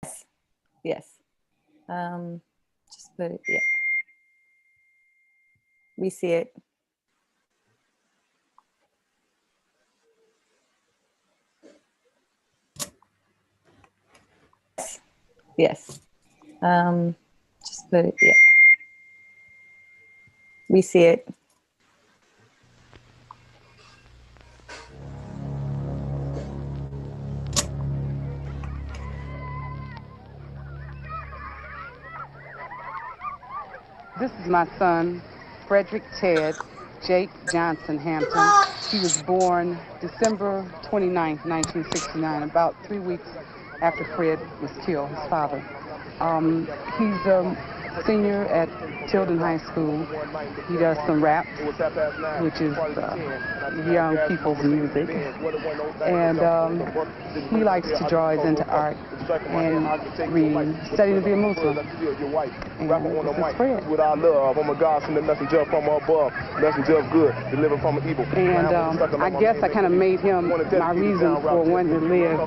Yes. Just put it, yeah. We see it. Yes. Just put it, yeah. We see it. This is my son, Frederick Ted Jake Johnson Hampton. He was born December 29, 1969, about 3 weeks after Fred was killed, his father. He's a senior at Tilden High School. He does some rap, which is young people's music. And he likes to draw his into art and reading, studying to be a Muslim. And this is Fred. With our love, I'm a God, send the messenger from above, messenger of good, deliver from evil. And I guess I kind of made him my reason for wanting to live.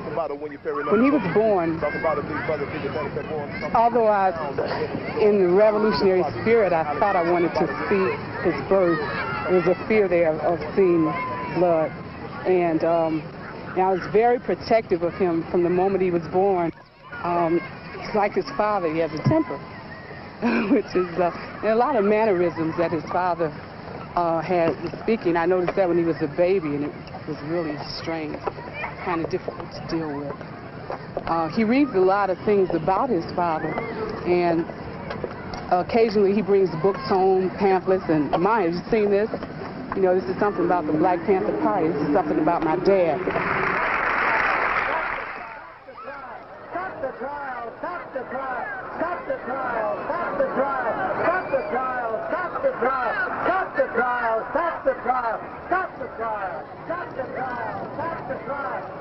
When he was born, although in the revolutionary spirit, I thought I wanted to see his birth. There was a fear there of seeing blood. And I was very protective of him from the moment he was born. It's like his father, he has a temper, which is a lot of mannerisms that his father had speaking. I noticed that when he was a baby, and it was really strange, kind of difficult to deal with. He reads a lot of things about his father, and occasionally he brings books home, pamphlets, and mine. Have you seen this? You know, this is something about the Black Panther Party. This is something about my dad. Stop the trial! Stop the trial! Stop the trial! Stop the trial! Stop the trial! Stop the trial! Stop the trial! Stop the trial! Stop the trial! Stop the trial! Stop the trial! Stop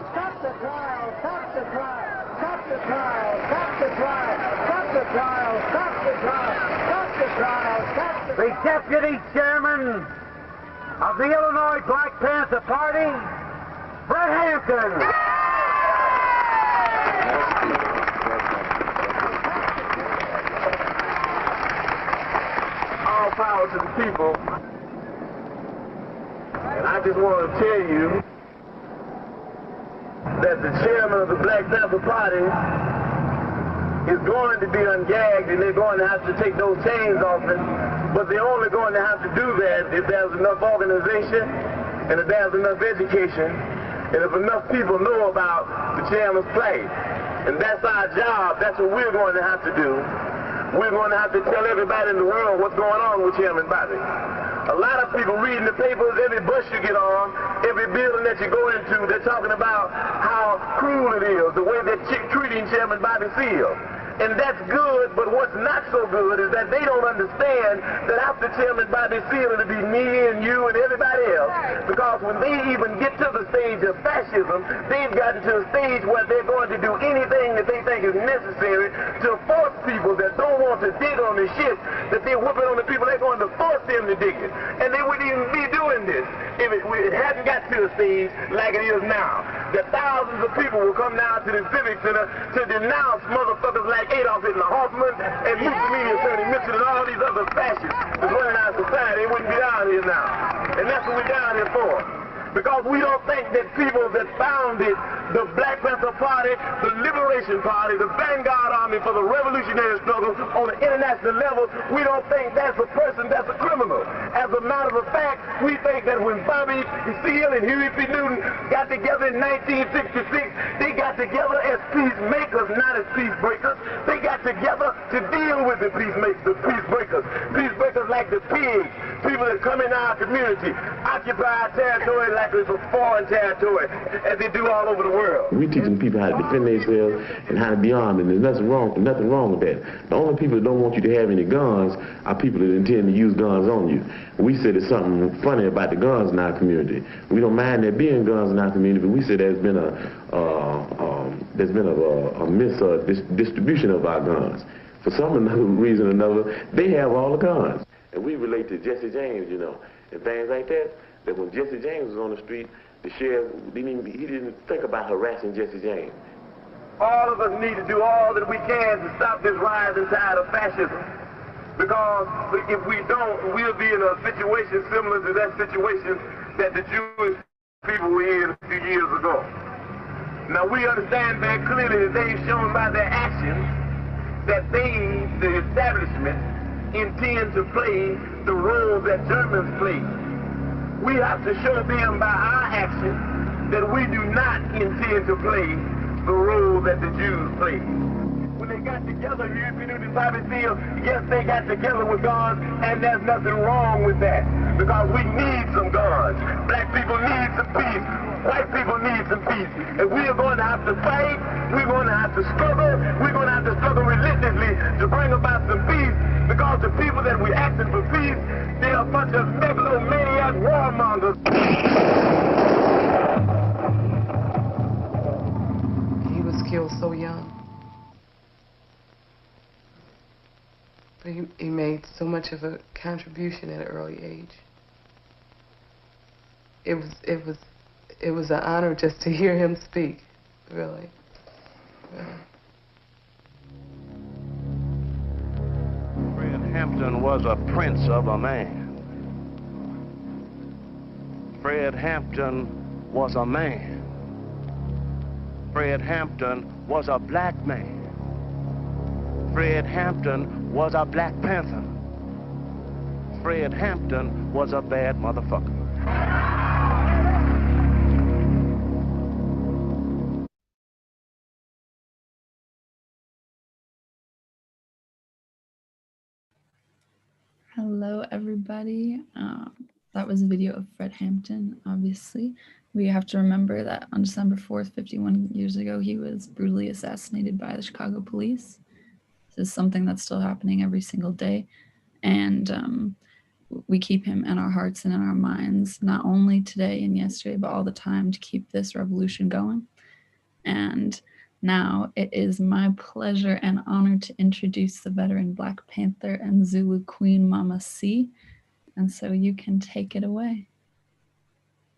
the trial! Stop the trial! Stop the trial! Stop the trial! Stop the trial! Stop the trial! Stop the trial! Stop the trial! The Deputy Chairman of the Illinois Black Panther Party, Fred Hampton. All power to the people. And I just want to tell you that the chairman of the Black Panther Party is going to be ungagged, and they're going to have to take those chains off him. But they're only going to have to do that if there's enough organization and if there's enough education and if enough people know about the chairman's plight. And that's our job. That's what we're going to have to do. We're going to have to tell everybody in the world what's going on with Chairman Bobby. A lot of people reading the papers, every bus you get on, every building that you go into, they're talking about how cruel it is, the way they're treating Chairman Bobby Seale. And that's good, but what's not so good is that they don't understand that after Chairman Bobby Seale, it'll be me and you and everybody else. Because when they even get to the stage of fascism, they've gotten to a stage where they're going to do anything that they think is necessary to force people that don't want to dig on the shit that they're whooping on the people. They're going to force them to dig it. And they wouldn't even be doing this if it hadn't got to a stage like it is now. That thousands of people will come down to the Civic Center to denounce motherfuckers like Adolf Hitler, Hoffman, and Mussolini, Attorney Mitchell, and all these other fascists that's running our society. They wouldn't be down here now. And that's what we're down here for. Because we don't think that people that founded the Black Panther Party, the Liberation Party, the Vanguard Army for the revolutionary struggle on the international level, we don't think that's a person that's a criminal. As a matter of fact, we think that when Bobby Seale and Huey P. Newton got together in 1966, they got together as peacemakers, not as peace breakers. They got together to deal with the peace breakers. Peace breakers like the pigs, people that come in our community, occupy our territory like it's a foreign territory, as they do all over the world. We teaching people how to defend themselves and how to be armed, and there's nothing wrong with that. The only people that don't want you to have any guns are people that intend to use guns on you. We said there's something funny about the guns in our community. We don't mind there being guns in our community, but we said there's been a misdistribution of our guns. For some reason or another, they have all the guns. And we relate to Jesse James, you know, and things like that. That when Jesse James was on the street, the sheriff, he didn't think about harassing Jesse James. all of us need to do all that we can to stop this rising tide of fascism. Because if we don't, we'll be in a situation similar to that situation that the Jewish people were in a few years ago. Now we understand very clearly that they've shown by their actions that they, the establishment, intend to play the role that Germans played. We have to show them by our actions that we do not intend to play the role that the Jews played. When they got together, European Union probably feel, yes, they got together with guns, and there's nothing wrong with that, because we need some guns. Black people need some peace. White people need some peace. And we are going to have to fight. We're going to have to struggle. We're going to have to struggle relentlessly to bring about some peace, because the people that we're asking for peace, they're a bunch of megalomaniac warmongers. He was killed so young. But he made so much of a contribution at an early age. It was an honor just to hear him speak, really. Fred Hampton was a prince of a man. Fred Hampton was a man. Fred Hampton was a black man. Fred Hampton was a Black Panther. Fred Hampton was a bad motherfucker. Hello, everybody. That was a video of Fred Hampton, obviously. We have to remember that on December 4th, 51 years ago, he was brutally assassinated by the Chicago police. This is something that's still happening every single day. And we keep him in our hearts and in our minds, not only today and yesterday, but all the time, to keep this revolution going. And now it is my pleasure and honor to introduce the veteran Black Panther and Zulu Queen, Mama C. And so you can take it away.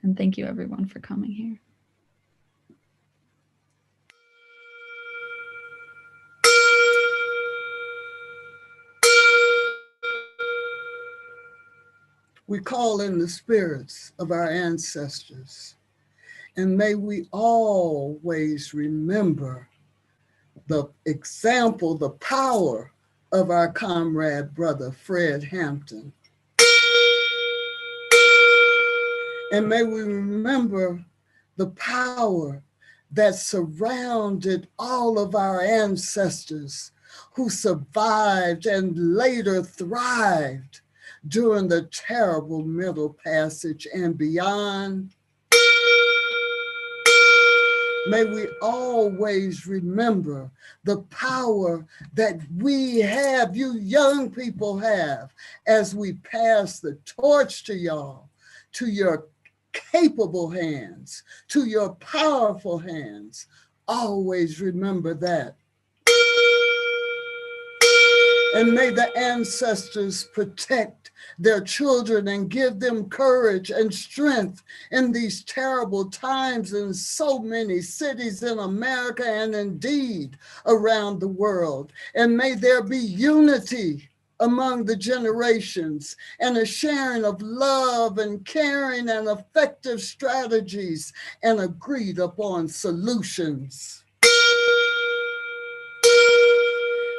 And thank you everyone for coming here. We call in the spirits of our ancestors, and may we always remember the example, the power of our comrade brother, Fred Hampton. And may we remember the power that surrounded all of our ancestors who survived and later thrived during the terrible Middle Passage and beyond. May we always remember the power that we have, you young people have, as we pass the torch to y'all, to your capable hands, to your powerful hands. Always remember that. And may the ancestors protect their children and give them courage and strength in these terrible times in so many cities in America and indeed around the world. And may there be unity among the generations and a sharing of love and caring and effective strategies and agreed upon solutions.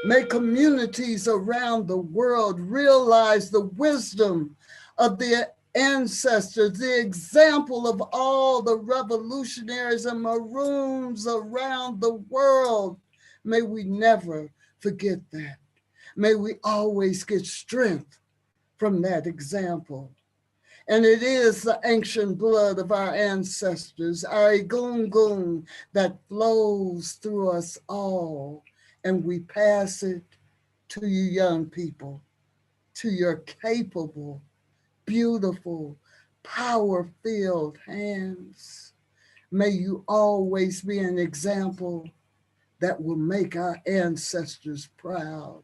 May communities around the world realize the wisdom of the ancestors, the example of all the revolutionaries and maroons around the world. May we never forget that. May we always get strength from that example. And it is the ancient blood of our ancestors, our egungun, that flows through us all. And we pass it to you young people, to your capable, beautiful, power-filled hands. May you always be an example that will make our ancestors proud.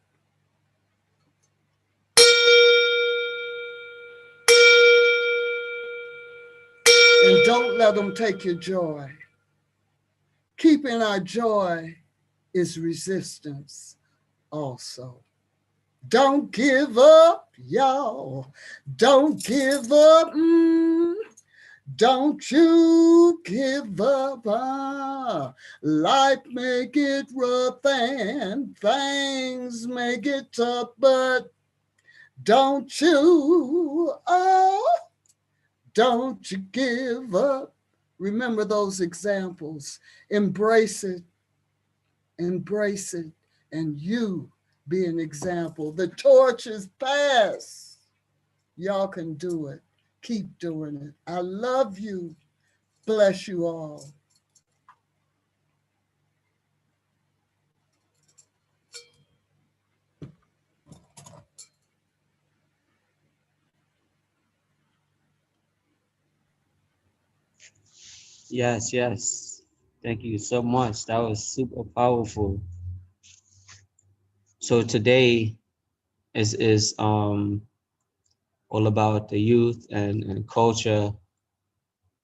And don't let them take your joy. Keep in our joy is resistance also. Don't give up, y'all. Don't give up. Don't you give up. Life may get rough and things may get tough, but don't you give up. Remember those examples. Embrace it, and you be an example. The torch is passed. Y'all can do it. Keep doing it. I love you. Bless you all. Yes. Thank you so much. That was super powerful. So today is all about the youth and culture,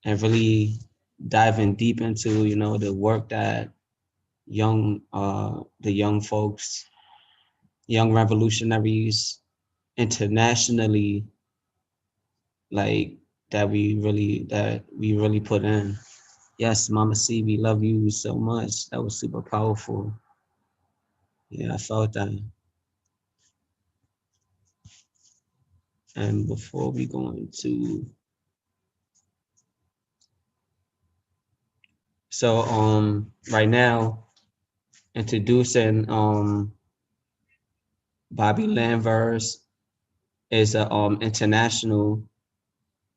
and really diving deep into, you know, the work that the young folks, young revolutionaries internationally, like that we really put in. Yes, Mama C, we love you so much. That was super powerful. Yeah, I felt that. And before we go into, so right now, introducing Bobby Lanvers is a international,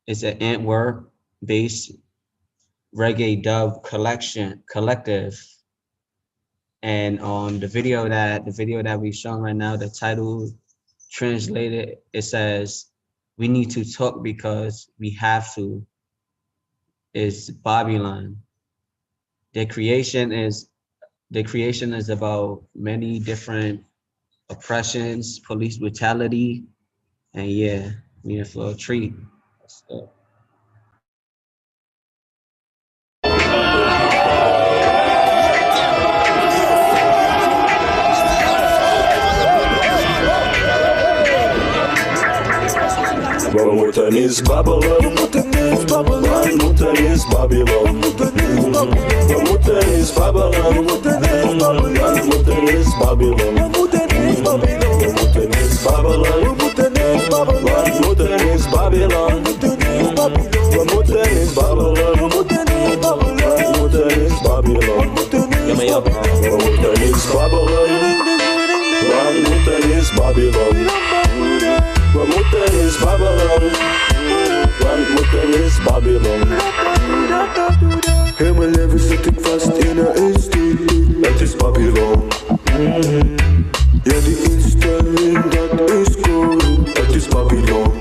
is an Antwerp-based reggae dub collective. And the video that we've shown right now, the title translated, it says, "We need to talk because we have to," is Babylon. The creation is about many different oppressions, police brutality, and yeah, we in for a treat. Let's go. We moeten is babbelen, we moeten is babbelen, we moeten is babbelen, we moeten is babbelen, we moeten is babbelen, we moeten is babbelen, we moeten is babbelen, we moeten is babbelen, we moeten is babbelen, we moeten is babbelen, we moeten is babbelen, we moeten is babbelen, we moeten is babbelen, we moeten is babbelen, we moeten is babbelen, we moeten is babbelen, we moeten is babbelen. We moeten is Babylon, want moeten is Babylon. Heel mijn leven zit ik vast in een instituut, het is Babylon. Ja, die instelling dat is corrupt, het is Babylon.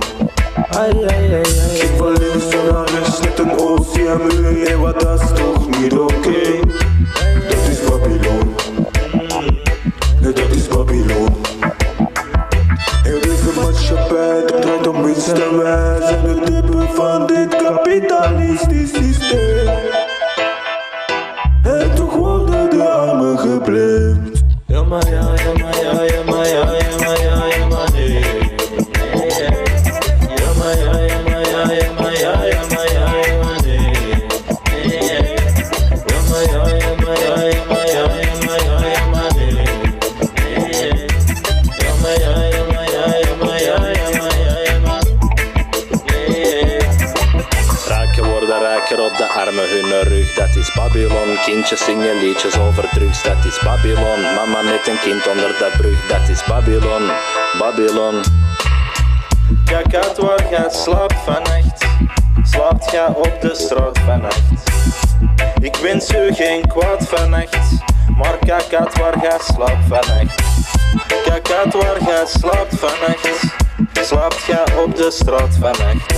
Ik val links en rechts net een oceaan, en wat dat is toch niet oké. Dat is Babylon, dat is Babylon. Heel deze maatschappij, dat draait om winst en wijs en het type van dit kapitalistisch systeem. En toch worden de armen gebleemd. Ja maar ja, ja maar ja, ja maar ja, ja maar ja, ja maar nee. Ja maar ja, ja maar ja, ja maar ja, ja maar ja, ja maar nee. Ja maar ja, ja maar ja, ja maar ja, ja maar ja, ja maar nee. Ja maar ja, ja maar ja, ja maar ja, ja maar ja, ja maar nee. Rijken worden rijker op de armen hun rug, dat is Babylon. Kindjes zingen liedjes over drugs, dat is Babylon. Mama met een kind onder de brug, dat is Babylon, Babylon. Kijk uit waar jij slaapt vannacht, slaapt jij op de straat vannacht. Ik wens u geen kwaad vannacht, maar kijk uit waar jij slaapt vannacht. Kijk uit waar jij slaapt vannacht, slaapt jij op de straat vannacht.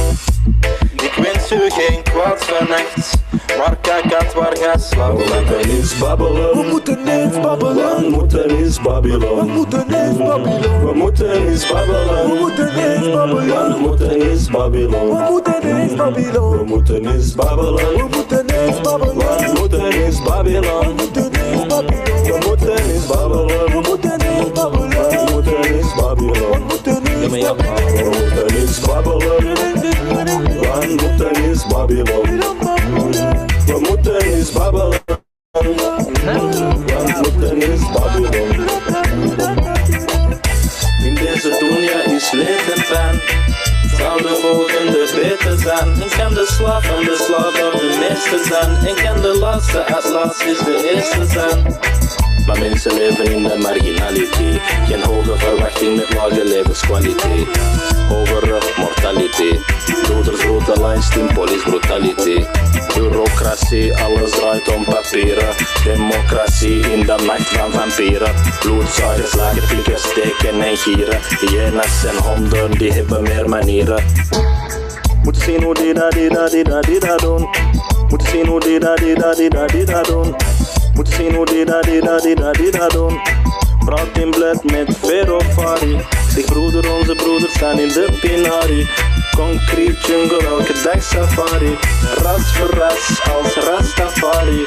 Ik wens u geen kwaad vannacht, maar kijk uit waar jij slaapt vannacht. We moeten eens babbelen, we moeten eens babbelen, we moeten eens Babylon, we moeten eens Babylon, we moeten eens babbelen, we moeten eens babbelen, we moeten eens Babylon, we moeten eens Babylon, we moeten eens babbelen, we moeten eens babbelen, we moeten eens Babylon, we moeten eens Babylon, we moeten eens Babylon. Moeten is Babylon. Moeten is Babylon. Moeten is Babylon. Want moeten is Babylon. We moeten is Babylon. Want moeten is Babylon. In deze dunia is leed en pijn. Zou de volgende beter zijn? En kan de slaaf en de slager de meeste zijn? En kan de laatste het laatst is de eerste zijn? Maar mensen leven in de marginaliteit. Geen hoge verwachting met lage levenskwaliteit. Hogere mortaliteit. Broeders route lynched in polisbrutaliteit. Bureaucratie, alles draait om papieren. Democratie in de macht van vampieren. Bloedzuigers, lagen pikken, steken en gieren. Hyena's en honden, die hebben meer manieren. Moeten zien hoe die dat doen. Moeten zien hoe die dat doen. Moeten zien hoe die dat doen. Praat in blad met Vero Fari. Zeg broeder, onze broeders staan in de Pinari. Concreet jungle, elke dag safari. Ras voor ras, als Rastafari.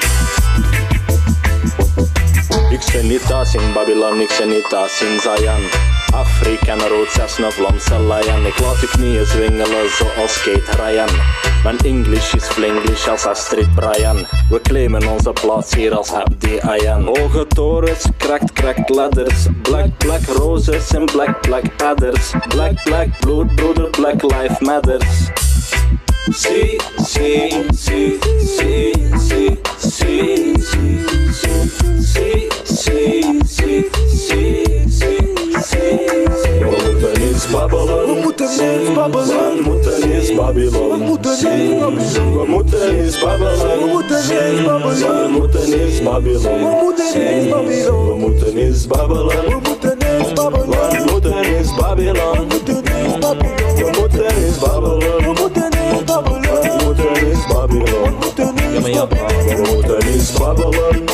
Ik ben niet thuis in Babylon, ik ben niet thuis in Zion. Afrika naar rood, zelfs een Vlaamse lion. Ik laat je knieën zwingelen zoals Kate Ryan. Mijn English is flinglish als Astrid Bryan. We claimen onze plaats hier als Abdi Ayan. Hoge torens, krakt ladders. Black roses en black adders. Black bloed, broeder, black life matters. See. We moeten is Babylon. We moeten is Babylon. We moeten is Babylon. We moeten is Babylon. We moeten is Babylon. We moeten is Babylon. We moeten is Babylon. We moeten is Babylon. We moeten is Babylon. We moeten is Babylon. We moeten is Babylon. We moeten is Babylon.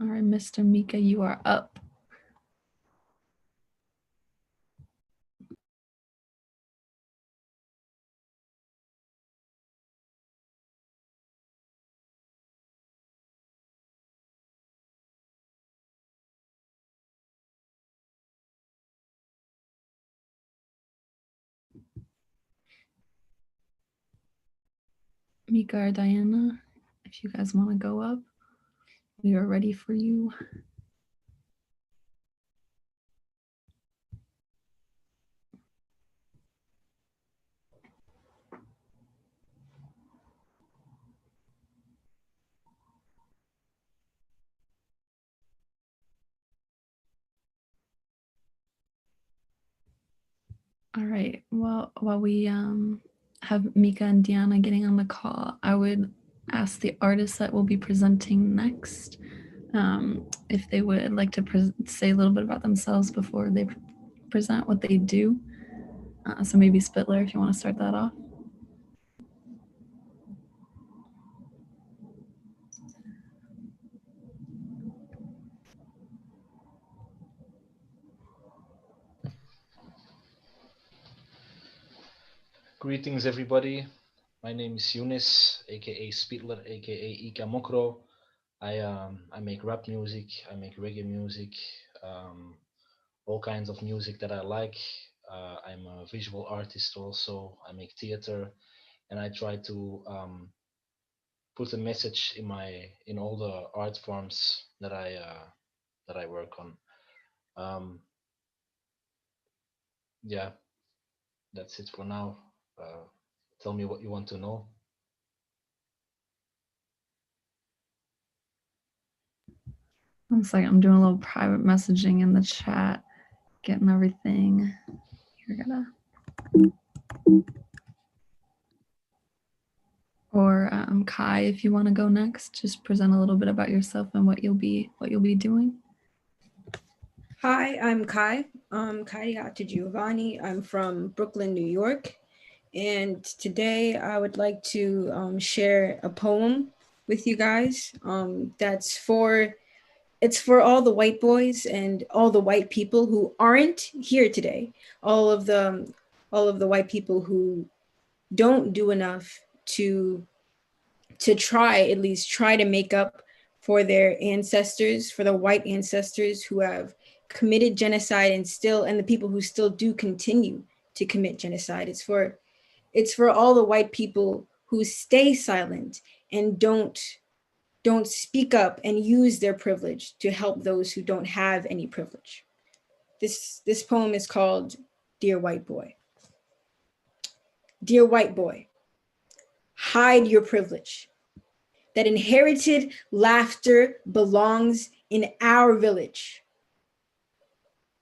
All right, Mr. Mika, you are up. Mika or Diana, if you guys want to go up, we are ready for you. All right. Well, while we have Mika and Deanna getting on the call, I would ask the artists that will be presenting next if they would like to say a little bit about themselves before they present what they do. So maybe Spittler, if you want to start that off. Greetings, everybody. My name is Yunus, aka Spittler, aka Ika Mokro. I make rap music, I make reggae music, all kinds of music that I like. I'm a visual artist also. I make theater, and I try to put a message in all the art forms that I work on. Yeah, that's it for now. Tell me what you want to know. One second, I'm doing a little private messaging in the chat, getting everything. Here, Or Kai, if you want to go next, just present a little bit about yourself and what you'll be doing. Hi, I'm Kai. Kai Giovanni. I'm from Brooklyn, New York. And today I would like to share a poem with you guys. It's for all the white boys and all the white people who aren't here today. All of the white people who don't do enough to at least try to make up for their ancestors, for the white ancestors who have committed genocide and the people who still do continue to commit genocide. It's for all the white people who stay silent and don't speak up and use their privilege to help those who don't have any privilege. This poem is called Dear White Boy. Dear white boy, hide your privilege. That inherited laughter belongs in our village.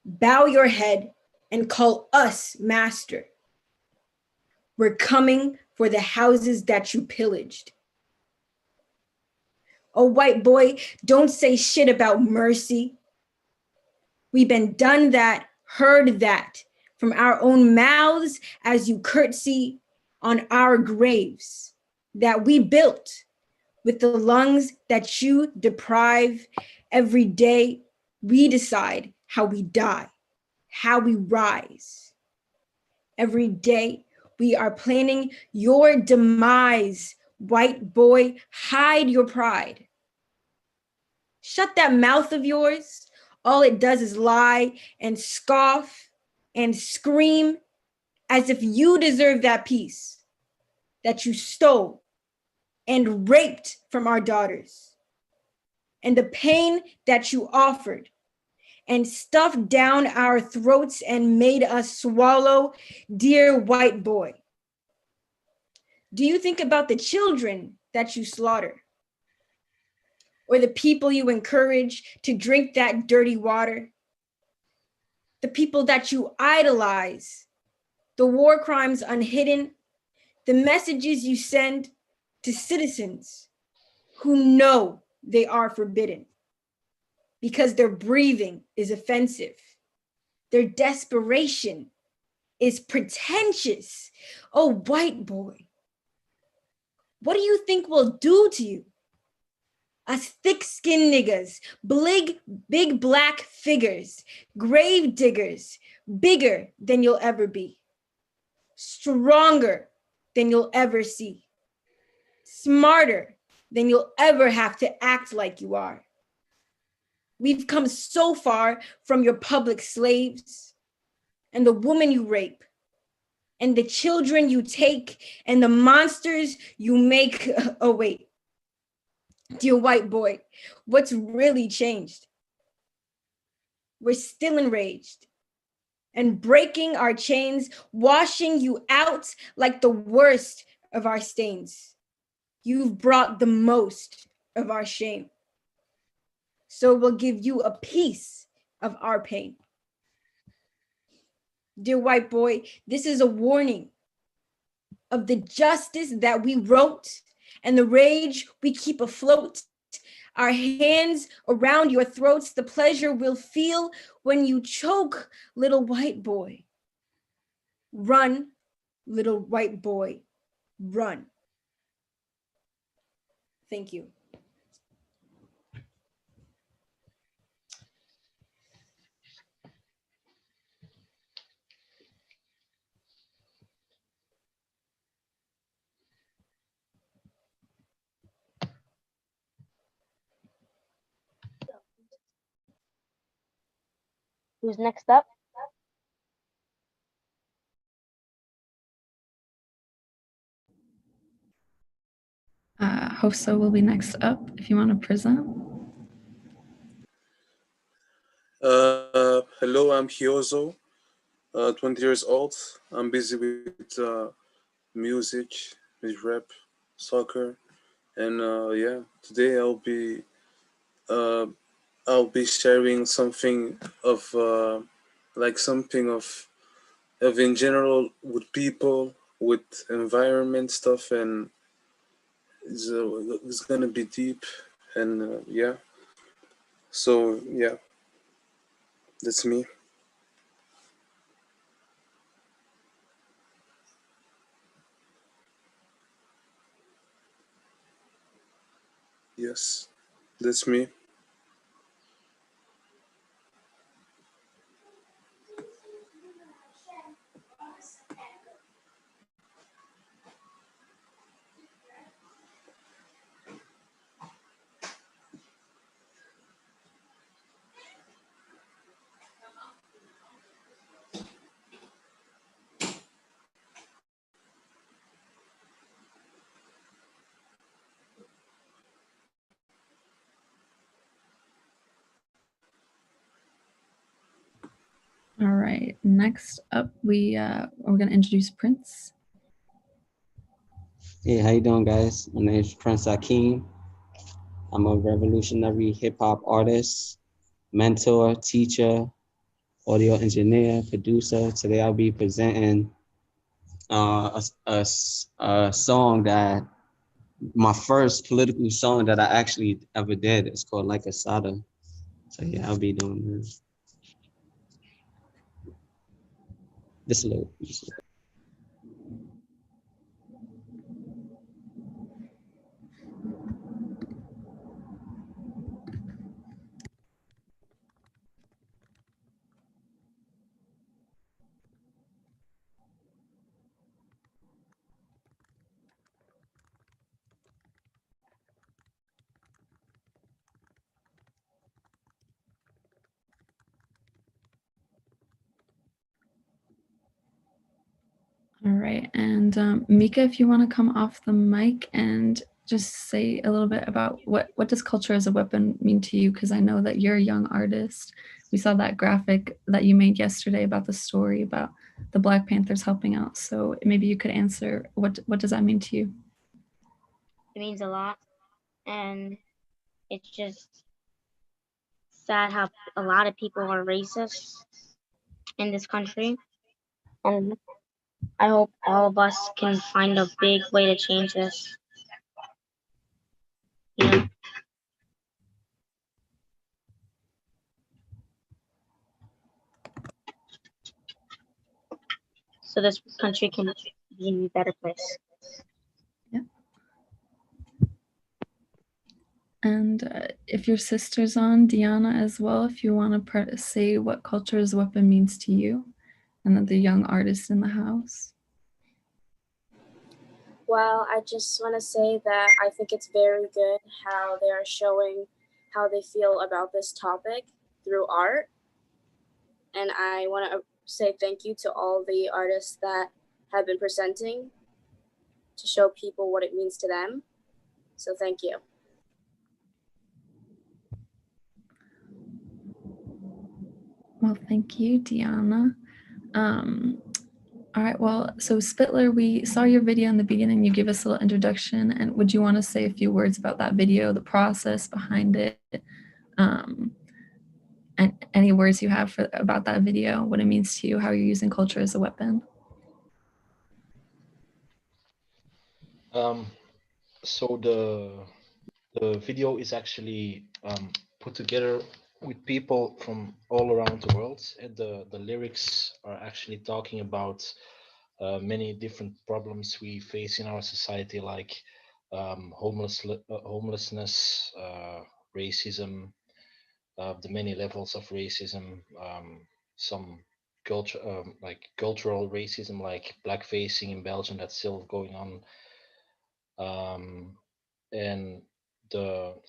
Bow your head and call us master. We're coming for the houses that you pillaged. Oh, white boy, don't say shit about mercy. We've been done that, heard that from our own mouths as you curtsy on our graves that we built with the lungs that you deprive. Every day we decide how we die, how we rise. Every day we are planning your demise. White boy, hide your pride. Shut that mouth of yours. All it does is lie and scoff and scream as if you deserve that peace that you stole and raped from our daughters, and the pain that you offered and stuffed down our throats and made us swallow. Dear white boy, do you think about the children that you slaughter, or the people you encourage to drink that dirty water? The people that you idolize, the war crimes unhidden, the messages you send to citizens who know they are forbidden because their breathing is offensive. Their desperation is pretentious. Oh, white boy, what do you think we'll do to you? Us thick-skinned niggas, big black figures, grave diggers, bigger than you'll ever be, stronger than you'll ever see, smarter than you'll ever have to act like you are. We've come so far from your public slaves and the woman you rape and the children you take and the monsters you make. Oh, wait. Dear white boy, what's really changed? We're still enraged and breaking our chains, washing you out like the worst of our stains. You've brought the most of our shame. So we'll give you a piece of our pain. Dear white boy, this is a warning of the justice that we wrote and the rage we keep afloat. Our hands around your throats, the pleasure we'll feel when you choke, little white boy. Run, little white boy, run. Thank you. Who's next up? Hoso will be next up if you want to present. Hello, I'm Hyozo, 20 years old. I'm busy with music, with rap, soccer, and yeah, today I'll be sharing something of like something of in general with people, with environment stuff, and it's gonna be deep, and yeah. So yeah, that's me. Yes, that's me. All right, next up, we're gonna introduce Prince. Hey, how you doing, guys? My name is Prince Akeem. I'm a revolutionary hip hop artist, mentor, teacher, audio engineer, producer. Today I'll be presenting a song that my first political song that I actually ever did. It's called Like a Sada. So yeah, I'll be doing this. This little. All right, and Mika, if you want to come off the mic and just say a little bit about what does culture as a weapon mean to you? Because I know that you're a young artist. We saw that graphic that you made yesterday about the story about the Black Panthers helping out. So maybe you could answer what does that mean to you? It means a lot, and it's just sad how a lot of people are racist in this country, and I hope all of us can find a big way to change this. You know? So this country can be a better place. Yeah. And if your sister's on, Deanna as well, if you want to say what culture as a weapon means to you, and then the young artist in the house. Well, I just want to say that I think it's very good how they are showing how they feel about this topic through art. And I want to say thank you to all the artists that have been presenting to show people what it means to them. So thank you. Well, thank you, Deanna. All right, well, so Spittler, we saw your video in the beginning. You gave us a little introduction, and would you want to say a few words about that video, the process behind it, any words you have about that video, what it means to you, how you're using culture as a weapon. So the video is actually put together with people from all around the world, and the lyrics are actually talking about many different problems we face in our society, like homelessness, racism, the many levels of racism, some culture, like cultural racism, like blackfacing in Belgium, that's still going on. And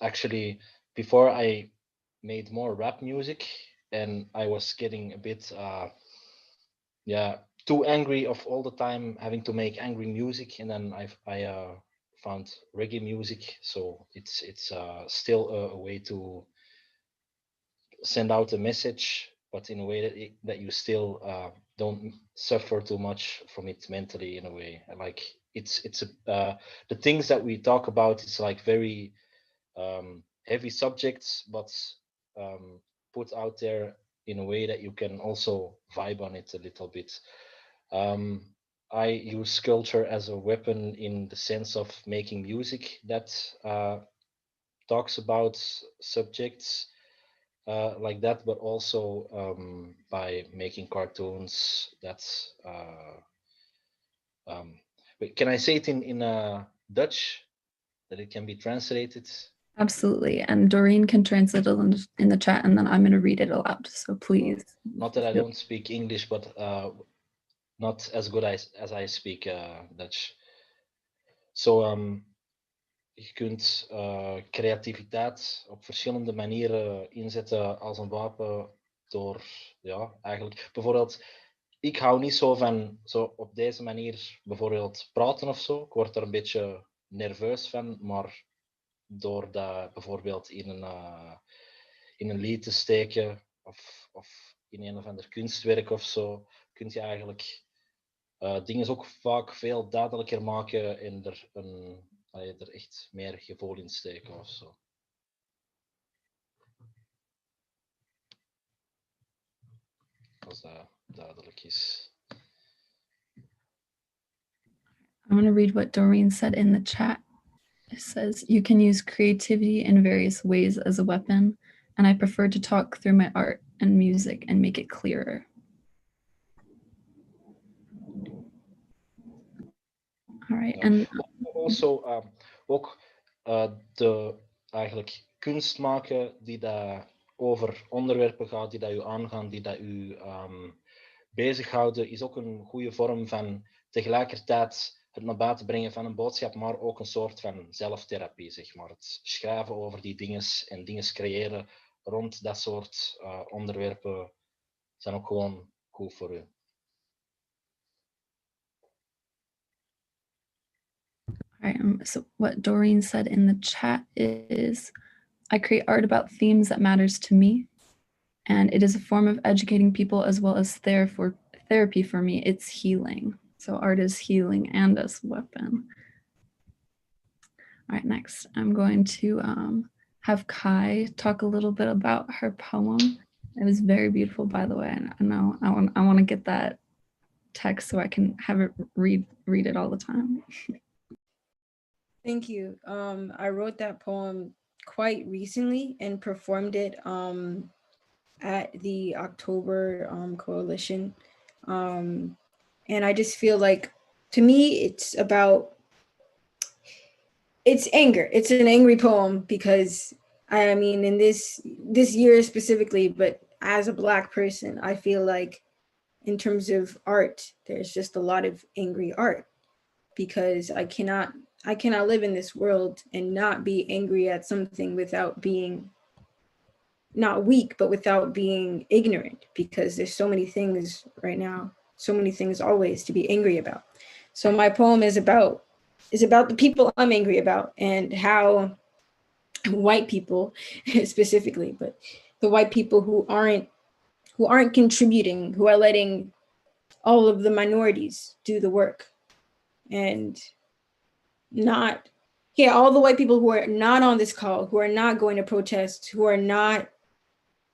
actually, before I made more rap music, and I was getting a bit too angry of all the time having to make angry music, and then I found reggae music. So it's still a way to send out a message, but in a way that you still don't suffer too much from it mentally, in a way. Like it's the things that we talk about, it's like very heavy subjects, but put out there in a way that you can also vibe on it a little bit. I use culture as a weapon in the sense of making music that talks about subjects like that, but also by making cartoons. That's wait, can I say it in Dutch, that it can be translated? Absolutely. And Doreen can translate it in the chat, and then I'm going to read it aloud. So please. Not that I don't speak English, but not as good as I speak Dutch. So je kunt creativiteit op verschillende manieren inzetten als een wapen door, ja, eigenlijk bijvoorbeeld, ik hou niet zo van zo op deze manier bijvoorbeeld praten of zo. Ik word er een beetje nerveus van, maar door dat bijvoorbeeld in een lied te steken of in een of ander kunstwerk of zo, kun je eigenlijk dingen ook vaak veel duidelijker maken en er echt meer gevoel in steken of zo. Als dat duidelijk is. I'm going to read what Doreen said in the chat. It says, you can use creativity in various ways as a weapon, and I prefer to talk through my art and music and make it clearer. All right. And also ook de eigenlijk kunst maken die dat over onderwerpen gaat, die dat u aangaan, die dat u bezighouden, is ook een goede vorm van tegelijkertijd het naar buiten brengen van een boodschap, maar ook een soort van zelftherapie, zeg maar. Het schrijven over die dingen en dingen creëren rond dat soort onderwerpen zijn ook gewoon goed voor u. All right, so what Doreen said in the chat is, I create art about themes that matters to me, and it is a form of educating people as well as therapy for me. It's healing. So art is healing and as a weapon. All right, next I'm going to have Kai talk a little bit about her poem. It was very beautiful, by the way. And I know I want to get that text so I can have it read it all the time. Thank you. I wrote that poem quite recently and performed it at the October coalition. And I just feel like, to me, it's anger. It's an angry poem because, I mean, in this year specifically, but as a Black person, I feel like in terms of art, there's just a lot of angry art because I cannot live in this world and not be angry at something without being not weak, but without being ignorant, because there's so many things right now, so many things always to be angry about. So my poem is about the people I'm angry about and how white people specifically, but the white people who aren't contributing, who are letting all of the minorities do the work, and all the white people who are not on this call, who are not going to protest, who are not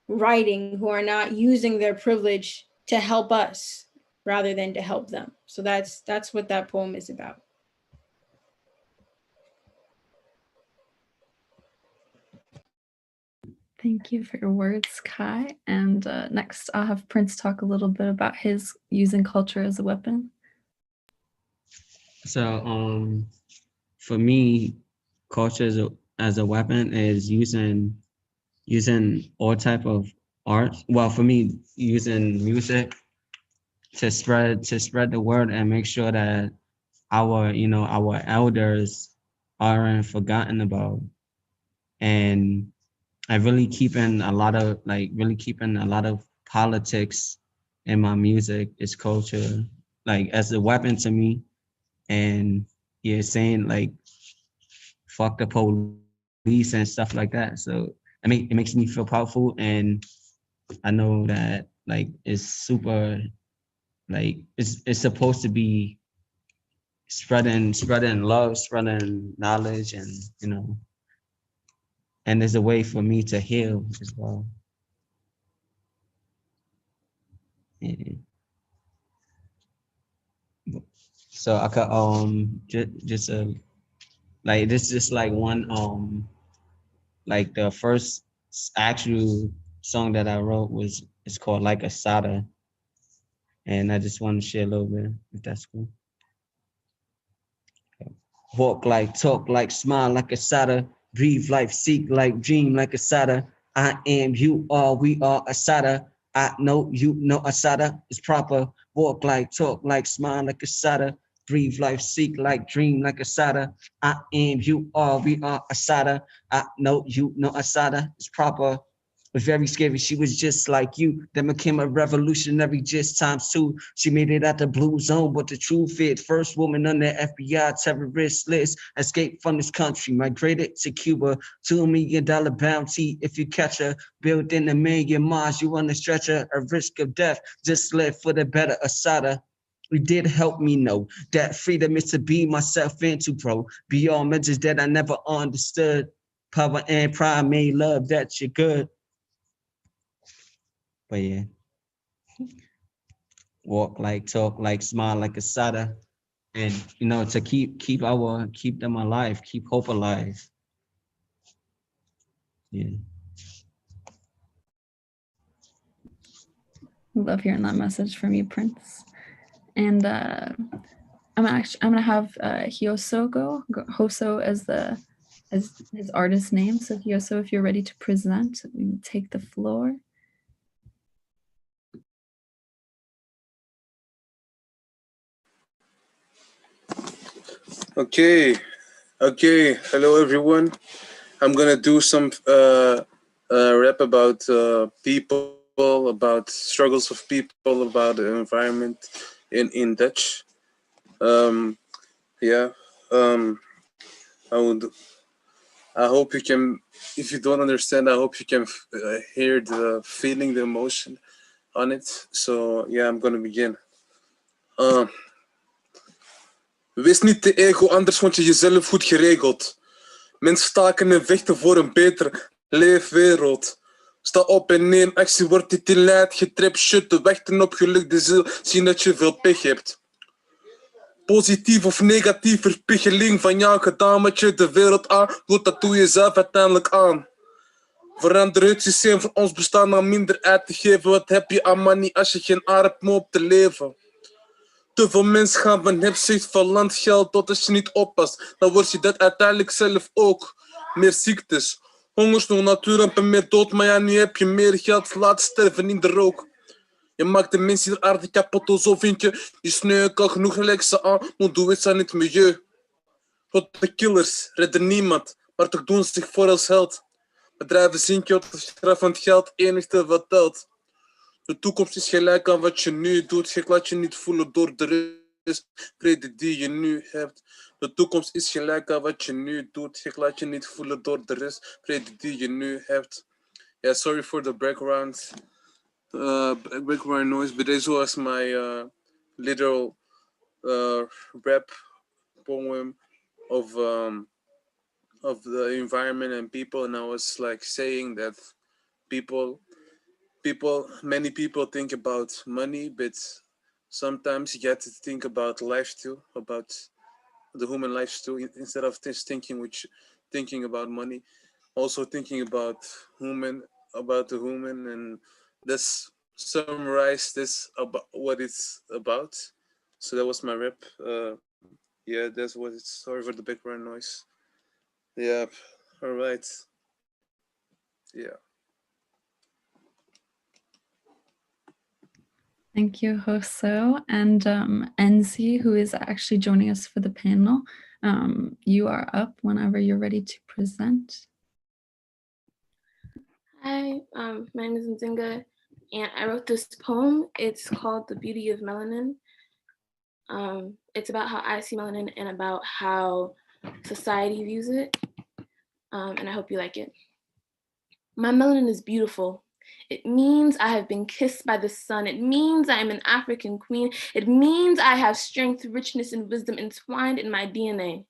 writing, who are not using their privilege to help us rather than to help them. So that's what that poem is about. Thank you for your words, Kai. And next, I'll have Prince talk a little bit about his using culture as a weapon. So, for me, culture as a weapon is using all type of art. Well, for me, using music to spread the word and make sure that our elders aren't forgotten about, and I really keeping a lot of politics in my music is culture, like as a weapon to me. And yeah, saying like fuck the police and stuff like that. So it makes me feel powerful, and I know that like it's super, like it's supposed to be spreading love, spreading knowledge, and and there's a way for me to heal as well. Yeah. So I could just like this just like one like the first actual song that I wrote it's called Like a Sada, and I just want to share a little bit if that's cool. Walk like, talk like, smile like a Sada, breathe life, seek like, dream like a Sada. I am, you are, we are a Sada. I know, you know a Sada is proper. Walk like, talk like, smile like a Sada, breathe life, seek like, dream like a Sada. I am, you are, we are a Sada. I know, you know a Sada is proper. Was very scary. She was just like you. Then became a revolutionary just times two. She made it out the blue zone, but the truth is, first woman on the FBI terrorist list. Escaped from this country, migrated to Cuba. $2 million bounty if you catch her. Built in 1 million miles, you on the stretcher. A risk of death, just live for the better Asada. It did help me know that freedom is to be myself into, bro. Beyond measures that I never understood. Power and pride made love that you're good. But yeah, walk like, talk like, smile like a Sada, and to keep them alive, keep hope alive. Yeah. Love hearing that message from you, Prince. And I'm gonna have Hyoso go Hoso as his artist name. So Hyoso, if you're ready to present, we can take the floor. Okay, hello everyone. I'm gonna do some rap about people, about struggles of people, about the environment in Dutch. Yeah, I hope you can, if you don't understand, I hope you can hear the feeling, the emotion on it. So yeah, I'm gonna begin. Wees niet te ego, anders vond je jezelf goed geregeld. Mensen staken en vechten voor een betere leefwereld. Sta op en neem actie, wordt dit in leid getript. Shut, de wachten op geluk, de ziel, zien dat je veel pech hebt. Positief of negatief verspiegeling van jouw gedaan wat je de wereld aan doet, dat doe je zelf uiteindelijk aan. Verander het systeem van ons bestaan aan minder uit te geven. Wat heb je aan money als je geen aard hebt om op te leven? Te veel mensen gaan van hebzucht van land geld tot als je niet oppast. Dan word je dat uiteindelijk zelf ook. Meer ziektes, hongersnood, natuurrampen, meer dood. Maar ja, nu heb je meer geld, laat sterven in de rook. Je maakt de mensen hier aardig kapot, zo vind je. Je sneukt al genoeg, gelijk ze aan, maar doe iets aan het milieu. Tot de killers redden niemand, maar toch doen ze zich voor als held. Bedrijven zinken tot de straf van het geld, enigste wat telt. De toekomst is gelijk aan wat je nu doet. Gek, laat je niet voelen door de rust. Vrede die je nu hebt. De toekomst is gelijk aan wat je nu doet. Gek, laat je niet voelen door de rust. Vrede die je nu hebt. Yeah, sorry for the background noise, but this was my literal rap poem of the environment and people, and I was like saying that people many people think about money, but sometimes you get to think about life too, about the human lives too, instead of just thinking about money, also thinking about the human, and that's summarize this about what it's about. So that was my rap. Yeah, that's what it's. Sorry for the background noise. Yeah, all right. Yeah. Thank you, Hoso. And Enzi, who is actually joining us for the panel, you are up whenever you're ready to present. Hi, my name is Nzinga, and I wrote this poem. It's called The Beauty of Melanin. It's about how I see melanin and about how society views it, and I hope you like it. My melanin is beautiful. It means I have been kissed by the sun. It means I am an African queen. It means I have strength, richness, and wisdom entwined in my DNA.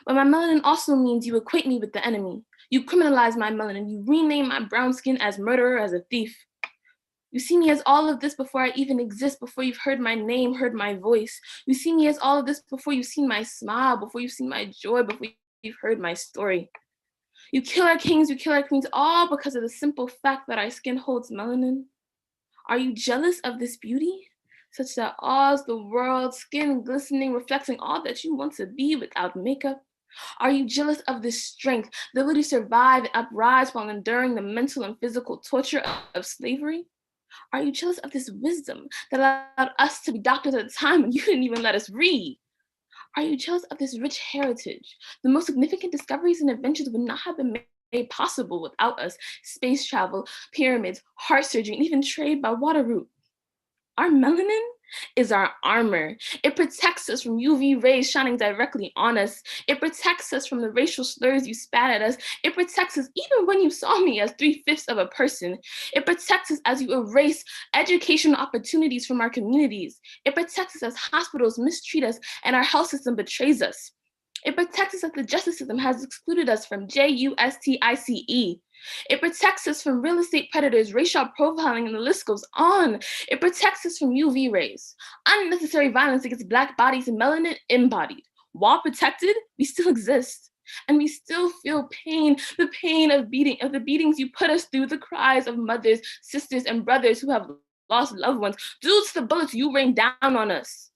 But my melanin also means you equate me with the enemy. You criminalize my melanin. You rename my brown skin as murderer, as a thief. You see me as all of this before I even exist, before you've heard my name, heard my voice. You see me as all of this before you've seen my smile, before you've seen my joy, before you've heard my story. You kill our kings, you kill our queens, all because of the simple fact that our skin holds melanin. Are you jealous of this beauty? Such that awes the world, skin glistening, reflecting all that you want to be without makeup? Are you jealous of this strength, the ability to survive and uprise while enduring the mental and physical torture of slavery? Are you jealous of this wisdom that allowed us to be doctors at a time when you didn't even let us read? Are you jealous of this rich heritage? The most significant discoveries and inventions would not have been made possible without us. Space travel, pyramids, heart surgery, and even trade by water route. Our melanin is our armor. It protects us from UV rays shining directly on us. It protects us from the racial slurs you spat at us. It protects us even when you saw me as 3/5 of a person. It protects us as you erase educational opportunities from our communities. It protects us as hospitals mistreat us and our health system betrays us. It protects us as the justice system has excluded us from JUSTICE. It protects us from real estate predators, racial profiling, and the list goes on. It protects us from UV rays, unnecessary violence against Black bodies and melanin embodied. While protected, we still exist. And we still feel pain, the pain of the beatings you put us through, the cries of mothers, sisters, and brothers who have lost loved ones due to the bullets you rained down on us.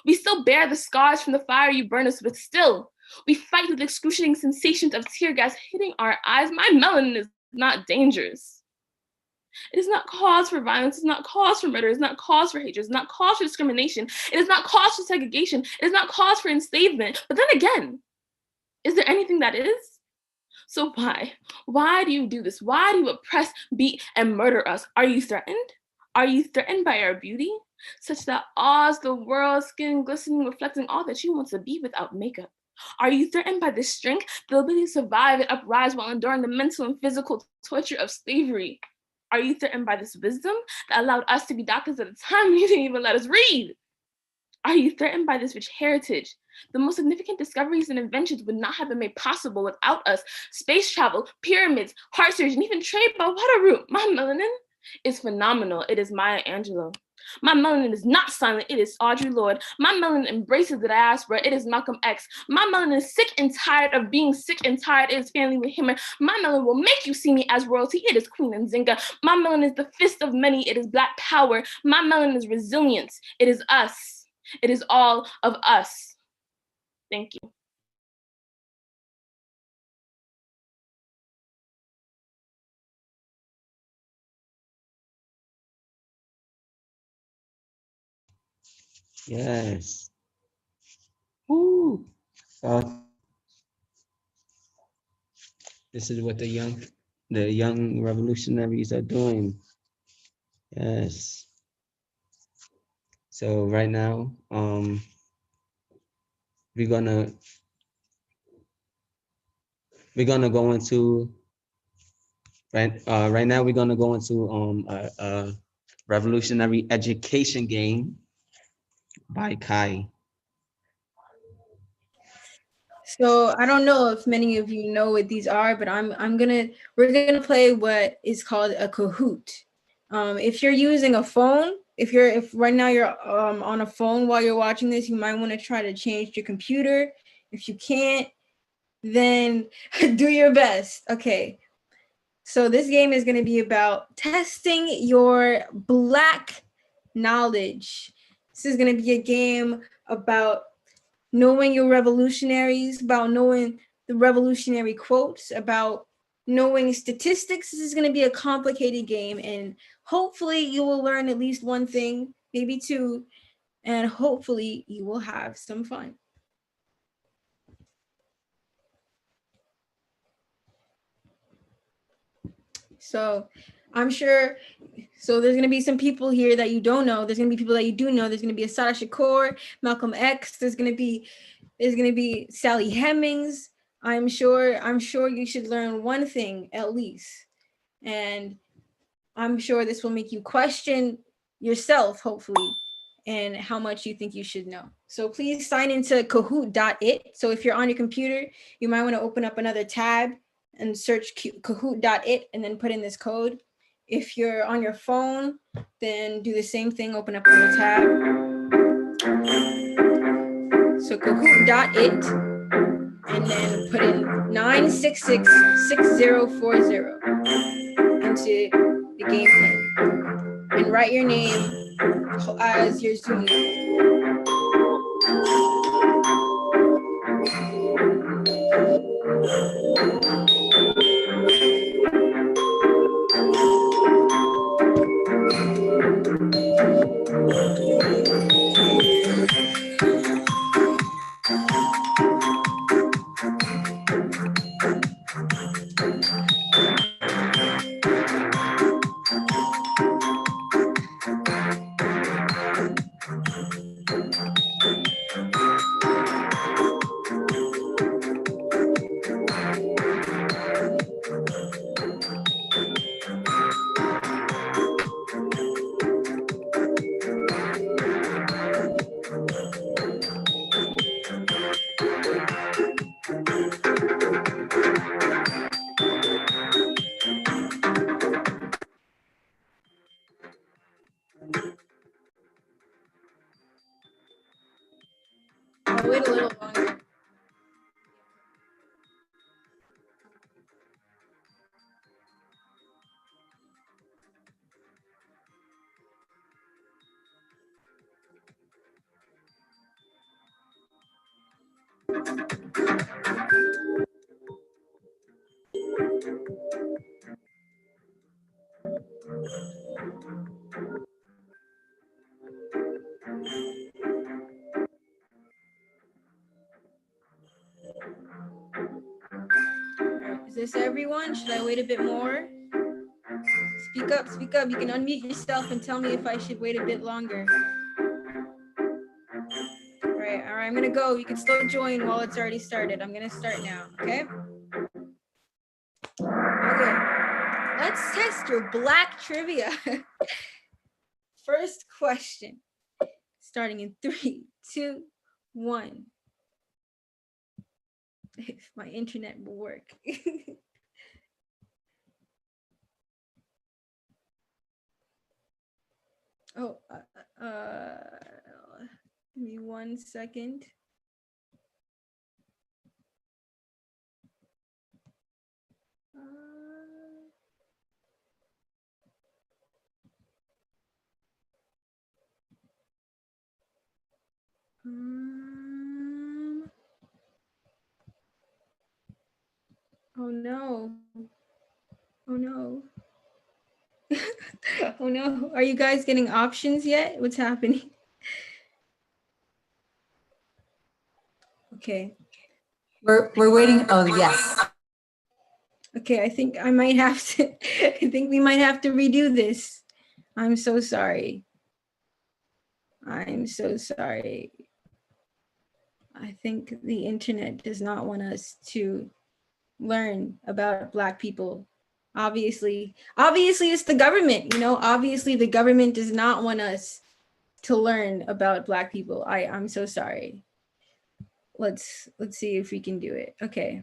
We still bear the scars from the fire you burn us with still. We fight with excruciating sensations of tear gas hitting our eyes. My melanin is not dangerous. It is not cause for violence. It is not cause for murder. It is not cause for hatred. It is not cause for discrimination. It is not cause for segregation. It is not cause for enslavement. But then again, is there anything that is? So why? Why do you do this? Why do you oppress, beat, and murder us? Are you threatened? Are you threatened by our beauty? Such that awes the world, skin glistening, reflecting all that you want to be without makeup? Are you threatened by this strength, the ability to survive and uprise while enduring the mental and physical torture of slavery? Are you threatened by this wisdom that allowed us to be doctors at a time when you didn't even let us read? Are you threatened by this rich heritage? The most significant discoveries and inventions would not have been made possible without us. Space travel, pyramids, heart surgery, and even trade by water route. My melanin is phenomenal. It is Maya Angelou. My melanin is not silent, it is Audre Lorde. My melanin embraces the diaspora, it is Malcolm X. My melanin is sick and tired of being sick and tired, it is Family with Him. My melanin will make you see me as royalty, it is Queen Nzinga. My melanin is the fist of many, it is Black power. My melanin is resilience, it is us. It is all of us. Thank you. Yes. Woo. This is what the young revolutionaries are doing. Yes. So right now, we're gonna go into right now we're gonna go into a revolutionary education game by Kai. So I don't know if many of you know what these are, but we're gonna play what is called a Kahoot. If you're using a phone, if right now you're on a phone while you're watching this, you might want to try to change your computer. If you can't, then do your best. Okay. So this game is going to be about testing your Black knowledge. This is going to be a game about knowing your revolutionaries, about knowing the revolutionary quotes, about knowing statistics. This is going to be a complicated game, and hopefully you will learn at least one thing, maybe two, and hopefully you will have some fun. So I'm sure, so there's gonna be some people here that you don't know. There's gonna be people that you do know. There's gonna be Assata Shakur, Malcolm X. There's gonna be Sally Hemings. I'm sure you should learn one thing at least. And I'm sure this will make you question yourself, hopefully, and how much you think you should know. So please sign into kahoot.it. So if you're on your computer, you might want to open up another tab and search kahoot.it and then put in this code. If you're on your phone, then do the same thing, open up a little tab. So kahoot.it and then put in 9666040 into the game pin and write your name as your Zoom name. I'll wait a little longer. Is this everyone? Should I wait a bit more? Speak up, speak up. You can unmute yourself and tell me if I should wait a bit longer. All right, I'm gonna go. You can still join while it's already started. I'm gonna start now, okay? Okay, let's test your Black trivia. First question, starting in 3, 2, 1. If my internet will work. Oh, give me 1 second. Oh no. Oh no. Oh no. Are you guys getting options yet? What's happening? Okay. We're waiting. Oh, yes. Okay, I think I might have to, I think we might have to redo this. I'm so sorry. I'm so sorry. I think the internet does not want us to learn about Black people. Obviously it's the government, you know, obviously the government does not want us to learn about Black people. I'm so sorry. Let's see if we can do it. Okay.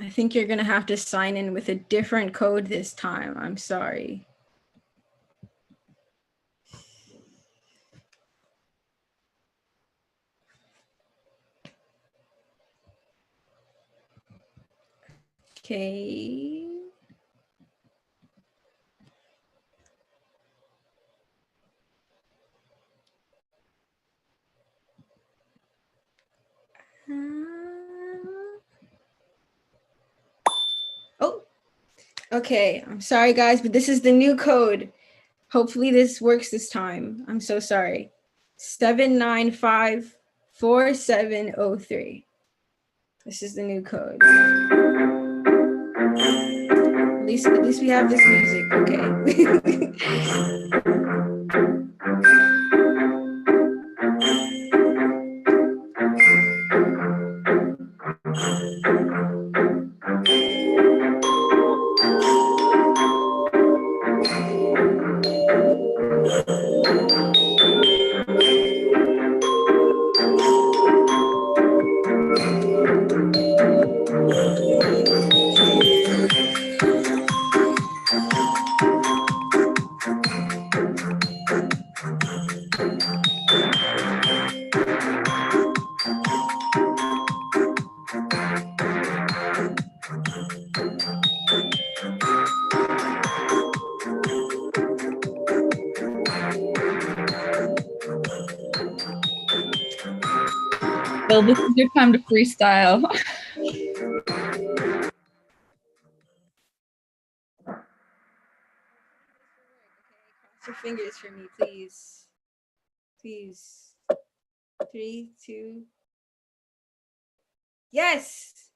I think you're gonna have to sign in with a different code this time. I'm sorry. Okay. Oh, okay. I'm sorry, guys, but this is the new code. Hopefully this works this time. I'm so sorry. 7954703. This is the new code. At least we have this music, okay. Bill, this is your time to freestyle. Cross your fingers for me, please. Please. 3, 2. Yes.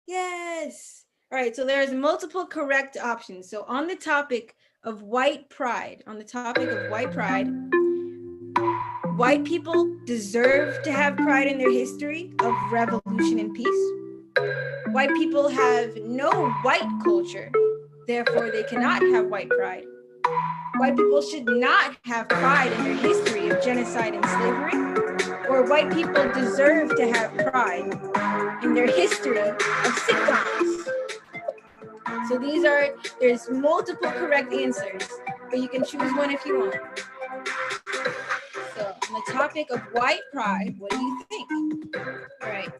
Yes. All right, so there's multiple correct options. So on the topic of white pride, white people deserve to have pride in their history of revolution and peace. White people have no white culture, therefore they cannot have white pride. White people should not have pride in their history of genocide and slavery, or white people deserve to have pride in their history of sitcoms. So there's multiple correct answers, but you can choose one if you want. So on the topic of white pride, what do you think? All right,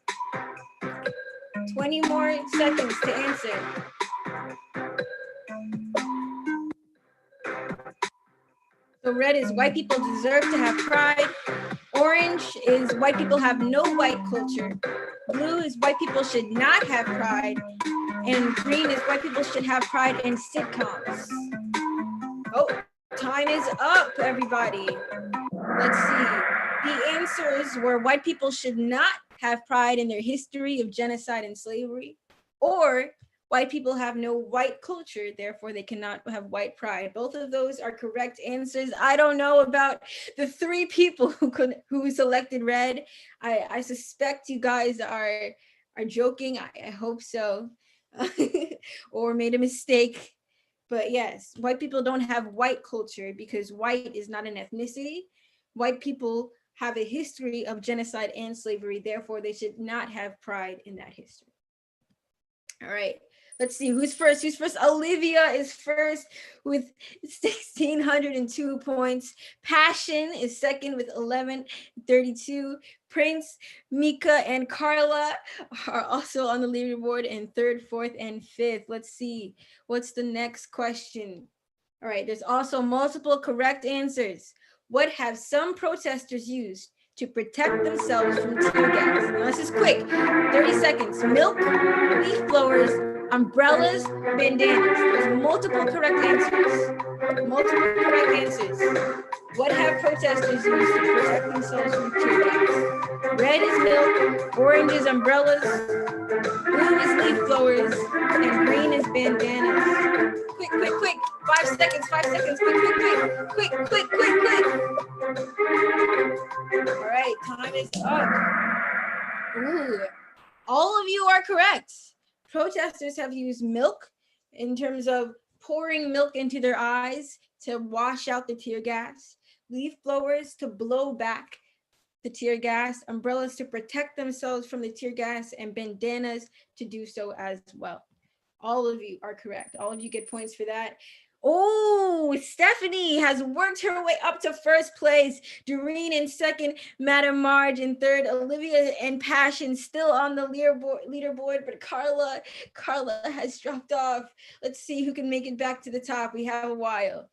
20 more seconds to answer. So red is white people deserve to have pride. Orange is white people have no white culture. Blue is white people should not have pride. And green is white people should have pride in sitcoms. Oh, time is up, everybody. Let's see. The answers were white people should not have pride in their history of genocide and slavery, or white people have no white culture, therefore they cannot have white pride. Both of those are correct answers. I don't know about the 3 people who selected red. I suspect you guys are joking. I hope so. Or made a mistake. But yes, white people don't have white culture because white is not an ethnicity. White people have a history of genocide and slavery, therefore they should not have pride in that history. All right, let's see who's first. Olivia is first with 1,602 points. Passion is second with 1,132. Prince, Mika, and Carla are also on the leaderboard in third, fourth, and fifth. Let's see, what's the next question? All right, there's also multiple correct answers. What have some protesters used to protect themselves from tear gas? Now this is quick, 30 seconds. Milk, leaf blowers, umbrellas, bandanas. There's multiple correct answers. What have protesters used to protect themselves from tear gas? Red is milk, orange is umbrellas, blue is leaf blowers, and green is bandanas. Quick. 5 seconds, quick. All right, time is up. Ooh, all of you are correct. Protesters have used milk in terms of pouring milk into their eyes to wash out the tear gas, leaf blowers to blow back the tear gas, umbrellas to protect themselves from the tear gas, and bandanas to do so as well. All of you are correct. All of you get points for that. Oh, Stephanie has worked her way up to first place. Doreen in second, Madam Marge in third, Olivia and Passion still on the leaderboard, but Carla has dropped off. Let's see who can make it back to the top. We have a while.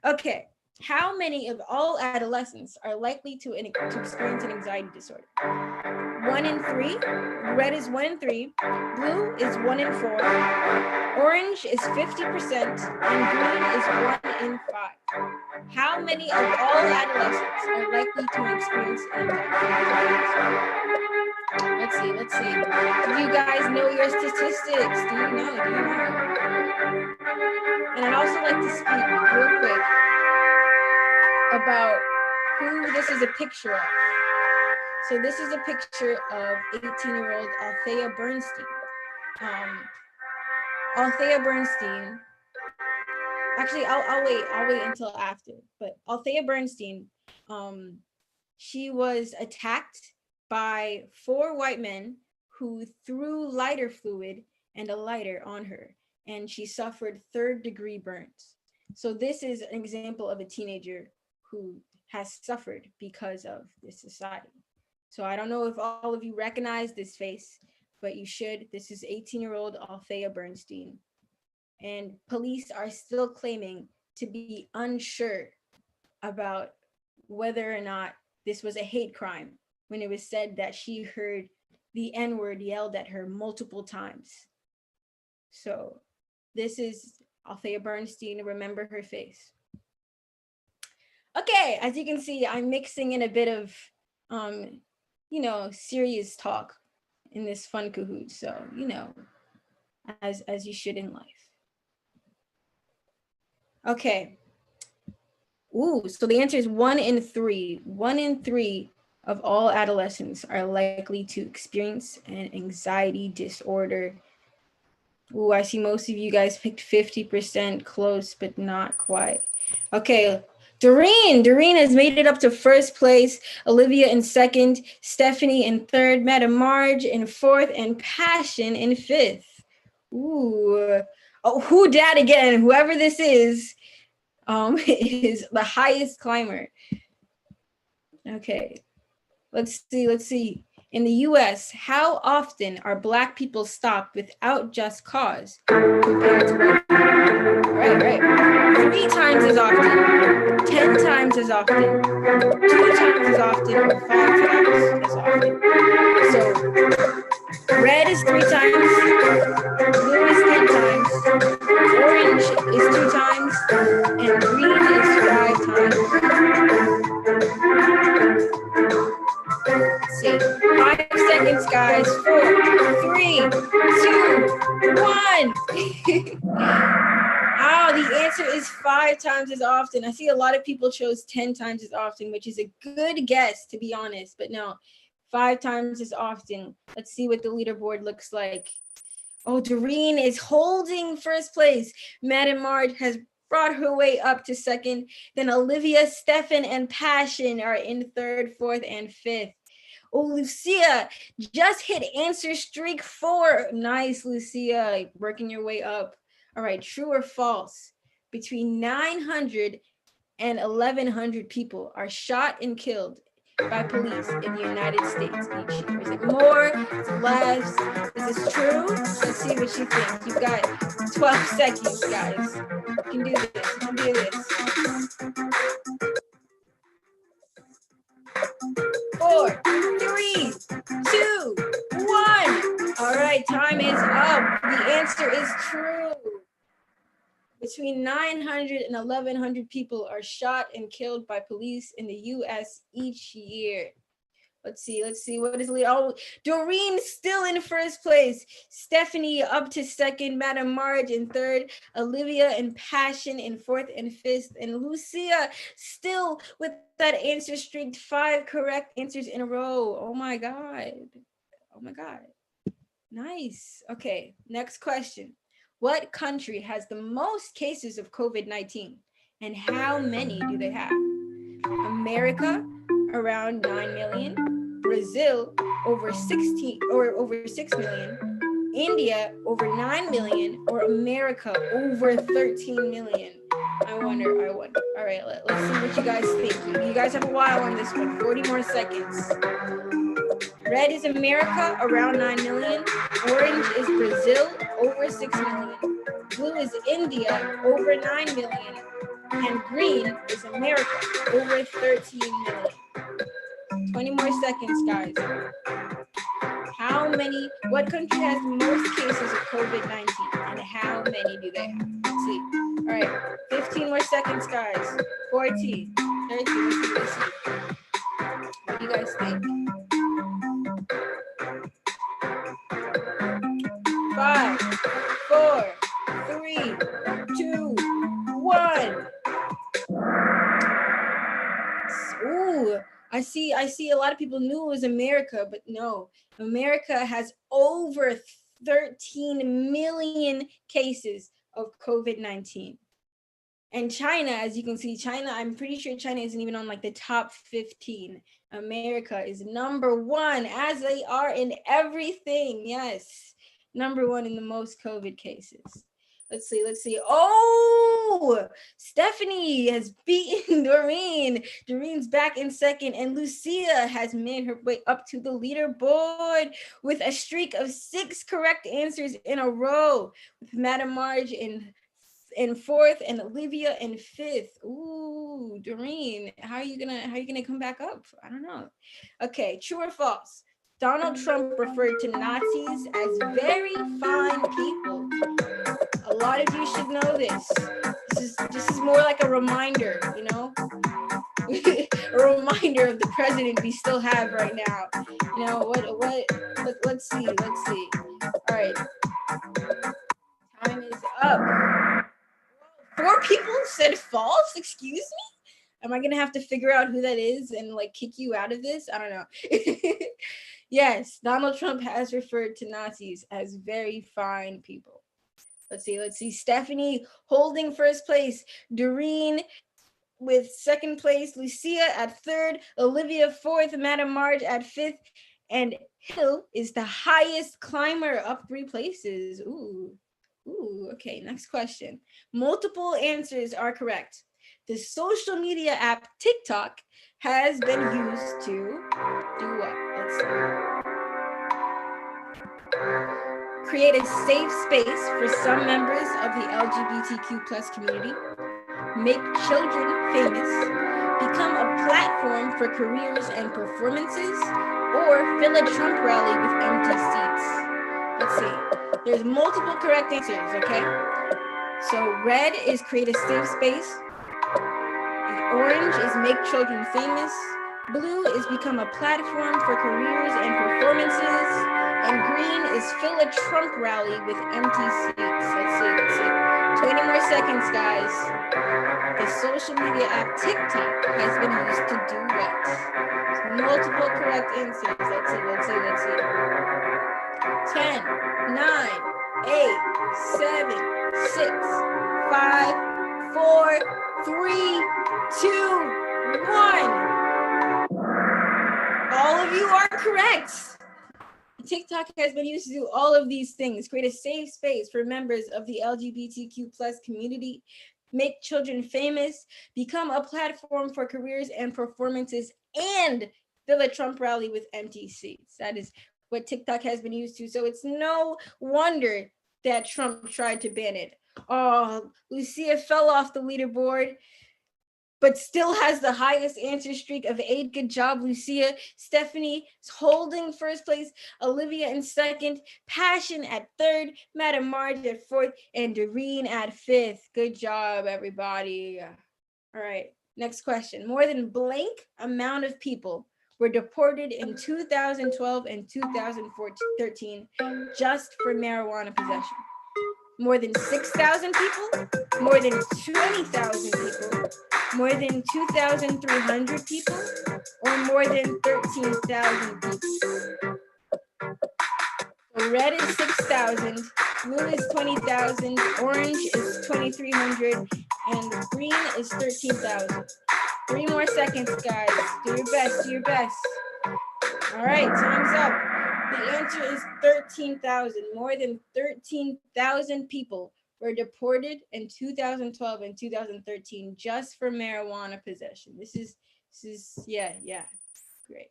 Okay, how many of all adolescents are likely to experience an anxiety disorder? 1 in 3, red is 1 in 3, blue is 1 in 4, orange is 50%, and green is 1 in 5. How many of all adolescents are likely to experience an anxiety disorder? Let's see. Do you guys know your statistics? Do you know? And I'd also like to speak real quick about who this is a picture of. So this is a picture of 18-year-old Althea Bernstein. Althea Bernstein, actually, I'll wait until after, but Althea Bernstein, she was attacked by 4 white men who threw lighter fluid and a lighter on her, and she suffered 3rd-degree burns. So this is an example of a teenager who has suffered because of this society. So I don't know if all of you recognize this face, but you should. This is 18-year-old Althea Bernstein. And police are still claiming to be unsure about whether or not this was a hate crime when it was said that she heard the N-word yelled at her multiple times. So this is Althea Bernstein. Remember her face. Okay, as you can see, I'm mixing in a bit of serious talk in this fun Kahoot. So, as you should in life. Okay. Ooh, so the answer is 1 in 3. 1 in 3 of all adolescents are likely to experience an anxiety disorder. Ooh, I see most of you guys picked 50%, close, but not quite. Okay. Doreen has made it up to first place. Olivia in second, Stephanie in third, Madam Marge in fourth, and Passion in fifth. Ooh, oh, who dat again? Whoever this is the highest climber. Okay, let's see. In the US, how often are Black people stopped without just cause compared to white people? Right. 3 times as often, 10 times as often, 2 times as often, or 5 times as often. So red is 3 times, blue is 10 times, orange is 2 times, and green is 5 times. Let's see, 5 seconds, guys. 4, 3, 2, 1. Oh, the answer is 5 times as often. I see a lot of people chose 10 times as often, which is a good guess, to be honest, but no, 5 times as often. Let's see what the leaderboard looks like. Oh, Doreen is holding first place. Madam Marge has brought her way up to second. Then Olivia, Stefan, and Passion are in third, fourth, and fifth. Oh, Lucia just hit answer streak 4. Nice, Lucia, working your way up. All right, true or false? Between 900 and 1,100 people are shot and killed by police in the United States each year. Is it more? Is it less? Is this true? Let's see what you think. You've got 12 seconds, guys. You can do this. You can do this. 4, 3, 2, 1. All right, time is up. The answer is true. Between 900 and 1,100 people are shot and killed by police in the US each year. Let's see. What is it? Oh, Doreen still in first place. Stephanie up to second. Madam Marge in third. Olivia and Passion in fourth and fifth. And Lucia still with that answer streak. 5 correct answers in a row. Oh my God. Nice. Okay, next question. What country has the most cases of COVID-19 and how many do they have? America, around 9 million, Brazil over 6 million, India over 9 million, or America over 13 million. I wonder. All right, let's see what you guys think. You guys have a while on this one, 40 more seconds. Red is America, around 9 million. Orange is Brazil, over 6 million. Blue is India, over 9 million. And green is America, over 13 million. 20 more seconds, guys. What country has the most cases of COVID-19? And how many do they have? Let's see. All right, 15 more seconds, guys. 14, 13, let's see. What do you guys think? 5, 4, 3, 2, 1. Ooh, I see a lot of people knew it was America, but no. America has over 13 million cases of COVID-19. And China, as you can see, I'm pretty sure China isn't even on like the top 15. America is #1, as they are in everything. Yes, #1 in the most COVID cases. Let's see. Oh, Stephanie has beaten Doreen. Doreen's back in second, and Lucia has made her way up to the leaderboard with a streak of 6 correct answers in a row, with Madam Marge in fourth and Olivia in fifth. Ooh, Doreen, how are you gonna come back up? I don't know. Okay, true or false? Donald Trump referred to Nazis as very fine people. A lot of you should know this. This is more like a reminder, you know? A reminder of the president we still have right now. You know, let's see. All right. Time is up. 4 people said false, excuse me? Am I gonna have to figure out who that is and like kick you out of this? I don't know. Yes, Donald Trump has referred to Nazis as very fine people. Let's see. Stephanie holding first place. Doreen with second place. Lucia at third. Olivia fourth. Madam Marge at fifth. And Hill is the highest climber, up 3 places. Ooh, okay, next question. Multiple answers are correct. The social media app TikTok has been used to do what? Let's see. Create a safe space for some members of the LGBTQ+ community, make children famous, become a platform for careers and performances, or fill a Trump rally with empty seats. Let's see. There's multiple correct answers, okay? So red is create a safe space. Orange is make children famous. Blue is become a platform for careers and performances. And green is fill a Trump rally with empty seats. Let's see. 20 more seconds, guys. The social media app TikTok has been used to do what? There's multiple correct answers. Let's see. 10, 9, 8, 7, 6, 5, 4, 3, 2, 1. All of you are correct. TikTok has been used to do all of these things: create a safe space for members of the LGBTQ+ community, make children famous, become a platform for careers and performances, and fill a Trump rally with empty seats. That is what TikTok has been used to. So it's no wonder that Trump tried to ban it. Oh, Lucia fell off the leaderboard, but still has the highest answer streak of 8. Good job, Lucia. Stephanie is holding first place. Olivia in second. Passion at third. Madam Marge at fourth. And Doreen at fifth. Good job, everybody. All right, next question. More than blank amount of people were deported in 2012 and 2013 just for marijuana possession. More than 6,000 people, more than 20,000 people, more than 2,300 people, or more than 13,000 people. So red is 6,000, blue is 20,000, orange is 2,300, and green is 13,000. 3 more seconds, guys. Do your best, do your best. All right, time's up. The answer is 13,000. More than 13,000 people were deported in 2012 and 2013 just for marijuana possession. This is yeah, great.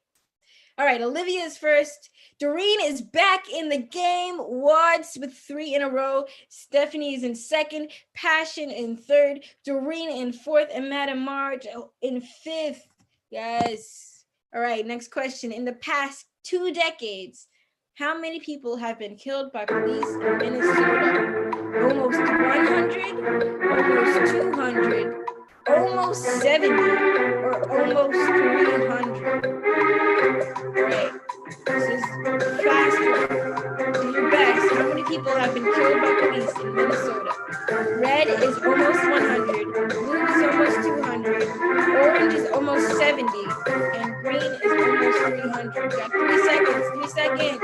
All right, Olivia's first. Doreen is back in the game. Wads with 3 in a row. Stephanie is in second. Passion in third. Doreen in fourth. And Madam Marge in fifth. Yes. All right, next question. In the past 2 decades, how many people have been killed by police in Minnesota? Almost 100, almost 200, almost 70, or almost 300. All right, this is fast one. Do your best. How many people have been killed by police in Minnesota? Red is almost 100, blue is almost 200, orange is almost 70, and green is almost 300. Got 3 seconds, 3 seconds.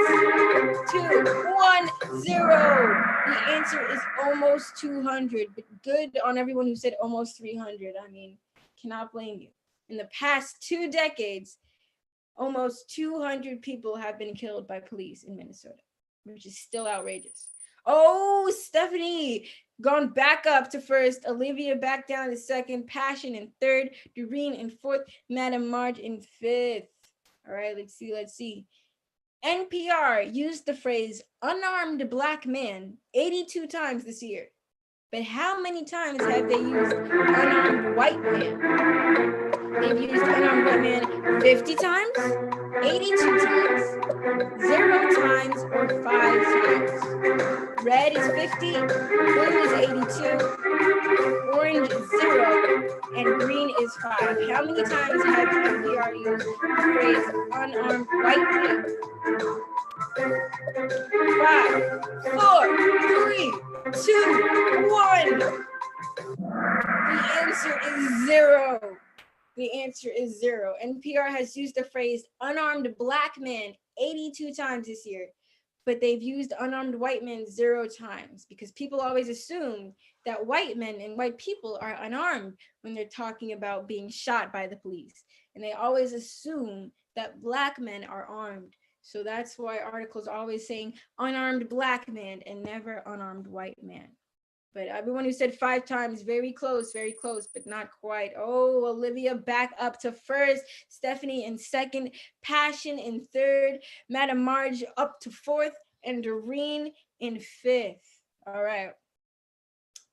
2, 1, 0. The answer is almost 200, but good on everyone who said almost 300. I mean, cannot blame you. In the past 2 decades, almost 200 people have been killed by police in Minnesota, which is still outrageous. Oh, Stephanie gone back up to first, Olivia back down to second, Passion in third, Doreen in fourth, Madam Marge in fifth. All right, let's see. NPR used the phrase unarmed black man 82 times this year. But how many times have they used unarmed white man? They've used unarmed white man 50 times, 82 times, 0 times, or 5 times. Red is 50, blue is 82, orange is 0, and green is 5. How many times has NPR used the phrase unarmed white man? 5, 4, 3, 2, 1. The answer is 0. The answer is 0. NPR has used the phrase unarmed black man 82 times this year, but they've used unarmed white men 0 times because people always assume that white men and white people are unarmed when they're talking about being shot by the police. And they always assume that black men are armed. So that's why articles are always saying unarmed black man and never unarmed white man. But everyone who said 5 times, very close, but not quite. Oh, Olivia back up to first, Stephanie in second, Passion in third, Madam Marge up to fourth, and Doreen in fifth. All right.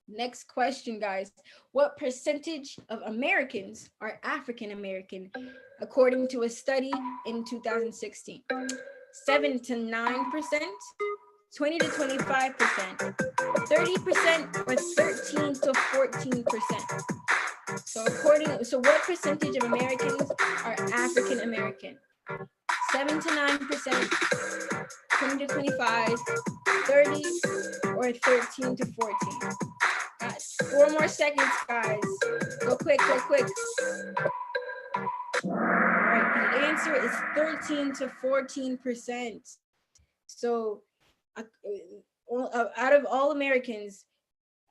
Next question, guys. What percentage of Americans are African American, according to a study in 2016? 7 to 9%, 20 to 25%, 30%, or 13 to 14%. So what percentage of Americans are African American? 7 to 9%, 20 to 25, 30, or 13 to 14. Got 4 more seconds, guys. Go quick. All right, the answer is 13 to 14%. So out of all Americans,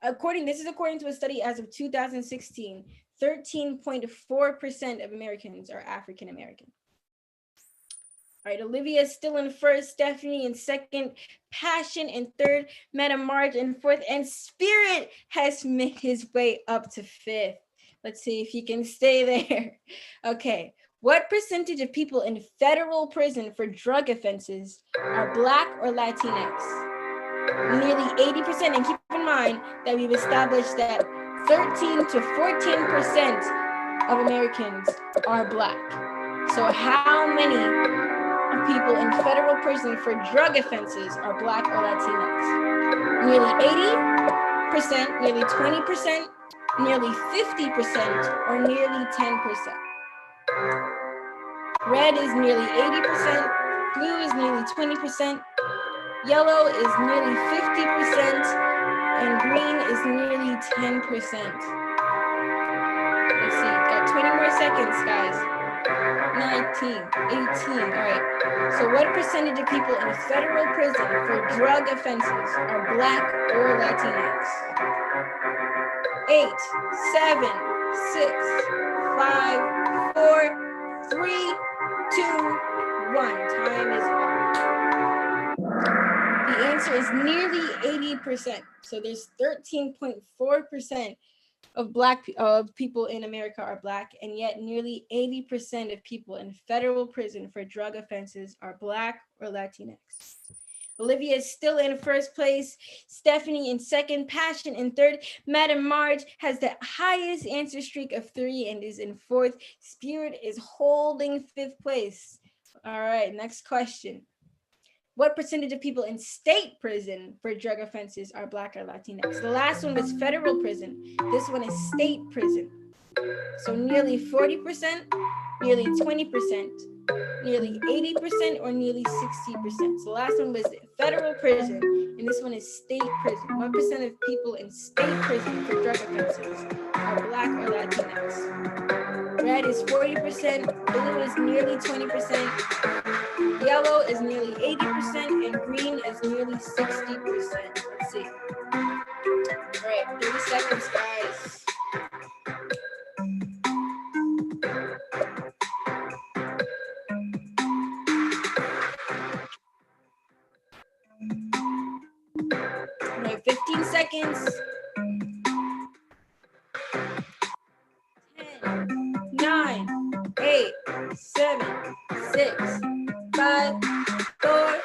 this is according to a study as of 2016, 13.4% of Americans are African American. All right, Olivia is still in first, Stephanie in second, Passion in third, Madam Marge in fourth, and Spirit has made his way up to fifth. Let's see if he can stay there. Okay, what percentage of people in federal prison for drug offenses are Black or Latinx? Nearly 80%, and keep in mind that we've established that 13 to 14% of Americans are Black. So how many people in federal prison for drug offenses are Black or Latinx? Nearly 80%, nearly 20%, nearly 50%, or nearly 10%. Red is nearly 80%, blue is nearly 20%, yellow is nearly 50%, and green is nearly 10%. Let's see, got 20 more seconds, guys. 19, 18, all right. So what percentage of people in federal prison for drug offenses are Black or Latinx? 8, 7, 6, 5, 4, 3, 2, 1. Time is up. The answer is nearly 80%. So there's 13.4% of people in America are Black, and yet nearly 80% of people in federal prison for drug offenses are Black or Latinx. Olivia is still in first place, Stephanie in second, Passion in third, Madam Marge has the highest answer streak of 3 and is in fourth. Spirit is holding 5th place. All right, next question. What percentage of people in state prison for drug offenses are Black or Latinx? The last one was federal prison. This one is state prison. So nearly 40%, nearly 20%, nearly 80%, or nearly 60%. So the last one was federal prison, and this one is state prison. What percent of people in state prison for drug offenses are Black or Latinx? Red is 40%, blue is nearly 20%, yellow is nearly 80%, and green is nearly 60%. Let's see. All right, 30 seconds, guys. All right, 15 seconds. 10, 9, 8, 7, 6, 5, 4,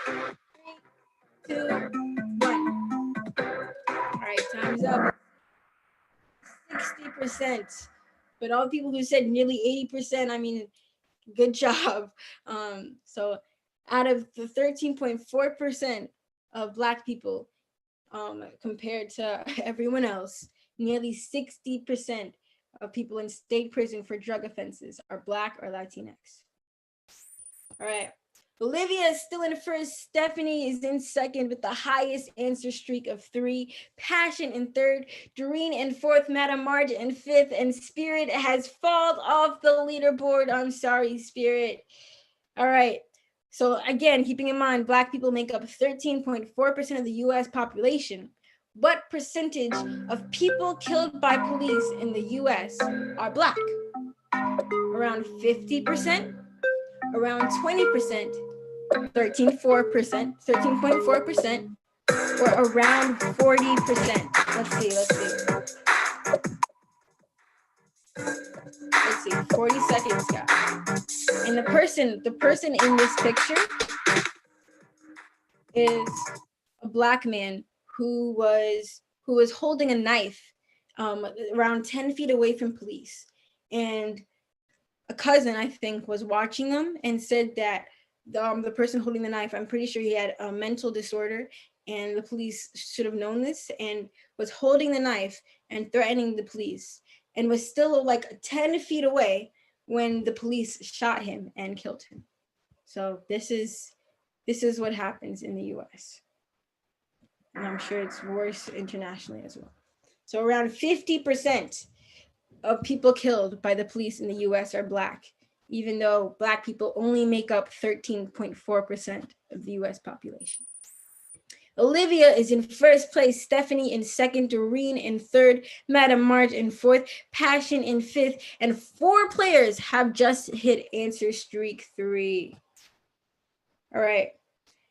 3, 2, 1. All right, time's up. 60%. But all the people who said nearly 80%, I mean, good job. So out of the 13.4% of Black people, compared to everyone else, nearly 60% of people in state prison for drug offenses are Black or Latinx. All right, Olivia is still in first, Stephanie is in second with the highest answer streak of 3, Passion in third, Doreen in fourth, Madam Marge in fifth, and Spirit has fallen off the leaderboard. I'm sorry, Spirit. All right, so again, keeping in mind, Black people make up 13.4% of the US population. What percentage of people killed by police in the US are Black? Around 50%, around 20%, 13.4%, or around 40%. Let's see. Let's see, 40 seconds, guys. And the person in this picture is a Black man who was holding a knife around 10 feet away from police. And a cousin, I think, was watching them and said that the person holding the knife, I'm pretty sure he had a mental disorder, and the police should have known this, and was holding the knife and threatening the police, and was still like 10 feet away when the police shot him and killed him. So this is what happens in the US. And I'm sure it's worse internationally as well. So around 50% of people killed by the police in the US are Black, even though Black people only make up 13.4% of the US population. Olivia is in first place, Stephanie in second, Doreen in third, Madam Marge in fourth, Passion in fifth, and 4 players have just hit answer streak 3. All right,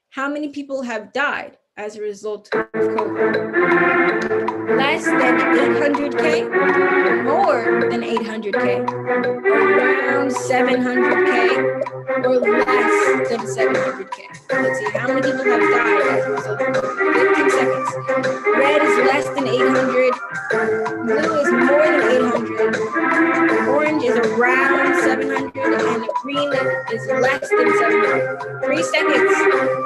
how many people have died as a result of COVID? Less than 800K, more than 800K, around 700K, or less than 700K. Let's see, how many people have died as a result of COVID? 15 seconds. Red is less than 800, blue is more than 800, orange is around 700, and green is less than 700. 3 seconds,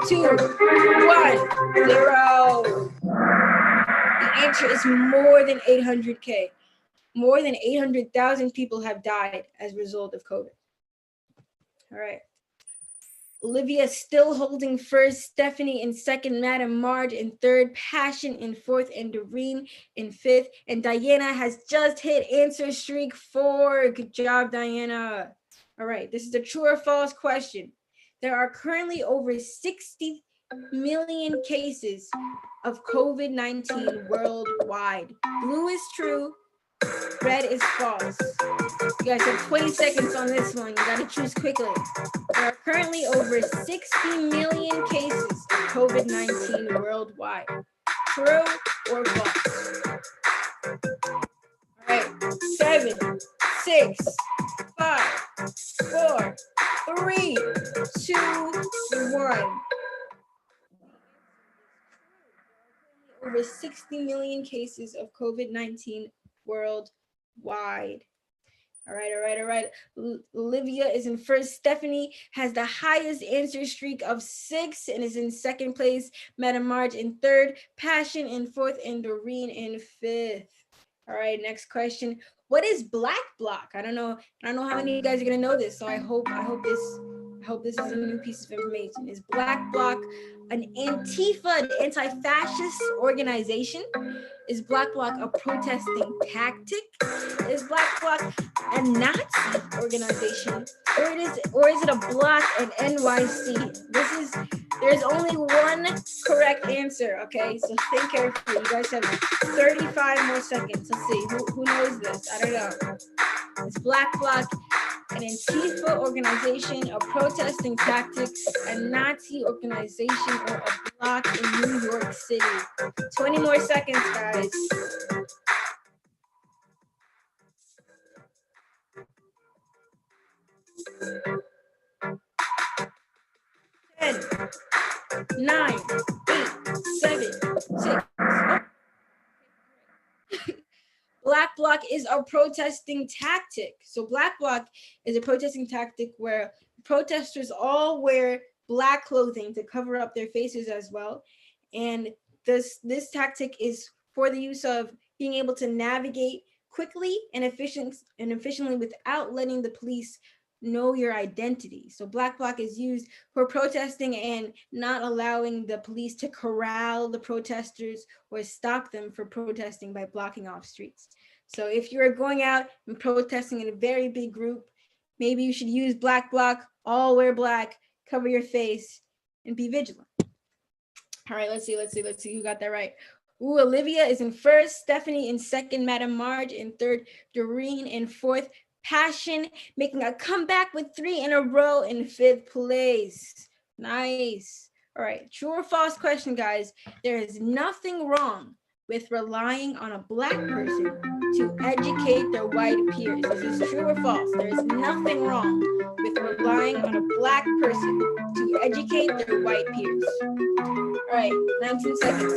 2, 1, 0. The answer is more than 800K. More than 800,000 people have died as a result of COVID. All right. Olivia still holding first, Stephanie in second, Madam Marge in third, Passion in fourth, and Doreen in fifth. And Diana has just hit answer streak 4. Good job, Diana. All right, this is a true or false question. There are currently over 60 million cases of COVID-19 worldwide. Blue is true, Red is false. You guys have 20 seconds on this one. You gotta choose quickly. There are currently over 60 million cases of COVID-19 worldwide. True or false? All right, 7, 6, 5, 4, 3, 2, 1. Over 60 million cases of COVID-19 worldwide. All right. Olivia is in first. Stephanie has the highest answer streak of 6 and is in second place. Madam Marge in third. Passion in fourth, and Doreen in fifth. All right, next question. What is black bloc? I don't know how many of you guys are gonna know this, so I hope this is a new piece of information. Is black bloc an Antifa, an anti-fascist organization? Is black bloc a protesting tactic? Is black bloc a Nazi organization? Or is it a bloc at NYC? There's only one correct answer, okay? So think carefully. You guys have 35 more seconds. Let's see, who knows this? I don't know. Is black bloc an Antifa organization, a protesting tactic, a Nazi organization, or a bloc in New York City? 20 more seconds, guys. Ten, 9, 8, 7, 6. Black bloc is a protesting tactic. So black bloc is a protesting tactic where protesters all wear black clothing to cover up their faces as well. And this tactic is for the use of being able to navigate quickly and efficiently without letting the police know your identity. So black bloc is used for protesting and not allowing the police to corral the protesters or stop them from protesting by blocking off streets. So if you're going out and protesting in a very big group, maybe you should use black bloc, all wear black, cover your face, and be vigilant. All right, let's see who got that right. Ooh, Olivia is in first, Stephanie in second, Madam Marge in third, Doreen in fourth, Passion making a comeback with 3 in a row in fifth place. Nice. All right, true or false question, guys. There is nothing wrong with relying on a black person to educate their white peers. Is this true or false? There is nothing wrong with relying on a black person to educate their white peers. All right, 19 seconds.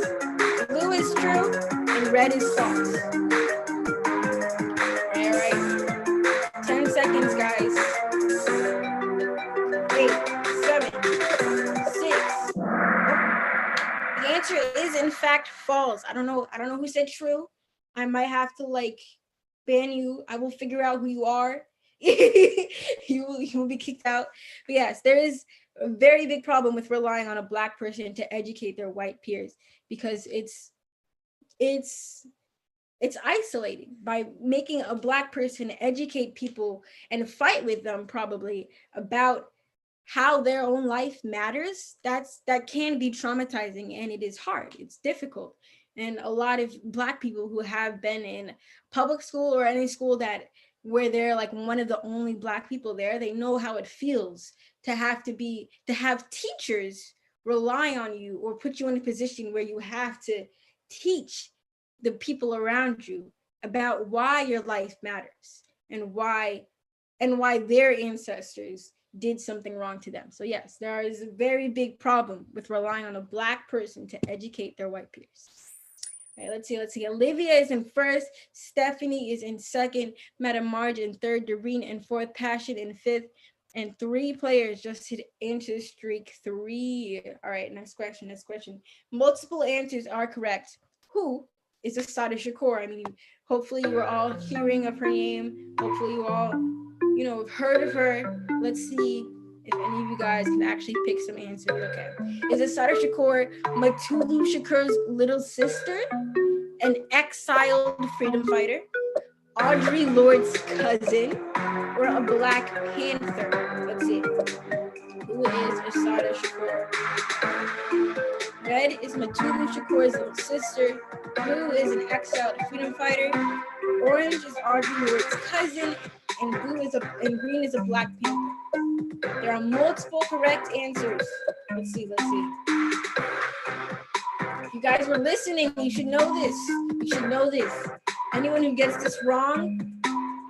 Blue is true and red is false. All right. 10 seconds, guys. 8, 7, 6. The answer is in fact false. I don't know who said true. I might have to like ban you. I will figure out who you are. you will be kicked out. But yes, there is a very big problem with relying on a black person to educate their white peers, because it's isolating. By making a black person educate people and fight with them probably about how their own life matters, that can be traumatizing, and it is hard, it's difficult. And a lot of black people who have been in public school or any school where they're like one of the only black people there, they know how it feels to have teachers rely on you or put you in a position where you have to teach the people around you about why your life matters and why their ancestors did something wrong to them. So yes, there is a very big problem with relying on a black person to educate their white peers. All right, let's see. Olivia is in first, Stephanie is in second, Madam Marge in third, Doreen in fourth, Passion in fifth, and 3 players just hit into streak 3. All right, next question. Multiple answers are correct. Who is Assata Shakur? I mean, hopefully you were all hearing of her name. Hopefully you all, have heard of her. Let's see if any of you guys can actually pick some answers. Okay. Is Assata Shakur Mutulu Shakur's little sister, an exiled freedom fighter, Audre Lorde's cousin, or a Black Panther? Let's see. Who is Assata Shakur? Red is Mutulu Shakur's little sister. Blue is an exiled freedom fighter. Orange is Audre Lorde's cousin, and green is a Black Panther. There are multiple correct answers. Let's see. If you guys were listening, you should know this. You should know this. Anyone who gets this wrong,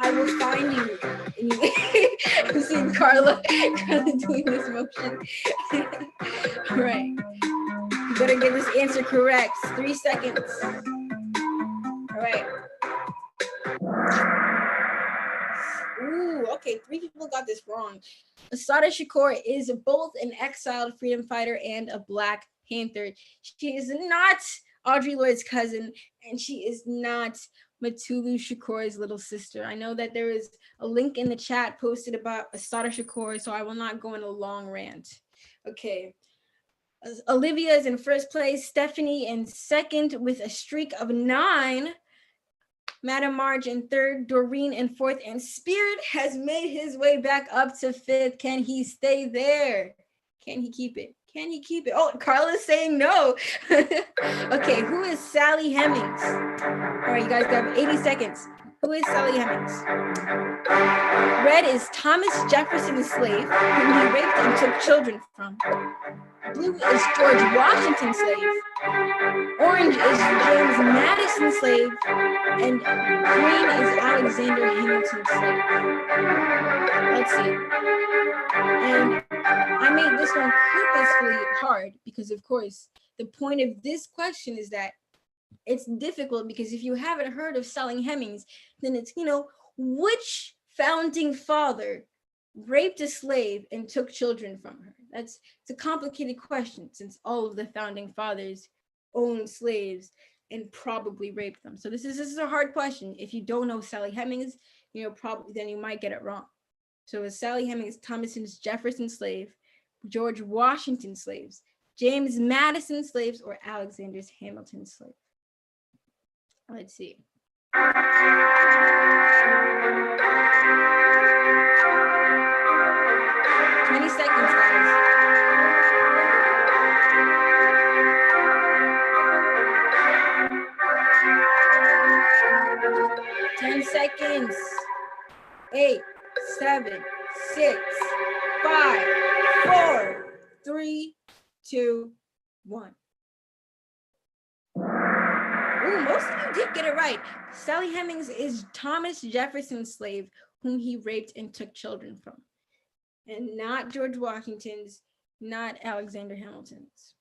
I will find you. I'm seeing Carla doing this motion. All right. You better get this answer correct. 3 seconds. All right. Ooh, okay, 3 people got this wrong. Assata Shakur is both an exiled freedom fighter and a Black Panther. She is not Audre Lorde's cousin, and she is not Mutulu Shakur's little sister. I know that there is a link in the chat posted about Assata Shakur, so I will not go in a long rant. Okay. Olivia is in first place, Stephanie in second with a streak of 9. Madam Marge in third, Doreen in fourth, and Spirit has made his way back up to 5th. Can he stay there? Can he keep it? Can he keep it? Oh, Carla's saying no. Okay, who is Sally Hemings? All right, you guys got 80 seconds. Who is Sally Hemings? Red is Thomas Jefferson's slave, whom he raped and took children from. Blue is George Washington's slave. Orange is James Madison's slave, and green is Alexander Hamilton's slave. Let's see. And I made this one purposefully hard because, of course, the point of this question is that it's difficult because if you haven't heard of Sally Hemings, then it's, which founding father raped a slave and took children from her? It's a complicated question since all of the founding fathers owned slaves and probably raped them. So this is a hard question. If you don't know Sally Hemings, probably then you might get it wrong. So is Sally Hemings Thomas Jefferson's slave, George Washington's slaves, James Madison's slaves, or Alexander Hamilton's slave? Let's see. 20 seconds, guys. Seconds. 8, 7, 6, 5, 4, 3, 2, 1. Ooh, most of you did get it right. Sally Hemings is Thomas Jefferson's slave, whom he raped and took children from, and not George Washington's, not Alexander Hamilton's.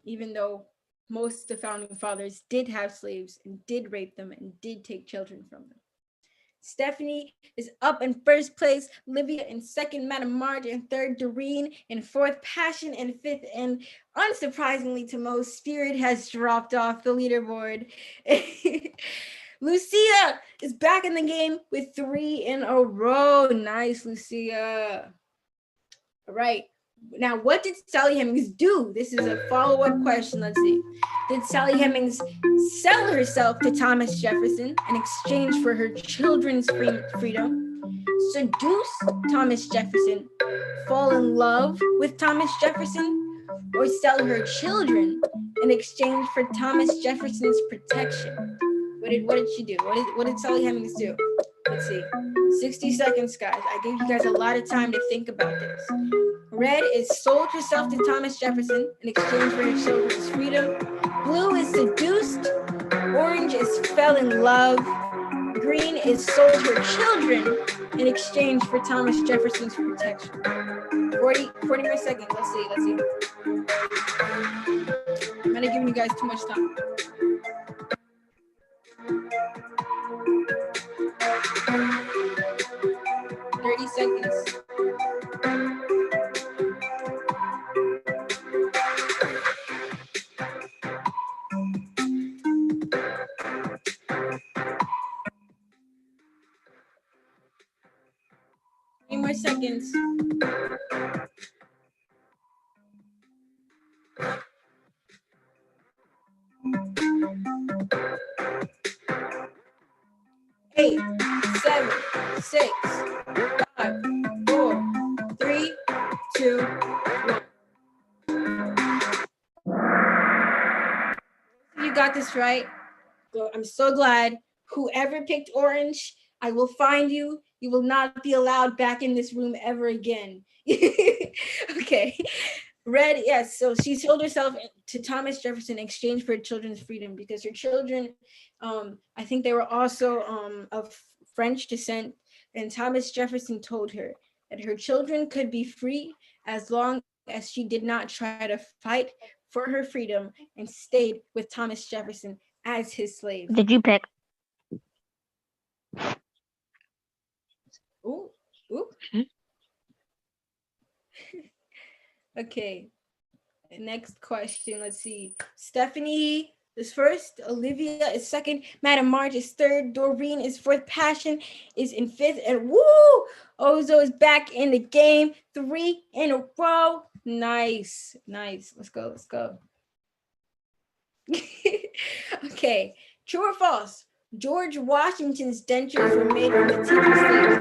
Even though most of the founding fathers did have slaves and did rape them and did take children from them. Stephanie is up in first place, Livia in second, Madam Marge in third, Doreen in fourth, Passion in fifth, and unsurprisingly to most, Spirit has dropped off the leaderboard. Lucia is back in the game with 3 in a row. Nice, Lucia. All right. Now, what did Sally Hemings do? This is a follow-up question. Let's see. Did Sally Hemings sell herself to Thomas Jefferson in exchange for her children's freedom, seduce Thomas Jefferson, fall in love with Thomas Jefferson, or sell her children in exchange for Thomas Jefferson's protection? What did she do? What did Sally Hemings do? Let's see. 60 seconds, guys. I gave you guys a lot of time to think about this. Red is sold herself to Thomas Jefferson in exchange for her children's freedom. Blue is seduced. Orange is fell in love. Green is sold her children in exchange for Thomas Jefferson's protection. 40 more seconds. Let's see. I'm not giving you guys too much time. 30 seconds. More seconds. Eight, 7, 6, 5, 4, 3, 2, 1. You got this right. I'm so glad. Whoever picked orange, I will find you. You will not be allowed back in this room ever again. Okay. Red, yes. So she sold herself to Thomas Jefferson in exchange for her children's freedom, because her children, I think they were also of French descent. And Thomas Jefferson told her that her children could be free as long as she did not try to fight for her freedom and stayed with Thomas Jefferson as his slave. Did you pick? Ooh, ooh. Okay. Next question. Let's see. Stephanie is first. Olivia is second. Madam March is third. Doreen is fourth. Passion is in fifth. And woo! Ozo is back in the game. 3 in a row. Nice. Nice. Let's go. Let's go. Okay. True or false? George Washington's dentures were made from the teeth of slaves.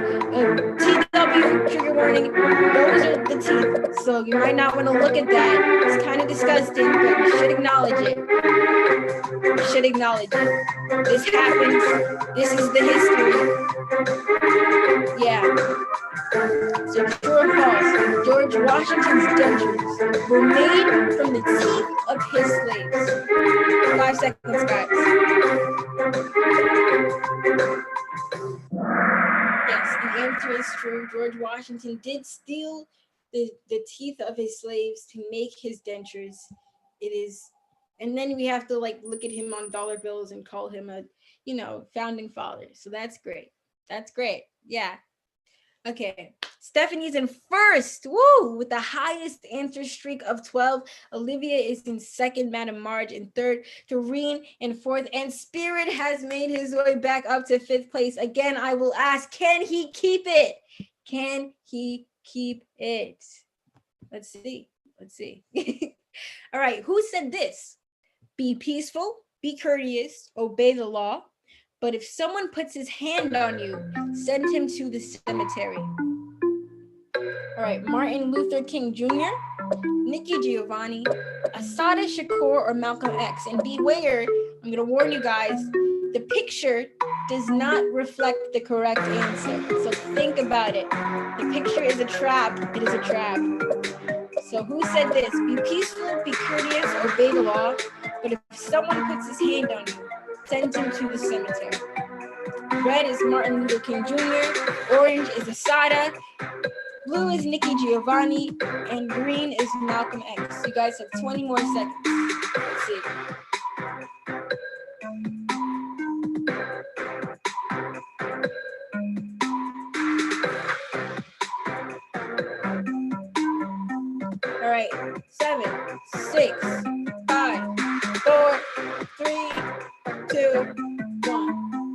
TW, trigger warning, those are the teeth. So you might not want to look at that. It's kind of disgusting, but you should acknowledge it. You should acknowledge it. This happened. This is the history. Yeah. So true or false? George Washington's dentures were made from the teeth of his slaves. 5 seconds, guys. Yes, the answer is true. George Washington did steal the teeth of his slaves to make his dentures. It is, and then we have to like look at him on dollar bills and call him a, you know, founding father. So that's great. That's great. Yeah. Okay. Stephanie's in first, woo, with the highest answer streak of 12. Olivia is in second, Madam Marge in third, Doreen in fourth, and Spirit has made his way back up to 5th place. Again, I will ask, can he keep it? Can he keep it? Let's see. Let's see. All right, who said this? Be peaceful, be courteous, obey the law. But if someone puts his hand on you, send him to the cemetery. All right, Martin Luther King Jr., Nikki Giovanni, Assata Shakur, or Malcolm X. And beware, I'm gonna warn you guys, the picture does not reflect the correct answer. So think about it. The picture is a trap. It is a trap. So who said this? Be peaceful, be courteous, obey the law. But if someone puts his hand on you, send him to the cemetery. Red is Martin Luther King Jr., orange is Assata, blue is Nikki Giovanni, and green is Malcolm X. You guys have 20 more seconds. Let's see. All right, 7, 6, 5, 4, 3, 2, 1.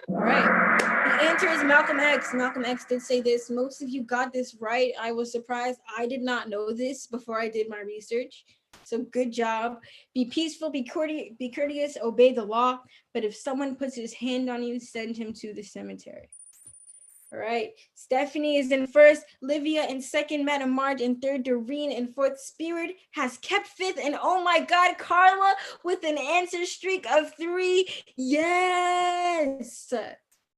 All right, the answer is Malcolm X. Malcolm X did say this. Most of you got this right. I was surprised. I did not know this before I did my research. So good job. Be peaceful, be courteous, obey the law. But if someone puts his hand on you, send him to the cemetery. All right, Stephanie is in first, Livia in second, Madam Marge in third, Doreen in fourth. Spirit has kept 5th, and oh my God, Carla with an answer streak of 3. Yes,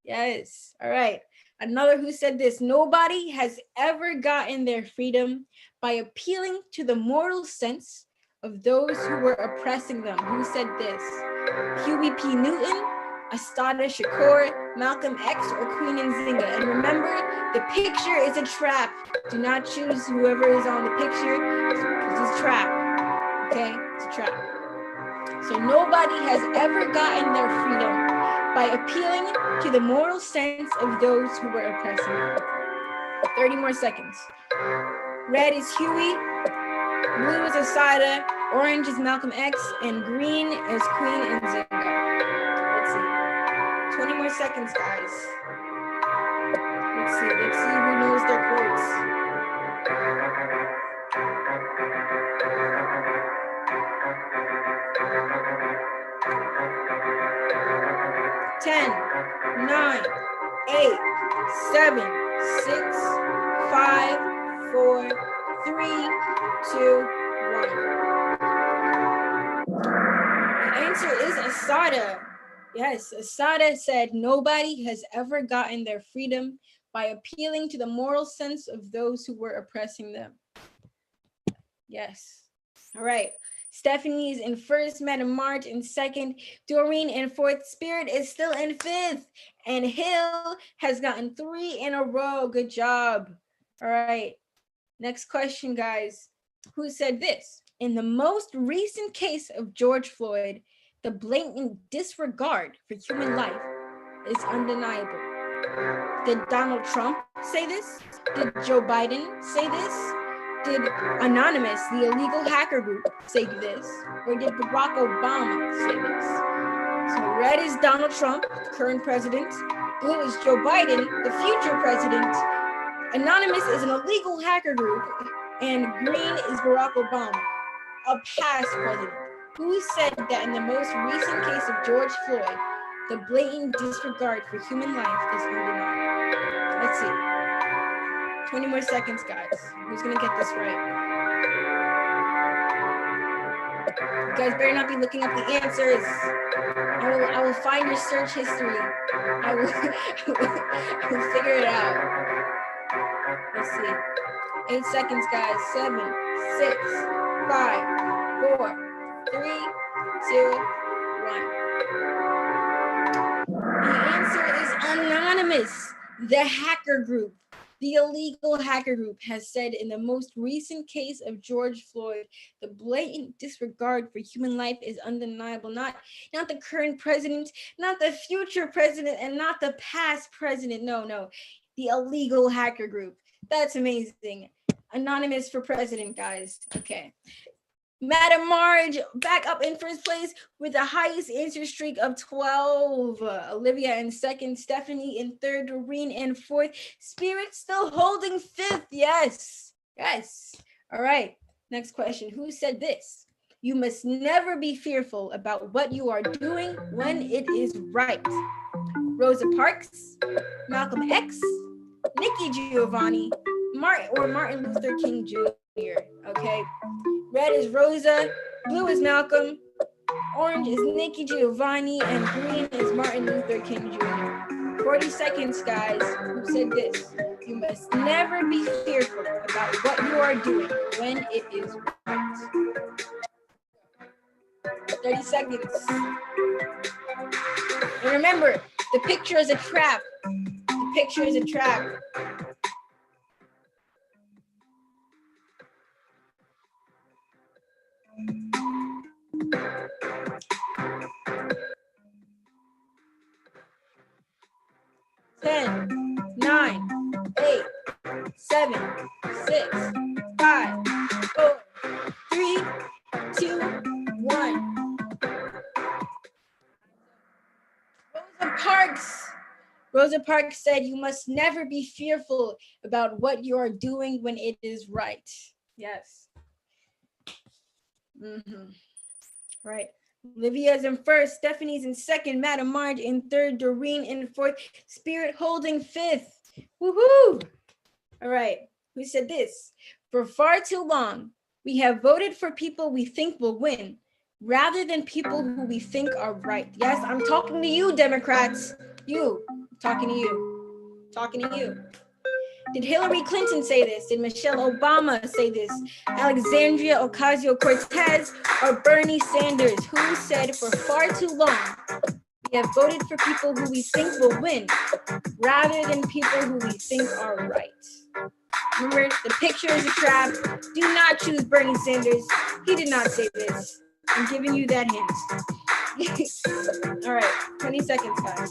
yes. All right, another who said this: nobody has ever gotten their freedom by appealing to the moral sense of those who were oppressing them. Who said this? Huey P. Newton, Assata Shakur, Malcolm X, or Queen Nzinga. And remember, the picture is a trap. Do not choose whoever is on the picture. It's a trap. Okay, it's a trap. So nobody has ever gotten their freedom by appealing to the moral sense of those who were oppressing them. 30 more seconds. Red is Huey, blue is Assata, orange is Malcolm X, and green is Queen Nzinga. 20 more seconds, guys. Let's see who knows their quotes. Ten, 9, 8, 7, 6, 5, 4, 3, 2, 1. The answer is Assata. Yes, Asada said nobody has ever gotten their freedom by appealing to the moral sense of those who were oppressing them. Yes. All right. Stephanie is in first, Madam March in second, Doreen in fourth, Spirit is still in fifth, and Hill has gotten 3 in a row. Good job. All right. Next question, guys. Who said this? In the most recent case of George Floyd, the blatant disregard for human life is undeniable. Did Donald Trump say this? Did Joe Biden say this? Did Anonymous, the illegal hacker group, say this? Or did Barack Obama say this? So red is Donald Trump, current president. Blue is Joe Biden, the future president. Anonymous is an illegal hacker group. And green is Barack Obama, a past president. Who said that in the most recent case of George Floyd, the blatant disregard for human life is undeniable? Let's see. 20 more seconds, guys. Who's gonna get this right? You guys better not be looking up the answers. I will find your search history. I will figure it out. Let's see. 8 seconds, guys. 7, 6, 5, 4, 3, 2, 1. The answer is Anonymous, the hacker group. The illegal hacker group has said in the most recent case of George Floyd, the blatant disregard for human life is undeniable. Not the current president, not the future president, and not the past president. No, the illegal hacker group. That's amazing. Anonymous for president, guys. Okay. Madam Marge back up in first place with the highest answer streak of 12. Olivia in second, Stephanie in third, Doreen in fourth, Spirit still holding fifth. Yes. All right. Next question. Who said this? You must never be fearful about what you are doing when it is right. Rosa Parks, Malcolm X, Nikki Giovanni, Martin Luther King Jr. Okay. Red is Rosa, blue is Malcolm, orange is Nikki Giovanni, and green is Martin Luther King Jr. 40 seconds, guys. Who said this? You must never be fearful about what you are doing when it is right. 30 seconds. And remember, the picture is a trap. The picture is a trap. Ten, 9, 8, 7, 6, 5, 4, 3, 2, 1. Rosa Parks said you must never be fearful about what you are doing when it is right. Yes. Right. Olivia's in first, Stephanie's in second, Madam Marge in third, Doreen in fourth, Spirit holding fifth. Woohoo! All right. Who said this? For far too long, we have voted for people we think will win rather than people who we think are right. Yes, I'm talking to you, Democrats. You. I'm talking to you. Talking to you. Did Hillary Clinton say this? Did Michelle Obama say this? Alexandria Ocasio-Cortez or Bernie Sanders? Who said for far too long, we have voted for people who we think will win rather than people who we think are right? Remember, the picture is a trap. Do not choose Bernie Sanders. He did not say this. I'm giving you that hint. All right, 20 seconds, guys.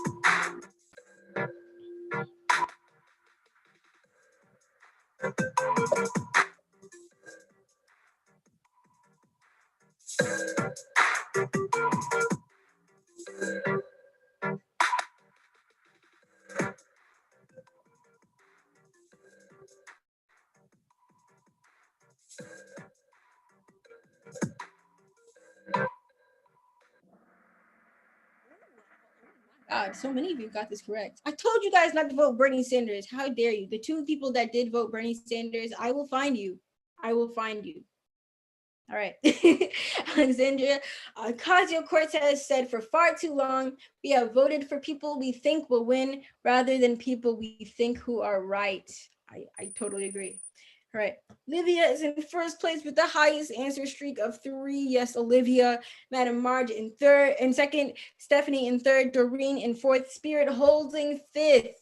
God, so many of you got this correct. I told you guys not to vote Bernie Sanders. How dare you? The 2 people that did vote Bernie Sanders, I will find you. I will find you. All right. Alexandria Ocasio-Cortez said, for far too long, we have voted for people we think will win rather than people we think who are right. I totally agree. All right. Olivia is in first place with the highest answer streak of 3. Yes, Olivia. Madam Marge in third and second. Stephanie in third. Doreen in fourth. Spirit holding fifth.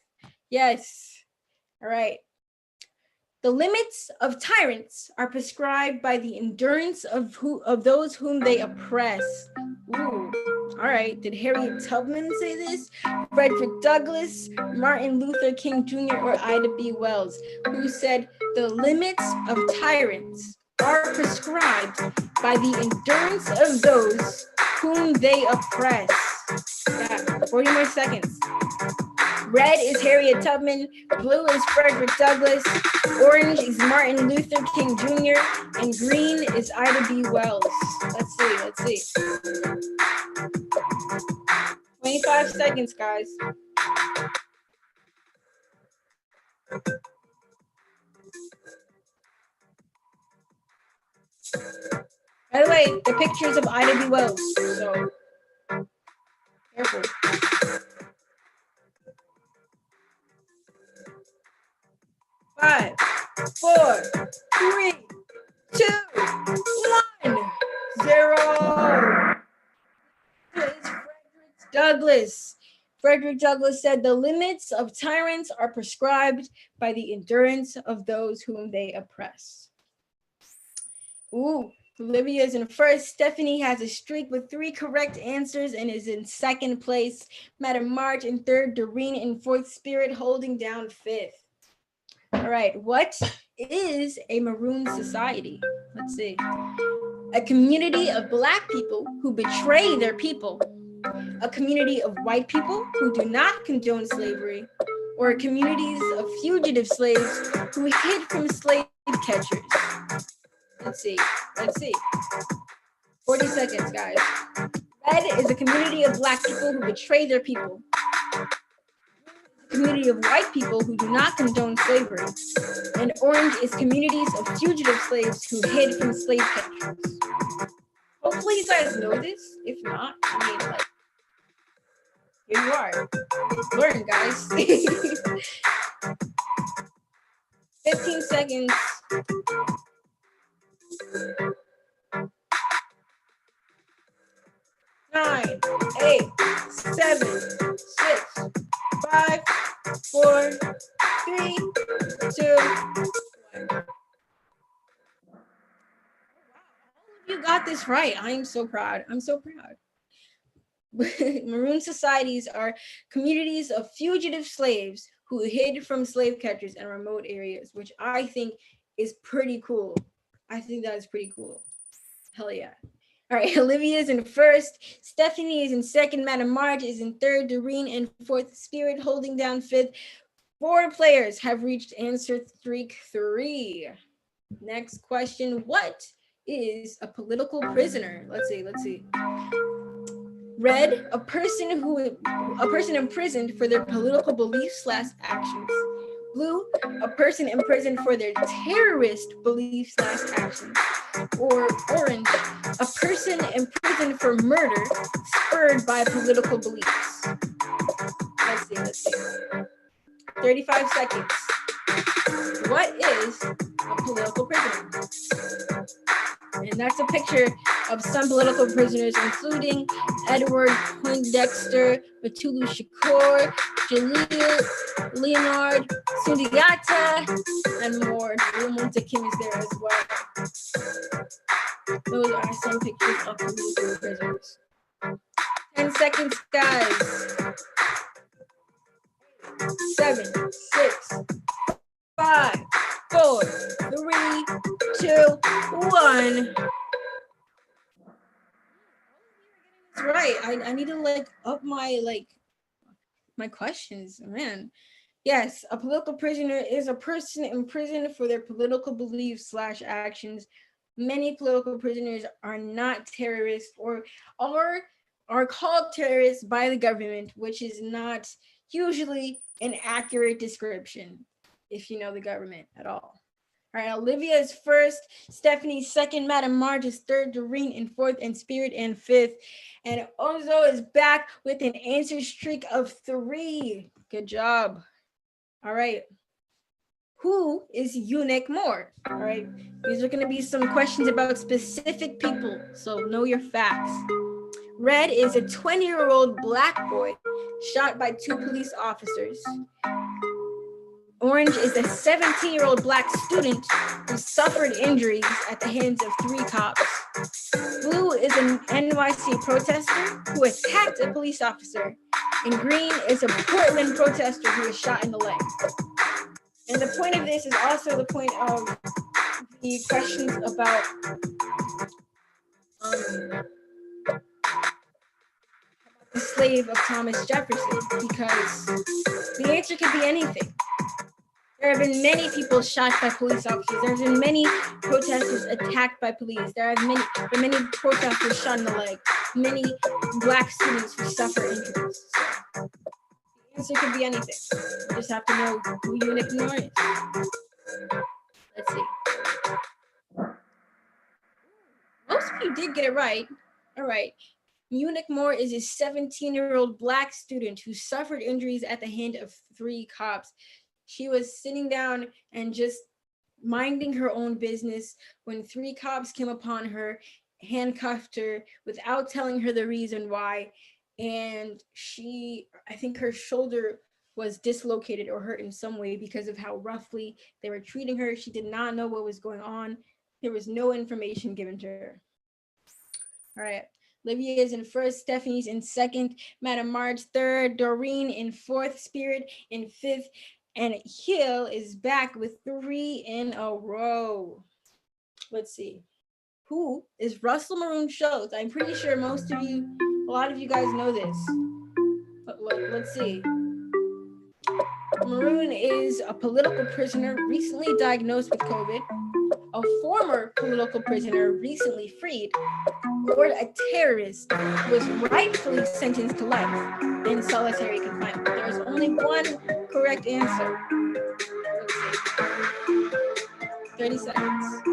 Yes. All right. The limits of tyrants are prescribed by the endurance of those whom they oppress. Ooh, all right. Did Harriet Tubman say this? Frederick Douglass, Martin Luther King Jr., or Ida B. Wells, who said the limits of tyrants are prescribed by the endurance of those whom they oppress. Yeah, 40 more seconds. Red is Harriet Tubman, blue is Frederick Douglass, orange is Martin Luther King Jr., and green is Ida B. Wells. Let's see. 25 seconds, guys. By the way, the pictures of Ida B. Wells, so careful. 5, 4, 3, 2, 1, 0. It's Frederick Douglass. Frederick Douglass said the limits of tyrants are prescribed by the endurance of those whom they oppress. Ooh, Olivia is in first. Stephanie has a streak with 3 correct answers and is in second place. Madam March in third. Doreen in fourth. Spirit holding down fifth. All right, what is a maroon society? Let's see. A community of Black people who betray their people, a community of white people who do not condone slavery, or communities of fugitive slaves who hid from slave catchers. Let's see. 40 seconds, guys. Red is a community of Black people who betray their people, community of white people who do not condone slavery, and orange is communities of fugitive slaves who hid from slave catchers. Hopefully you guys know this. If not, I mean, like, here you are. Learn, guys. 15 seconds. 9, 8, 7, 6, 5, 4, 3, 2, 1. You got this right. I am so proud. I'm so proud. Maroon societies are communities of fugitive slaves who hid from slave catchers in remote areas, which I think is pretty cool. I think that is pretty cool. Hell yeah. All right, Olivia is in first. Stephanie is in second. Madam Marge is in third. Doreen in fourth. Spirit holding down fifth. 4 players have reached answer streak 3. Next question. What is a political prisoner? Let's see. Red, a person imprisoned for their political beliefs/actions. Blue, a person imprisoned for their terrorist beliefs/actions. Or orange, a person imprisoned for murder spurred by political beliefs. Let's see. 35 seconds. What is a political prisoner? And that's a picture of some political prisoners, including Edward Poindexter, Batulu Shakur, Jalil, Leonard, Sundiata, and more. Wilmonta Kim is there as well. Those are some pictures of political prisoners. 10 seconds, guys. 7, 6, 5, 4, 3, 2, 1. That's right. I need to up my questions, man. Yes, a political prisoner is a person imprisoned for their political beliefs/actions. Many political prisoners are not terrorists or are called terrorists by the government, which is not usually an accurate description if you know the government at all. All All right, Olivia is first, Stephanie second, Madam Marge is third, Doreen in fourth, and Spirit in fifth. And Ozo is back with an answer streak of 3. Good job. All right. Who is Eunuch Moore? All right. These are going to be some questions about specific people, so know your facts. Red is a 20-year-old black boy shot by 2 police officers. Orange is a 17-year-old black student who suffered injuries at the hands of 3 cops. Blue is an NYC protester who attacked a police officer. And green is a Portland protester who was shot in the leg. And the point of this is also the point of the questions about the slave of Thomas Jefferson, because the answer could be anything. There have been many people shot by police officers. There have been many protesters attacked by police. There have been many protesters shot in the leg. Many black students who suffer injuries. So the answer could be anything. You just have to know who Eunuch Moore is. Let's see. Most of you did get it right. All right. Eunuch Moore is a 17-year-old black student who suffered injuries at the hand of 3 cops. She was sitting down and just minding her own business when 3 cops came upon her, handcuffed her without telling her the reason why. And I think her shoulder was dislocated or hurt in some way because of how roughly they were treating her. She did not know what was going on. There was no information given to her. All right. Olivia is in first, Stephanie's in second, Madam Marge third, Doreen in fourth, Spirit in fifth, and Hill is back with 3 in a row. Let's see. Who is Russell Maroon Schultz? I'm pretty sure most of you, a lot of you guys know this. But let's see. Maroon is a political prisoner recently diagnosed with COVID, a former political prisoner recently freed, or a terrorist who was rightfully sentenced to life in solitary confinement. There is only one correct answer. 30 seconds.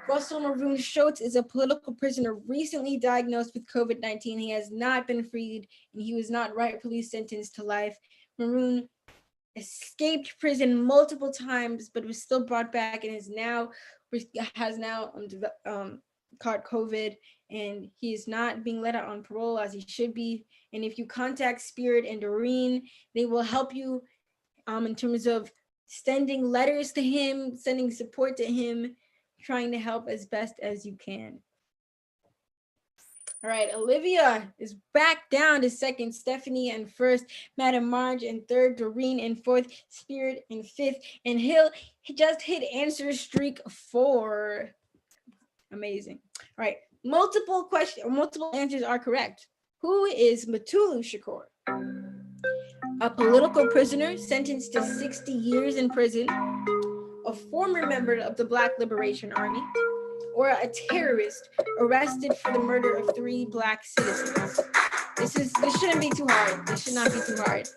Russell Maroon Schultz is a political prisoner recently diagnosed with COVID-19. He has not been freed and he was not rightfully sentenced to life. Maroon escaped prison multiple times, but was still brought back and has now caught COVID, and he is not being let out on parole as he should be. And if you contact Spirit and Doreen, they will help you in terms of sending letters to him, sending support to him, trying to help as best as you can. All right, Olivia is back down to second, Stephanie in first, Madam Marge in third, Doreen in fourth, Spirit in fifth, and Hill just hit answer streak 4. Amazing. All right, multiple answers are correct. Who is Mutulu Shakur? A political prisoner sentenced to 60 years in prison, a former member of the Black Liberation Army, or a terrorist arrested for the murder of 3 Black citizens. This shouldn't be too hard. This should not be too hard.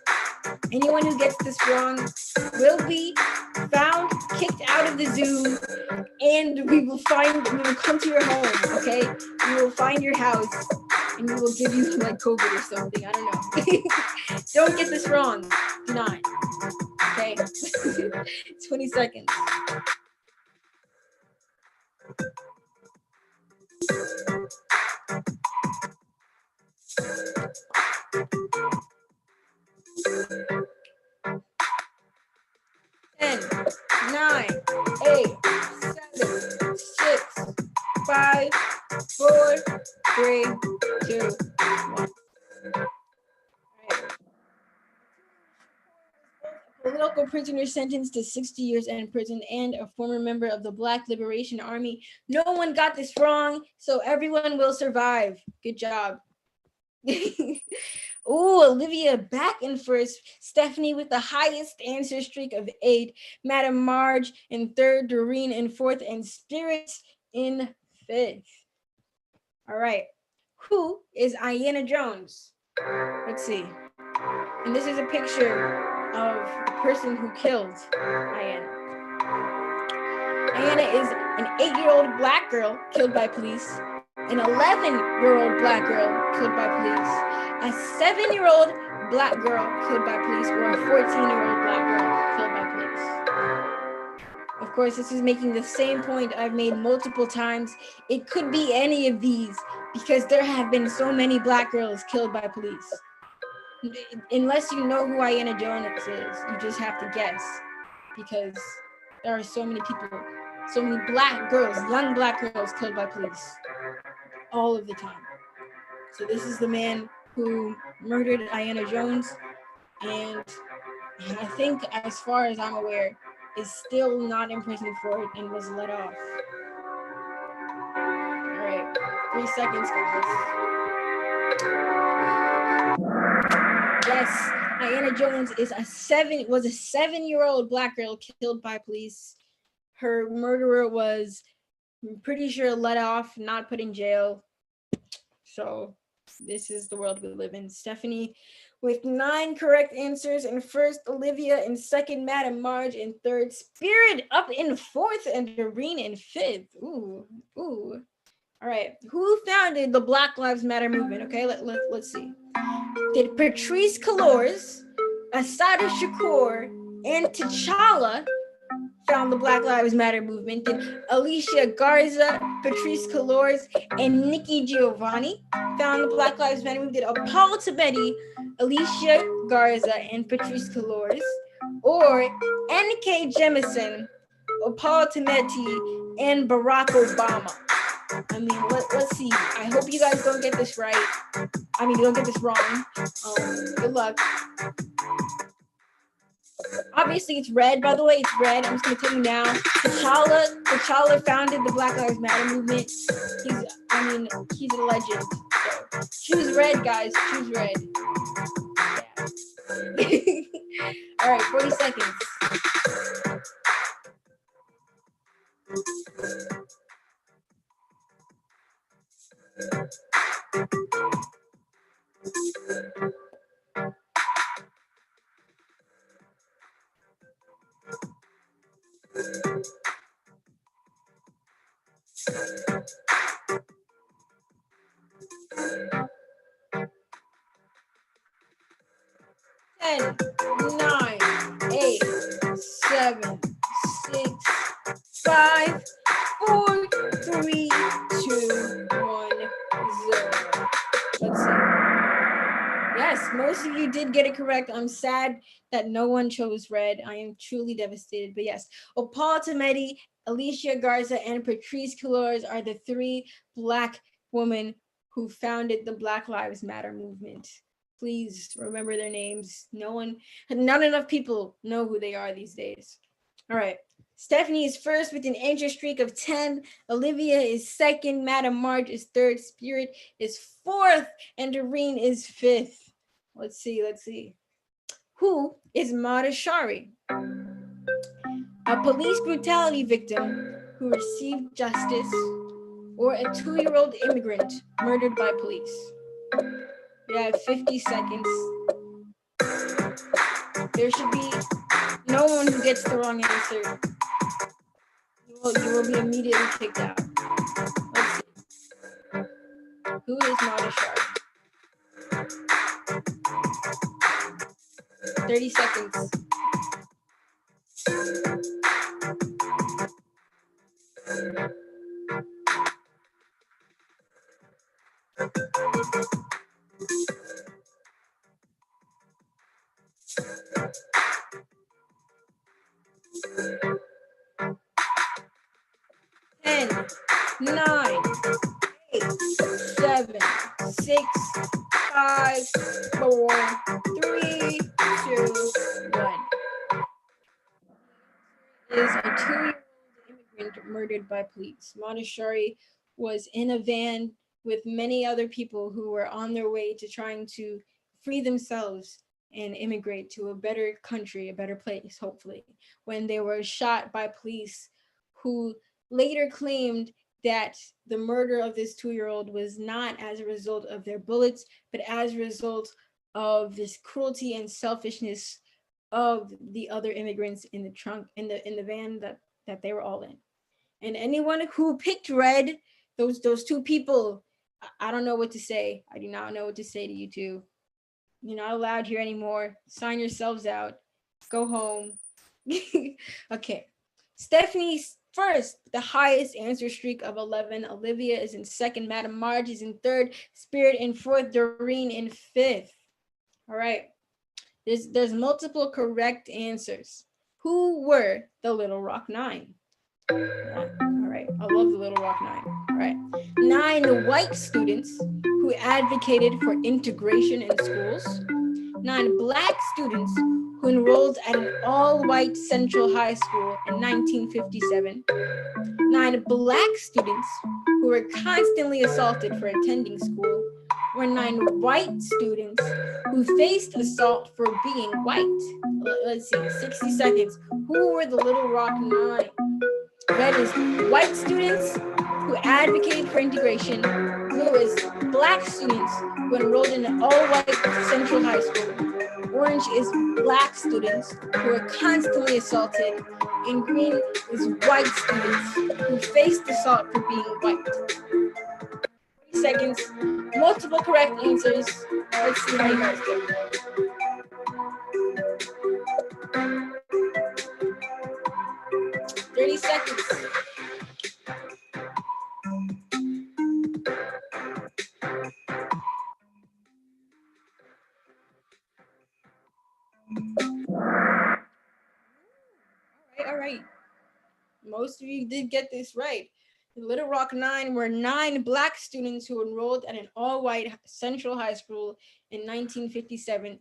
Anyone who gets this wrong will be found, kicked out of the Zoom, and we will come to your home, okay? We will find your house and we will give you like COVID or something. I don't know. Don't get this wrong. Do not. Okay. 20 seconds. Ten, 9, 8, 7, 6, 5, 4, 3, 2, 1. All right. prisoner sentenced to 60 years in prison and a former member of the Black Liberation Army. No one got this wrong, so everyone will survive. Good job. Ooh, Olivia back in first. Stephanie with the highest answer streak of 8. Madam Marge in 3rd. Doreen in 4th. And Spirits in 5th. All right. Who is Ayanna Jones? Let's see. And this is a picture of the person who killed Ayanna. Ayanna is an 8-year-old Black girl killed by police, an 11-year-old Black girl killed by police, a 7-year-old Black girl killed by police, or a 14-year-old Black girl killed by police. Of course, this is making the same point I've made multiple times. It could be any of these because there have been so many Black girls killed by police. Unless you know who Ayanna Jones is, you just have to guess because there are so many people, so many Black girls, young Black girls killed by police all of the time. So this is the man who murdered Ayanna Jones, and I think, as far as I'm aware, is still not in prison for it and was let off. All right, 3 seconds, guys. Yes, Ayanna Jones was a 7-year-old Black girl killed by police. Her murderer was, I'm pretty sure, let off, not put in jail. So this is the world we live in. Stephanie with 9 correct answers in first, Olivia in second, Madam Marge in third, Spirit up in fourth, and Doreen in fifth. Ooh. All right, who founded the Black Lives Matter movement? Okay, let's see. Did Patrisse Cullors, Assata Shakur, and T'Challa found the Black Lives Matter movement? Did Alicia Garza, Patrisse Cullors, and Nikki Giovanni found the Black Lives Matter movement? Did Paul Tabeti, Alicia Garza, and Patrisse Cullors, or N.K. Jemisin, Paul Tabeti, and Barack Obama? I mean, let's see. I hope you guys don't get this right. I mean, don't get this wrong. Good luck. Obviously, it's red, by the way. It's red. I'm just going to tell you now. T'Challa founded the Black Lives Matter movement. He's a legend. So choose red, guys. Choose red. Yeah. All right, 40 seconds. Ten, 9, 8, 7, 6, 5, 4, 3, 2, 1, 0. Let's see. Yes, most of you did get it correct. I'm sad that no one chose red. I am truly devastated. But yes, Paul Tabeti, Alicia Garza, and Patrisse Cullors are the 3 Black women who founded the Black Lives Matter movement. Please remember their names. Not enough people know who they are these days. All right. Stephanie is first with an answer streak of 10. Olivia is second. Madam Marge is third. Spirit is fourth. And Doreen is fifth. Let's see. Who is Mada Shari? A police brutality victim who received justice, or a 2-year-old immigrant murdered by police? You have 50 seconds. There should be no one who gets the wrong answer. You will be immediately kicked out. Let's see. Who is Mada Shari? 30 seconds. Ten, 9, 8, 7, 6, 5, 4, 3, 2, 1. is a 2-year-old immigrant murdered by police. Montessori was in a van with many other people who were on their way to trying to free themselves and immigrate to a better country, a better place, hopefully, when they were shot by police who later claimed that the murder of this 2-year-old was not as a result of their bullets, but as a result of this cruelty and selfishness of the other immigrants in the trunk, in the van that they were all in. And anyone who picked red, those two people, I don't know what to say. I do not know what to say to you two. You're not allowed here anymore. Sign yourselves out. Go home. Okay. Stephanie's first, the highest answer streak of 11. Olivia is in second. Madam Marge is in third. Spirit in fourth. Doreen in fifth. All right. There's multiple correct answers. Who were the Little Rock Nine? All right. I love the Little Rock Nine. All right. 9 white students who advocated for integration in schools. 9 Black students who enrolled at an all-white Central High School in 1957. 9 Black students who were constantly assaulted for attending school. Or 9 white students who faced assault for being white. Let's see, 60 seconds. Who were the Little Rock Nine? Red is white students who advocated for integration. Blue is Black students who enrolled in an all-white Central High School. Orange is Black students who were constantly assaulted. And green is white students who faced assault for being white. 30 seconds, multiple correct answers. Let's see how you guys do. Seconds. All right. Most of you did get this right. The Little Rock Nine were 9 Black students who enrolled at an all-white Central High School in 1957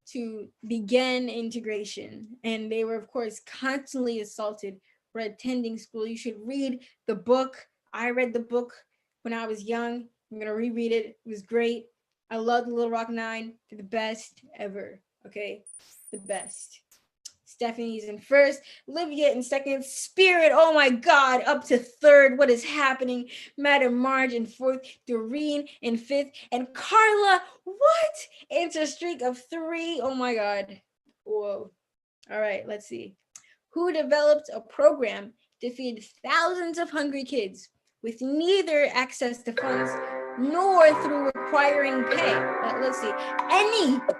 to begin integration. And they were, of course, constantly assaulted for attending school. You should read the book. I read the book when I was young. I'm gonna reread it. It was great. I love the Little Rock Nine. They're the best ever, okay? The best. Stephanie's in first, Olivia in second, Spirit, oh my God, up to third. What is happening? Madam Marge in fourth, Doreen in fifth, and Carla, what? Answer streak of 3. Oh my God. Whoa. All right, let's see. Who developed a program to feed thousands of hungry kids with neither access to funds nor through requiring pay? Let's see.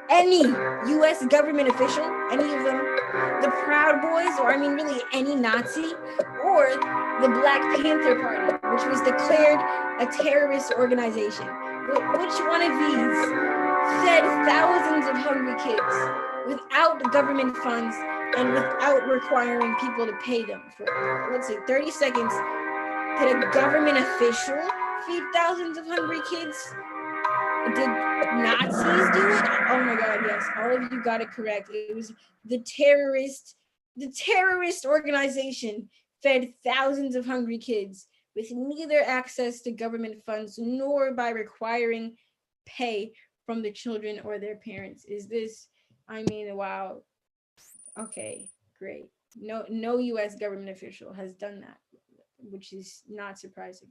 Any U.S. government official, any of them, the Proud Boys, or I mean really any Nazi, or the Black Panther Party, which was declared a terrorist organization. Which one of these fed thousands of hungry kids without government funds and without requiring people to pay them for it? Let's see, 30 seconds. Did a government official feed thousands of hungry kids? Did Nazis do it? Oh my God, yes, all of you got it correct. It was the terrorist organization fed thousands of hungry kids with neither access to government funds nor by requiring pay from the children or their parents. Is this, I mean, wow. Okay, great. No US government official has done that, which is not surprising.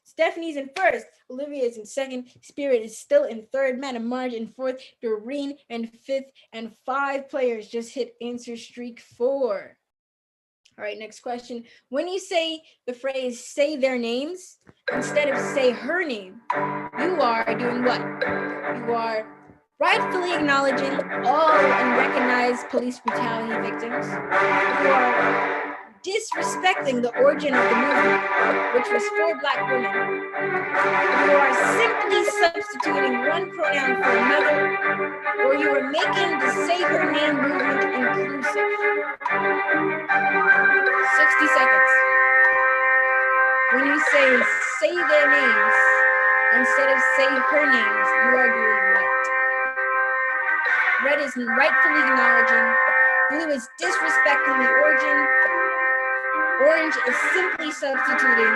Stephanie's in first, Olivia is in second, Spirit is still in third, Madam Marge in fourth, Doreen in fifth, and 5 players just hit answer streak 4. All right, next question. When you say the phrase say their names instead of say her name, you are doing what? You are rightfully acknowledging all unrecognized police brutality victims. You are disrespecting the origin of the movement, which was for Black women. You are simply substituting one pronoun for another, or you are making the say her name movement inclusive. 60 seconds. When you say their names instead of say her names, you are doing what? Red is rightfully acknowledging. Blue is disrespecting the origin. Orange is simply substituting,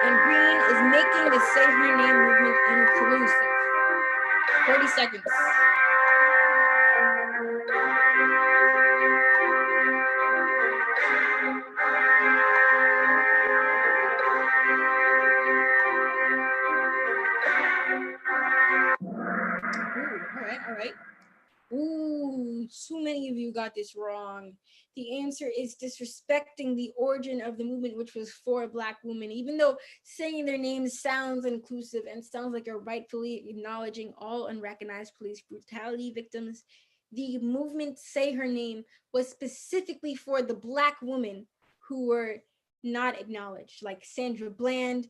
and green is making the Say Her Name movement inclusive. 30 seconds. All right. Ooh, too many of you got this wrong. The answer is disrespecting the origin of the movement, which was for Black women. Even though saying their names sounds inclusive and sounds like you're rightfully acknowledging all unrecognized police brutality victims, the movement Say Her Name was specifically for the Black women who were not acknowledged, like Sandra Bland,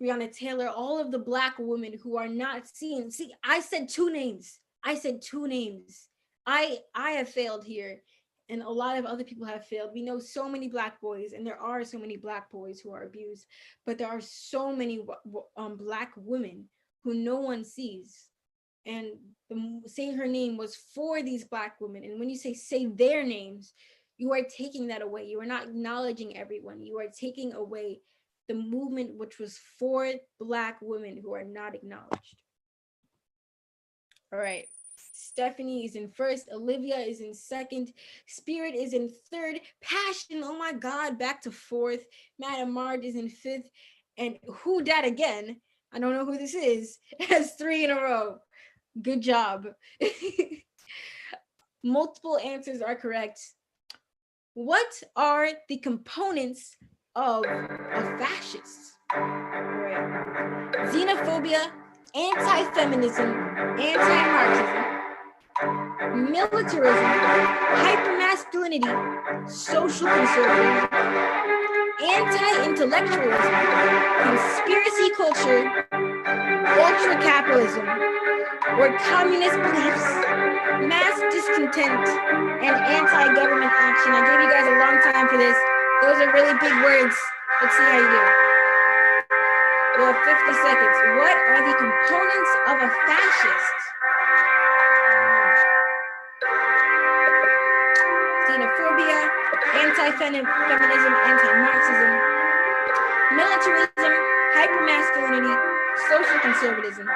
Breonna Taylor, all of the Black women who are not seen. See, I said two names. I have failed here, and a lot of other people have failed. We know so many Black boys, and there are so many Black boys who are abused, but there are so many Black women who no one sees. And Say Her Name was for these Black women. And when you say their names, you are taking that away. You are not acknowledging everyone. You are taking away the movement, which was for Black women who are not acknowledged. All right. Stephanie is in first, Olivia is in second, Spirit is in third, Passion, oh my God, back to fourth, Madam Marge is in fifth, and Who Dat Again, I don't know who this is, has 3 in a row. Good job. Multiple answers are correct. What are the components of a fascist? Right. Xenophobia, anti-feminism, anti-Marxism, militarism, hypermasculinity, social conservatism, anti-intellectualism, conspiracy culture, ultra-capitalism, or communist beliefs, mass discontent, and anti-government action. I gave you guys a long time for this. Those are really big words. Let's see how you do. You have 50 seconds. What are the components of a fascist? Xenophobia, anti-feminism, anti-Marxism, militarism, hypermasculinity, social conservatism,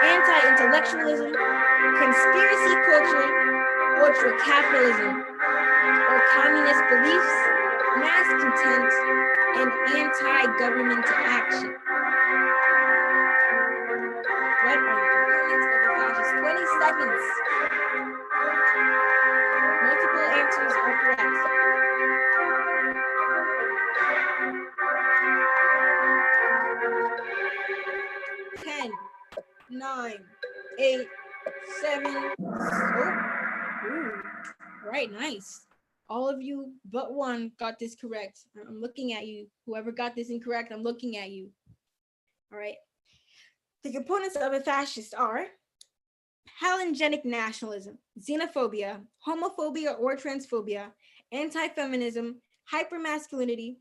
anti-intellectualism, conspiracy culture, ultra-capitalism, or communist beliefs, mass content, and anti-government action. What are the components of a fascist? 20 seconds. Multiple answers are correct. Ten, 9, 8, 7. Right, nice. All of you but one got this correct. I'm looking at you. Whoever got this incorrect, I'm looking at you. All right. The components of a fascist are halogenic nationalism, xenophobia, homophobia or transphobia, anti-feminism, hypermasculinity,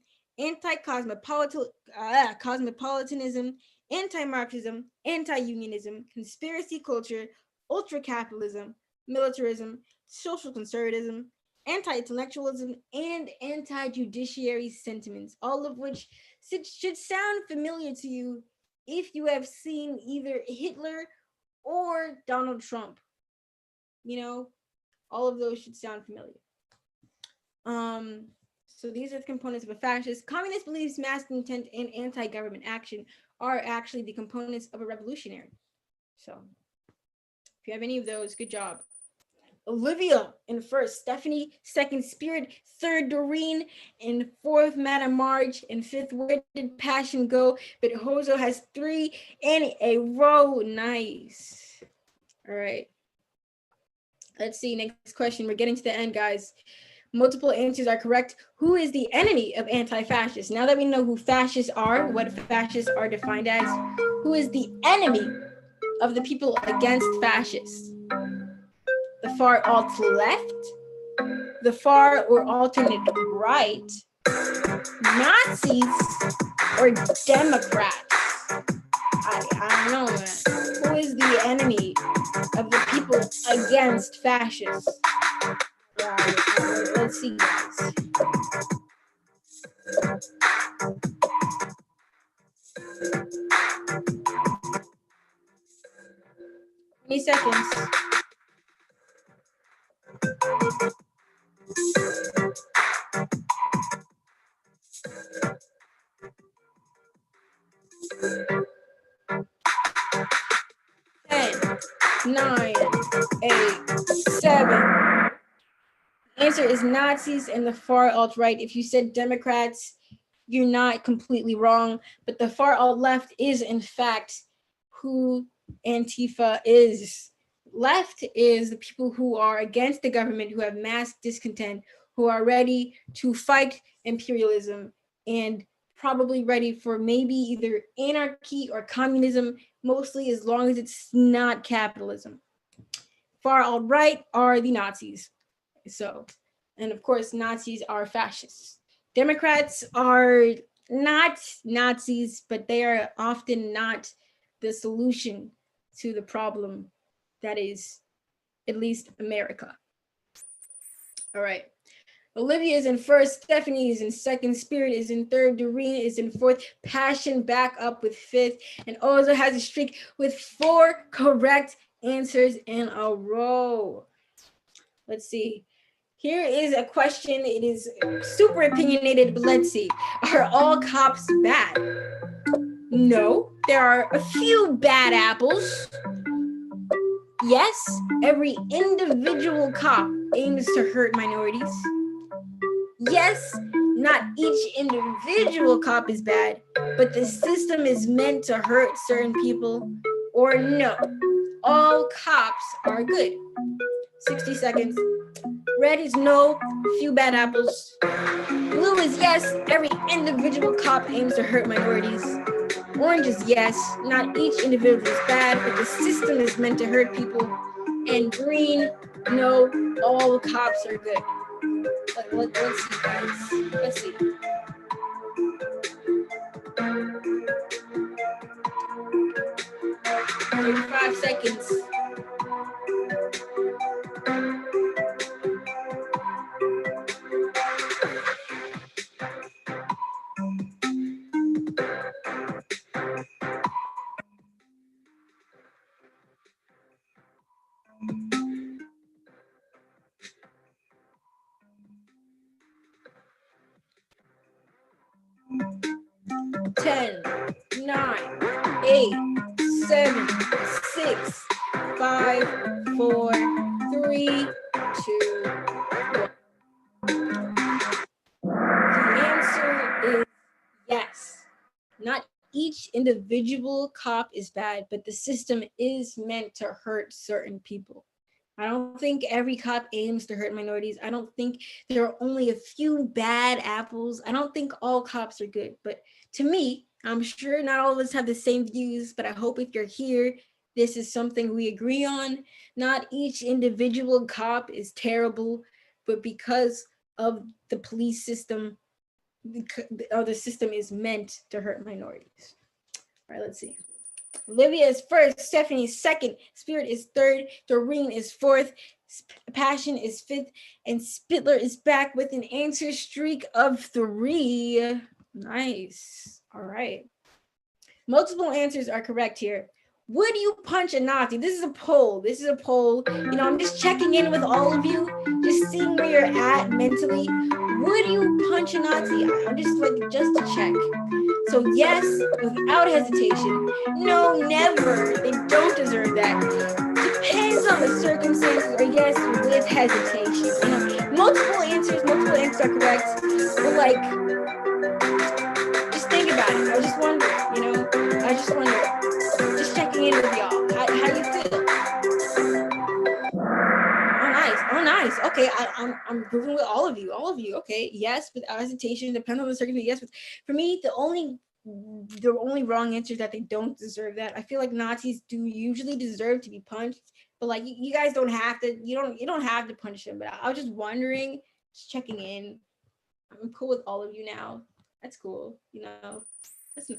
cosmopolitanism, anti-Marxism, anti-unionism, conspiracy culture, ultra-capitalism, militarism, social conservatism, anti-intellectualism, and anti-judiciary sentiments, all of which should sound familiar to you if you have seen either Hitler or Donald Trump. You know, all of those should sound familiar. So these are the components of a fascist. Communist beliefs, mass content, and anti-government action are actually the components of a revolutionary. So if you have any of those, good job. Olivia in first, Stephanie second, Spirit third, Doreen in fourth, Madam Marge in fifth. Where did Passion go? But Hozo has 3 in a row. Nice. All right. Let's see, next question. We're getting to the end, guys. Multiple answers are correct. Who is the enemy of anti-fascists? Now that we know who fascists are, what fascists are defined as, who is the enemy of the people against fascists? The far alt-left, the far or alternate right, Nazis, or Democrats? I don't know, man. Who is the enemy of the people against fascists? Right, let's see, guys. 20 seconds. Ten, 9, 8, 7. The answer is Nazis and the far alt-right. If you said Democrats, you're not completely wrong, but the far alt-left is in fact who Antifa is. Left is the people who are against the government, who have mass discontent, who are ready to fight imperialism and probably ready for maybe either anarchy or communism, mostly as long as it's not capitalism. Far alt-right are the Nazis. So, and of course, Nazis are fascists. Democrats are not Nazis, but they are often not the solution to the problem that is at least America. All right. Olivia is in first, Stephanie is in second, Spirit is in third, Doreen is in fourth, Passion back up with fifth, and Oza has a streak with 4 correct answers in a row. Let's see. Here is a question. It is super opinionated, but let's see. Are all cops bad? No, there are a few bad apples. Yes, every individual cop aims to hurt minorities. Yes, not each individual cop is bad, but the system is meant to hurt certain people. Or no, all cops are good. 60 seconds. Red is no, few bad apples. Blue is yes, every individual cop aims to hurt minorities. Orange is yes, not each individual is bad, but the system is meant to hurt people. And green, no, all cops are good. Let's see, guys. Let's see. "35 seconds. Ten, 9, 8, 7, 6, 5, 4, 3, 2, 1. The answer is yes. Not each individual cop is bad, but the system is meant to hurt certain people. I don't think every cop aims to hurt minorities. I don't think there are only a few bad apples. I don't think all cops are good. But to me, I'm sure not all of us have the same views, but I hope if you're here, this is something we agree on. Not each individual cop is terrible, but because of the police system, the system is meant to hurt minorities. All right, let's see. Olivia is first, Stephanie is second, Spirit is third, Doreen is fourth, Passion is fifth, and Spittler is back with an answer streak of 3. Nice. All right. Multiple answers are correct here. Would you punch a Nazi? This is a poll. You know, I'm just checking in with all of you, just seeing where you're at mentally. Would you punch a Nazi? I'm just to check. So yes, without hesitation. No, never. They don't deserve that. Depends on the circumstances, or yes, with hesitation. You know, multiple answers are correct. But just think about it. I just wonder, just checking in with y'all. How you feel? Oh, nice. Okay, I'm grooving with all of you. Okay, yes, without hesitation. Depends on the circumstance. Yes, for me, the only wrong answer is that they don't deserve that. I feel like Nazis do usually deserve to be punched, but you guys don't have to. You don't have to punch them. But I was just wondering, just checking in. I'm cool with all of you now. That's cool.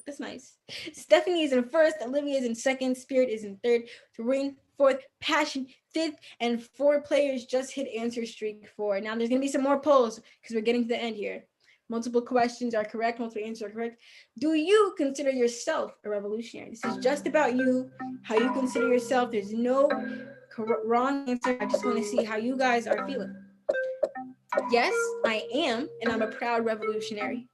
That's nice. Stephanie is in first, Olivia is in second, Spirit is in third, Doreen fourth, Passion fifth, and 4 players just hit answer streak 4. Now there's gonna be some more polls because we're getting to the end here. Multiple questions are correct, multiple answers are correct. Do you consider yourself a revolutionary? This is just about you, how you consider yourself. There's no wrong answer. I just want to see how you guys are feeling. Yes, I am, and I'm a proud revolutionary.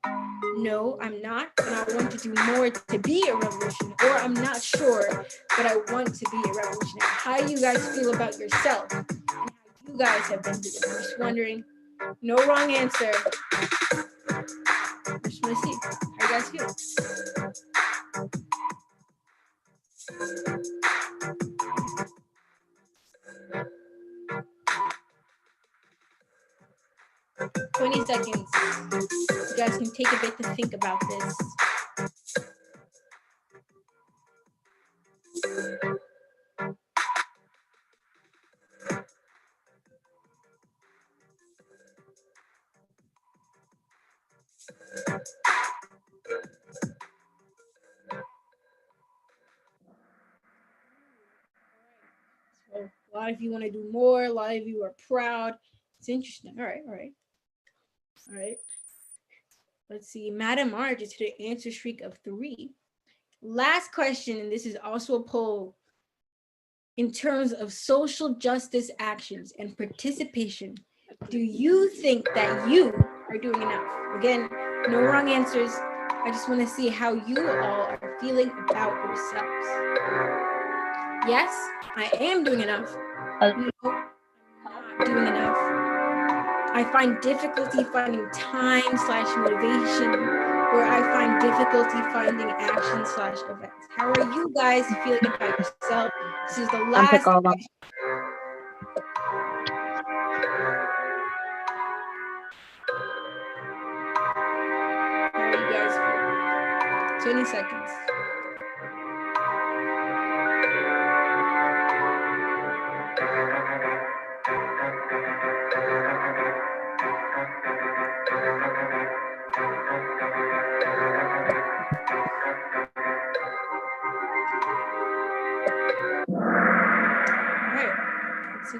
No, I'm not, and I want to do more to be a revolutionary, or I'm not sure, but I want to be a revolutionary. How do you guys feel about yourself and how you guys have been doing? I'm just wondering. No wrong answer. I just want to see how you guys feel. "20 seconds. You guys can take a bit to think about this. So a lot of you want to do more. A lot of you are proud. It's interesting. All right, all right. All right. Let's see. Madam Marge is hit an answer streak of 3. Last question, and this is also a poll. In terms of social justice actions and participation, do you think that you are doing enough? Again, no wrong answers. I just want to see how you all are feeling about yourselves. Yes, I am doing enough. No, I'm not doing enough. I find difficulty finding time/motivation, or I find difficulty finding action/events. How are you guys feeling about yourself? This is the last question. How are you guys feeling? 20 seconds.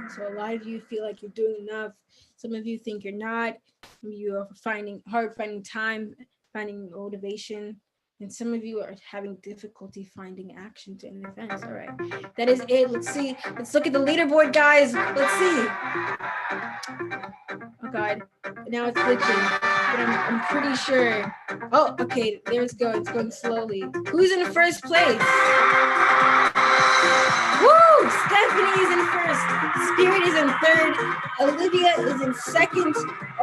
So a lot of you feel like you're doing enough. Some of you think you're not. Some of you are finding time, finding motivation. And some of you are having difficulty finding actions and events. All right, that is it. Let's see. Let's look at the leaderboard, guys. Let's see. Oh God, now it's glitching, but I'm pretty sure. Oh, okay, there it's going. It's going slowly. Who's in first place? Woo! Stephanie is in first. Spirit is in third. Olivia is in second.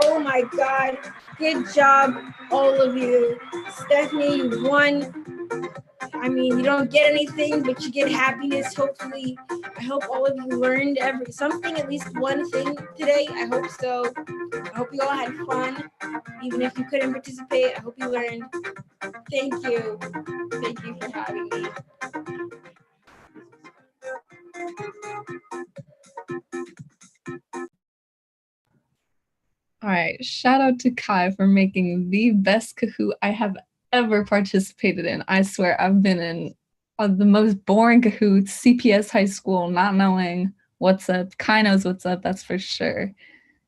Oh my God. Good job, all of you. Stephanie, you won. I mean, you don't get anything, but you get happiness, hopefully. I hope all of you learned something, at least one thing today. I hope so. I hope you all had fun. Even if you couldn't participate, I hope you learned. Thank you. Thank you for having me. All right, shout out to Kai for making the best Kahoot I have ever participated in. I swear I've been in the most boring Kahoots, CPS high school, not knowing what's up. Kai knows what's up, that's for sure.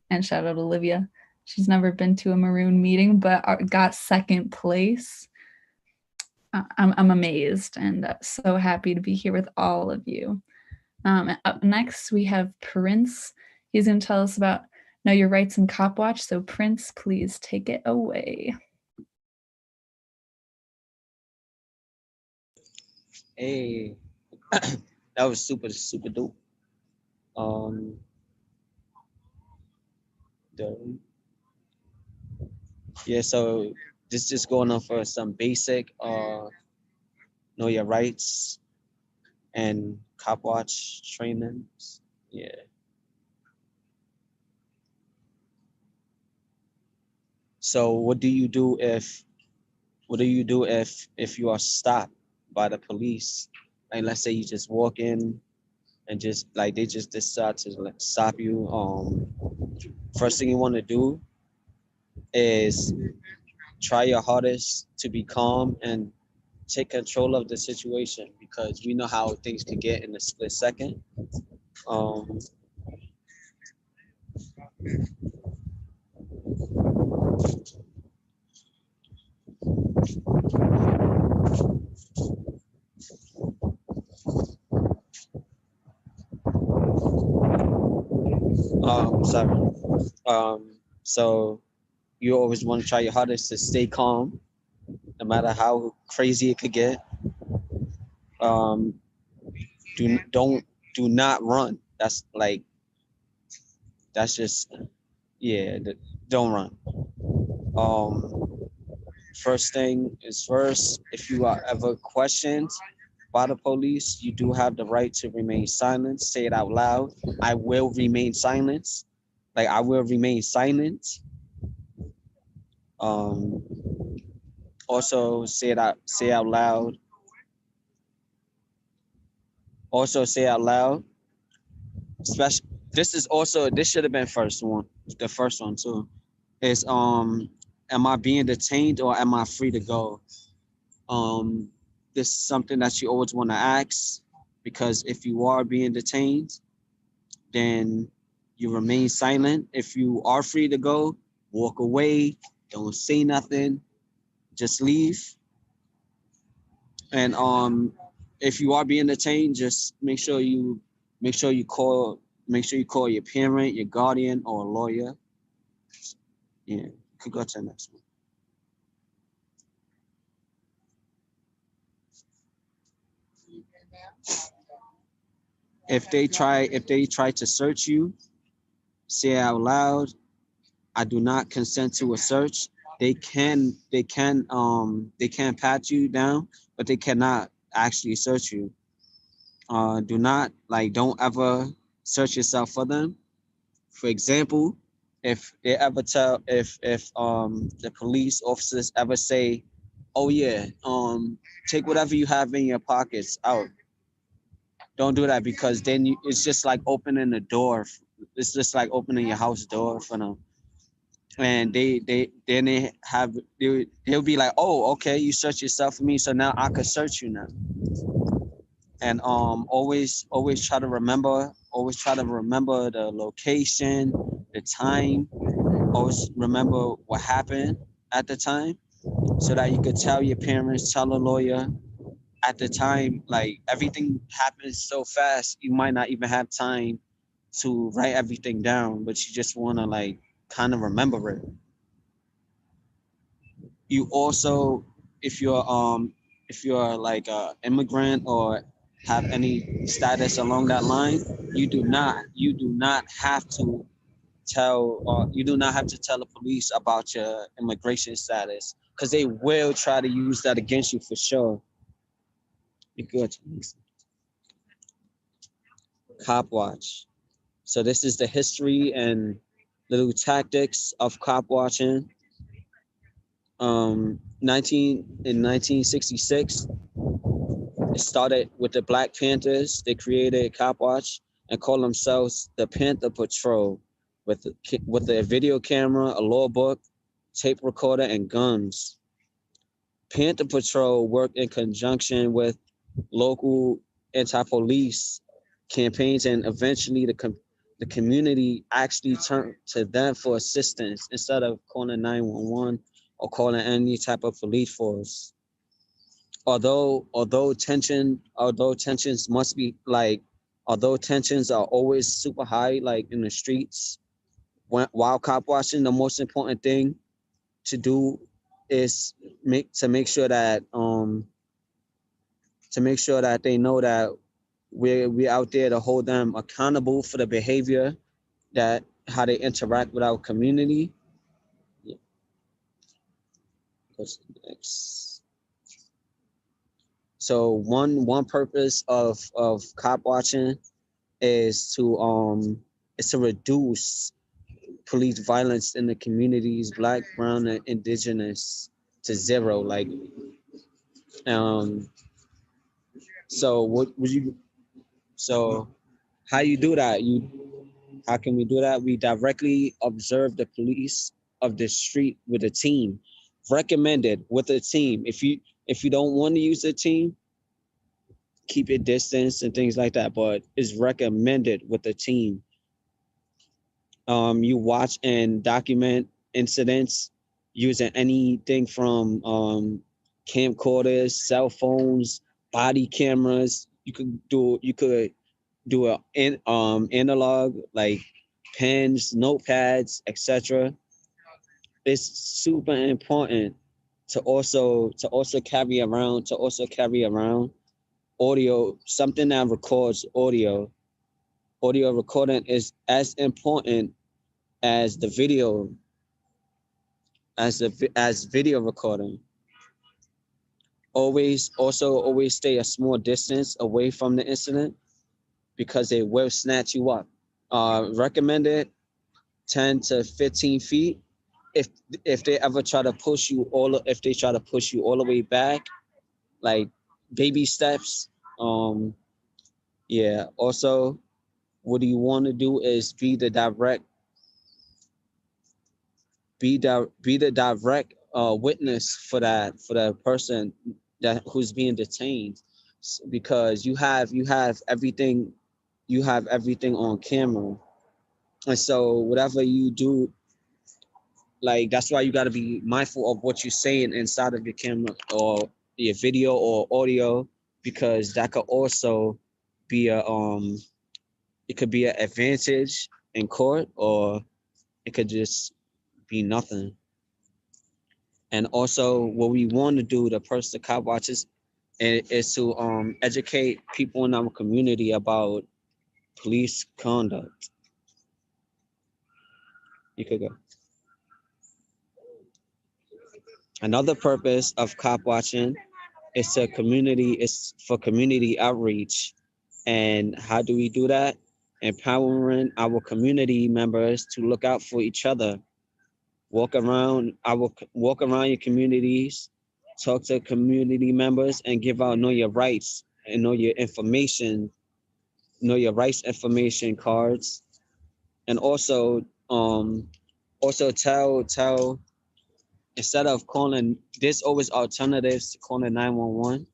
And shout out to Olivia. She's never been to a maroon meeting, but got second place. I'm amazed and so happy to be here with all of you. Up next, we have Prince. He's going to tell us about Know Your Rights and Cop Watch. So Prince, please take it away. Hey, that was super dope. Yeah, so just going on for some basic know your rights and cop watch trainings. Yeah. So what do you do if you are stopped by the police? Like, let's say you just walk in and just like they just decide to like stop you. First thing you want to do is try your hardest to be calm and take control of the situation, because we know how things can get in a split second. Sorry. So you always want to try your hardest to stay calm, no matter how crazy it could get. Do not run. That's like, that's just, yeah, don't run. First thing is first, if you are ever questioned by the police, you do have the right to remain silent. Say it out loud. I will remain silent. Like, I will remain silent. Also say out loud. Also say out loud. Especially, this should have been the first one too. Is am I being detained or am I free to go? This is something that you always want to ask, because if you are being detained, then you remain silent. If you are free to go, walk away, don't say nothing, just leave. And if you are being detained, just make sure you call your parent, your guardian, or a lawyer. Yeah, you could go to the next one. If they try to search you, say out loud, I do not consent to a search. They can pat you down, but they cannot actually search you. Don't ever search yourself for them. For example, if the police officers ever say, oh yeah, take whatever you have in your pockets out. Don't do that, because then it's just like opening the door. It's just like opening your house door for them. And they'll be like, oh, okay, you search yourself for me, so now I could search you now. And always try to remember the location, the time. Always remember what happened at the time, so that you could tell your parents, tell a lawyer. At the time, like, everything happens so fast, you might not even have time to write everything down, but you just want to like kind of remember it. You also, if you're like a immigrant or have any status along that line, you do not have to tell the police about your immigration status, because they will try to use that against you for sure. Be good. Cop watch. So this is the history and little tactics of cop watching. In 1966, it started with the Black Panthers. They created Cop Watch and called themselves the Panther Patrol, with a video camera, a law book, tape recorder, and guns. Panther Patrol worked in conjunction with local anti-police campaigns, and eventually the community actually turned to them for assistance instead of calling 911 or calling any type of police force. Although tensions are always super high, like in the streets, while cop watching, the most important thing to do is make sure that they know that we're out there to hold them accountable for the behavior, that how they interact with our community. Yeah. What's next? So one purpose of cop watching is to reduce police violence in the communities, Black, brown, and indigenous, to zero. Like, so how you do that? How can we do that? We directly observe the police of the street with a team, recommended with a team. If you don't want to use a team, keep your distance and things like that, but it's recommended with a team. You watch and document incidents using anything from camcorders, cell phones, body cameras. You could do an analog like pens, notepads, etc. It's super important to also carry around audio, something that records audio. Audio recording is as important as the video, as video recording. Always stay a small distance away from the incident because it will snatch you up. Recommended 10 to 15 feet. If they ever try to push you all the way back, like baby steps. Yeah. Also, what you want to do is be the direct witness for that person who's being detained, because you have everything on camera, and so whatever you do, like that's why you got to be mindful of what you're saying inside of your camera or your video or audio, because that could also be it could be an advantage in court, or it could just be nothing. And also, what we want to do, the cop watches, is to educate people in our community about police conduct. You could go. Another purpose of cop watching is for community outreach. And how do we do that? Empowering our community members to look out for each other. Walk around your communities, talk to community members, and give out know your rights and know your rights information cards. And also tell, instead of calling, there's always alternatives to calling 911.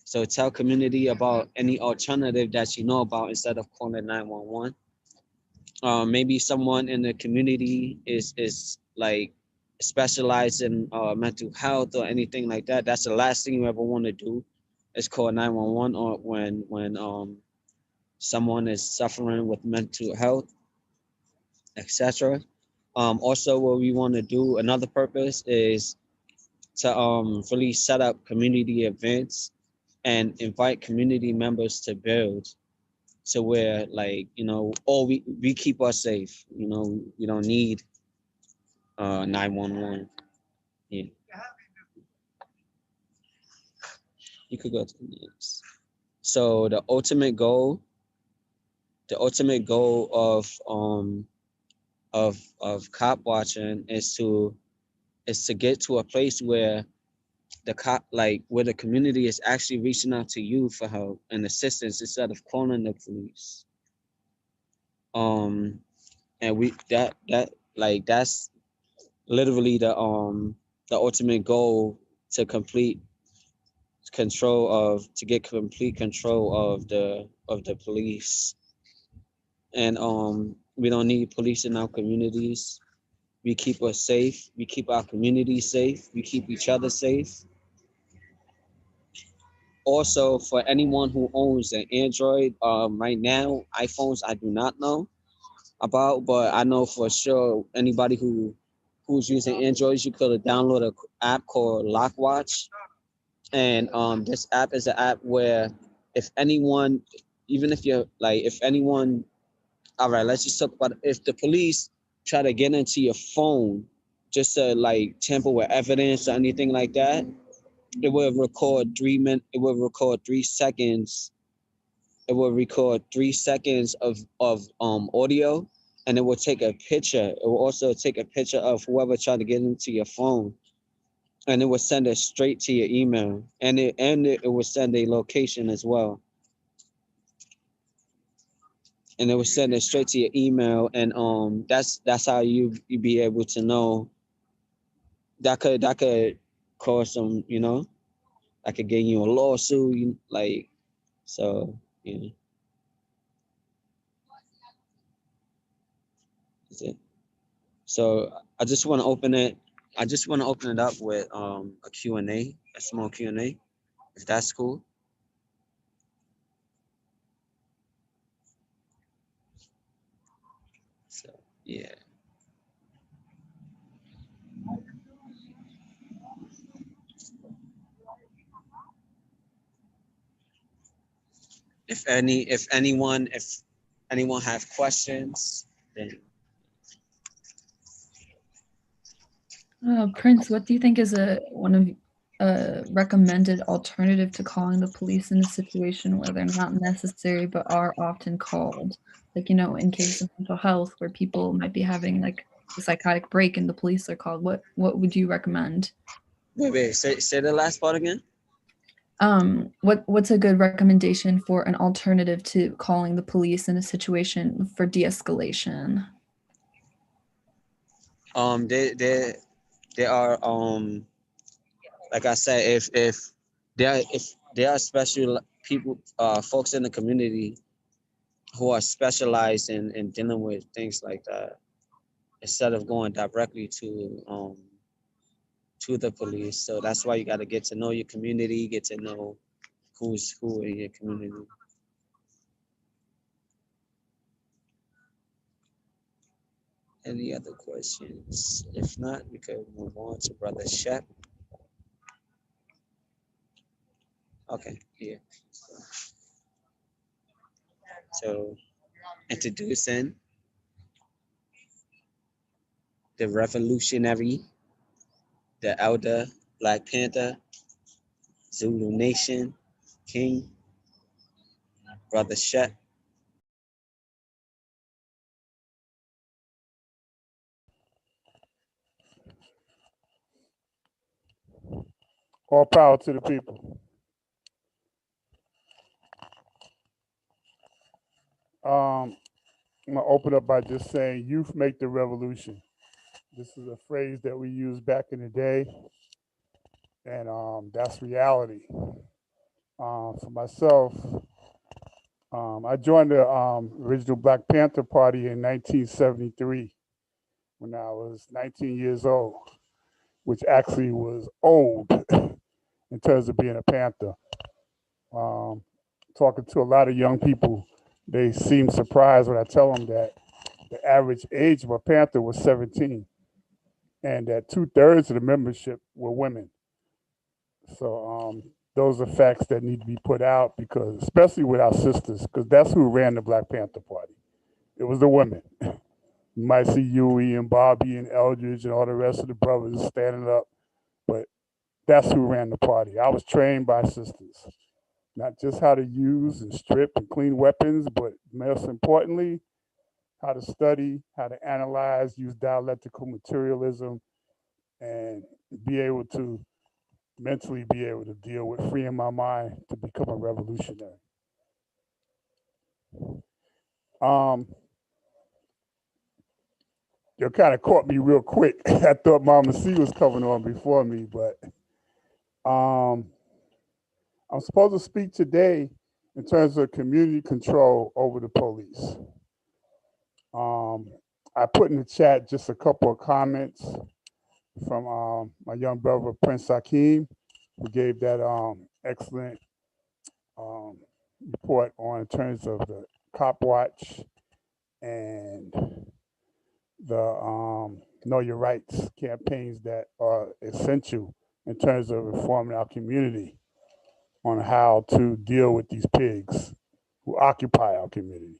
So tell community about any alternative that you know about instead of calling 911. Maybe someone in the community is like specialized in mental health or anything like that. That's the last thing you ever want to do, is call 911 or when someone is suffering with mental health, etc. Also, what we want to do, another purpose is to really set up community events and invite community members to build. So where, like, we keep us safe. We don't need 911. Yeah. You could go to the next. So the ultimate goal of cop watching is to get to a place where where the community is actually reaching out to you for help and assistance instead of calling the police. And that's literally the ultimate goal, to get complete control of the police. And we don't need police in our communities. We keep us safe, we keep our community safe, we keep each other safe. Also, for anyone who owns an Android, right now, iPhones I do not know about, but I know for sure anybody who's using Androids, you could download an app called Lockwatch. And this app is an app where if anyone, all right, let's just talk about if the police try to get into your phone just to tamper with evidence or anything like that, it will record 3 seconds. It will record 3 seconds of audio, and it will take a picture. It will also take a picture of whoever tried to get into your phone, and it will send it straight to your email, and it will send a location as well. And it will send it straight to your email, and that's how you be able to know. That could cause some, I could get you a lawsuit, so, yeah. That's it. So I just want to open it I just want to open it up with a Q&A, a small Q&A, if that's cool. So, yeah. If anyone have questions, then Prince, what do you think is one of a recommended alternative to calling the police in a situation where they're not necessary but are often called? Like, in case of mental health where people might be having like a psychotic break and the police are called. What would you recommend? wait, say the last part again. What's a good recommendation for an alternative to calling the police in a situation for de-escalation? There are like I said, if there are special people, folks in the community who are specialized in dealing with things like that, instead of going directly to the police. So that's why you got to get to know your community, get to know who's who in your community. Any other questions? If not, we could move on to Brother Shep. Okay, yeah. So, introducing the revolutionary, the elder Black Panther, Zulu Nation, King, Brother Shep. All power to the people. I'm gonna open up by just saying, "Youth make the revolution." This is a phrase that we used back in the day, and that's reality. For myself, I joined the original Black Panther Party in 1973 when I was 19 years old, which actually was old in terms of being a Panther. Talking to a lot of young people, they seem surprised when I tell them that the average age of a Panther was 17 and that 2/3 of the membership were women. So those are facts that need to be put out, because especially with our sisters, because that's who ran the Black Panther Party. It was the women. You might see Huey and Bobby and Eldridge and all the rest of the brothers standing up, but that's who ran the party. I was trained by sisters, not just how to use and strip and clean weapons, but most importantly, how to study, how to analyze, use dialectical materialism, and be able to mentally be able to deal with freeing my mind to become a revolutionary. You kind of caught me real quick. I thought Mama C was coming on before me, but I'm supposed to speak today in terms of community control over the police. I put in the chat just a couple of comments from my young brother Prince Hakeem, who gave that excellent report on in terms of the cop watch and the Know Your Rights campaigns that are essential in terms of informing our community on how to deal with these pigs who occupy our community.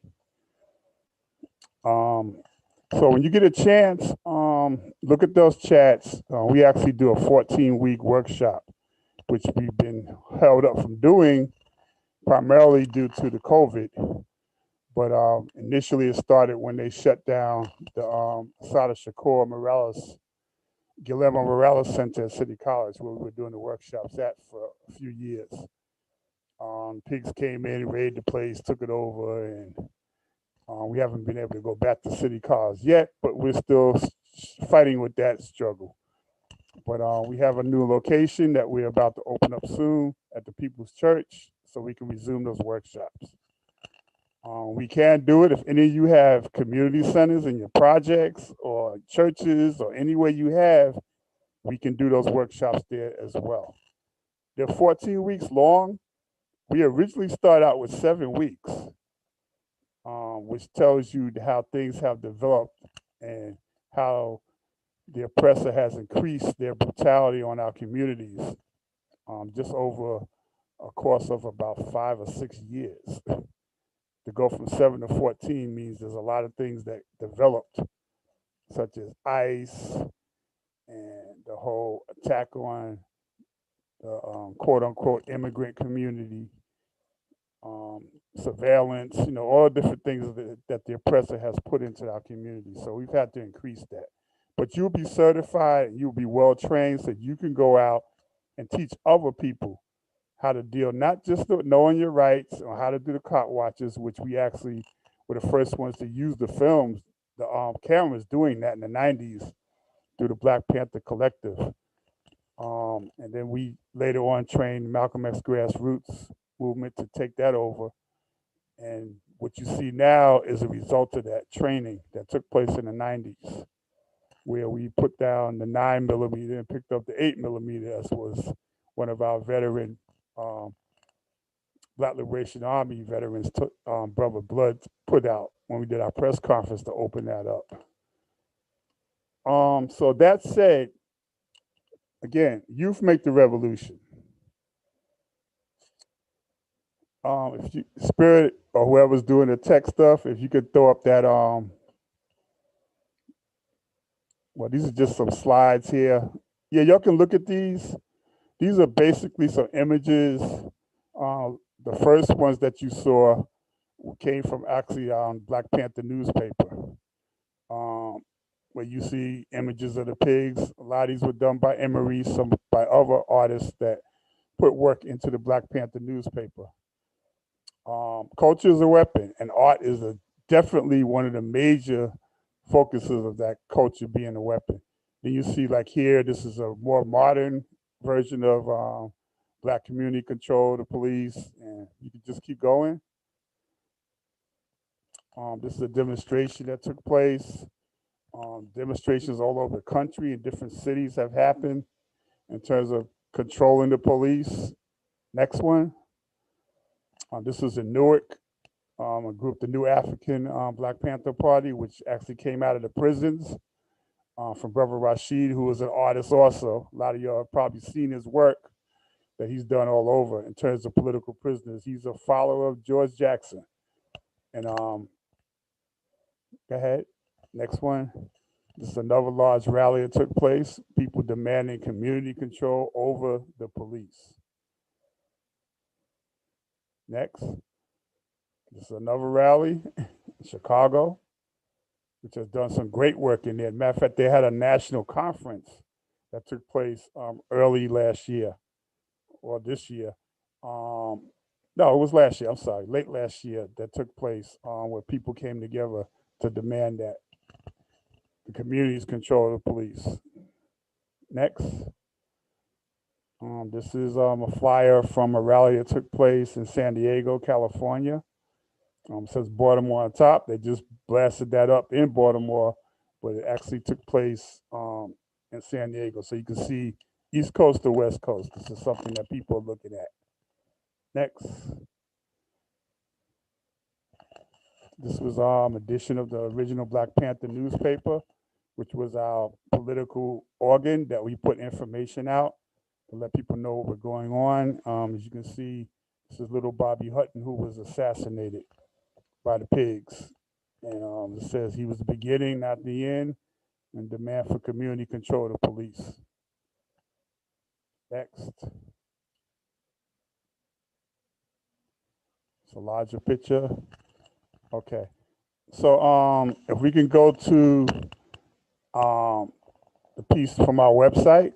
So when you get a chance, look at those chats. We actually do a 14-week workshop, which we've been held up from doing primarily due to the COVID. But initially it started when they shut down the Sada Shakur Guillermo Morales Center at City College, where we were doing the workshops at for a few years. Pigs came in, raided the place, took it over, and we haven't been able to go back to City College yet, but we're still fighting with that struggle. But we have a new location that we're about to open up soon at the People's Church, so we can resume those workshops. We can do it if any of you have community centers in your projects or churches or anywhere you have. we can do those workshops there as well. They're 14 weeks long. We originally started out with 7 weeks, which tells you how things have developed and how the oppressor has increased their brutality on our communities just over a course of about 5 or 6 years. To go from 7 to 14 means there's a lot of things that developed, such as ICE and the whole attack on the quote unquote immigrant community, surveillance, all different things that the oppressor has put into our community. So we've had to increase that. But you'll be certified, you'll be well trained so you can go out and teach other people how to deal, not just knowing your rights or how to do the cop watches, which we actually were the first ones to use the films, the cameras doing that in the 90s through the Black Panther Collective. And then we later on trained Malcolm X grassroots movement to take that over. And what you see now is a result of that training that took place in the 90s, where we put down the 9mm and picked up the 8mm, as was one of our veteran Black Liberation Army veterans, Brother Blood, put out when we did our press conference to open that up. So that said, again, youth make the revolution. If you, Spirit or whoever's doing the tech stuff, if you could throw up that, well, these are just some slides here. Yeah, y'all can look at these. These are basically some images. The first ones that you saw came from actually Black Panther newspaper, where you see images of the pigs. A lot of these were done by Emery, some by other artists that put work into the Black Panther newspaper. Culture is a weapon, and art is definitely one of the major focuses of that culture being a weapon. Then you see, like here, this is a more modern version of Black community control, the police, and you can just keep going. This is a demonstration that took place. Demonstrations all over the country in different cities have happened in terms of controlling the police. Next one. This is in Newark, a group, the New African Black Panther Party, which actually came out of the prisons from Brother Rashid, who was an artist also. A lot of y'all have probably seen his work that he's done all over in terms of political prisoners. He's a follower of George Jackson. And go ahead, next one. This is another large rally that took place, people demanding community control over the police. Next, this is another rally in Chicago, which has done some great work in there. Matter of fact, they had a national conference that took place early last year, or this year. No, it was last year, I'm sorry, late last year that took place where people came together to demand that the communities control the police. Next. This is a flyer from a rally that took place in San Diego, California. It says Baltimore on top. They just blasted that up in Baltimore, but it actually took place in San Diego. So you can see East Coast to West Coast. This is something that people are looking at. Next. This was edition of the original Black Panther newspaper, which was our political organ that we put information out to let people know what was going on. As you can see, this is little Bobby Hutton, who was assassinated by the pigs. And it says he was the beginning, not the end, and demand for community control of the police. Next. It's a larger picture. Okay. So if we can go to the piece from our website,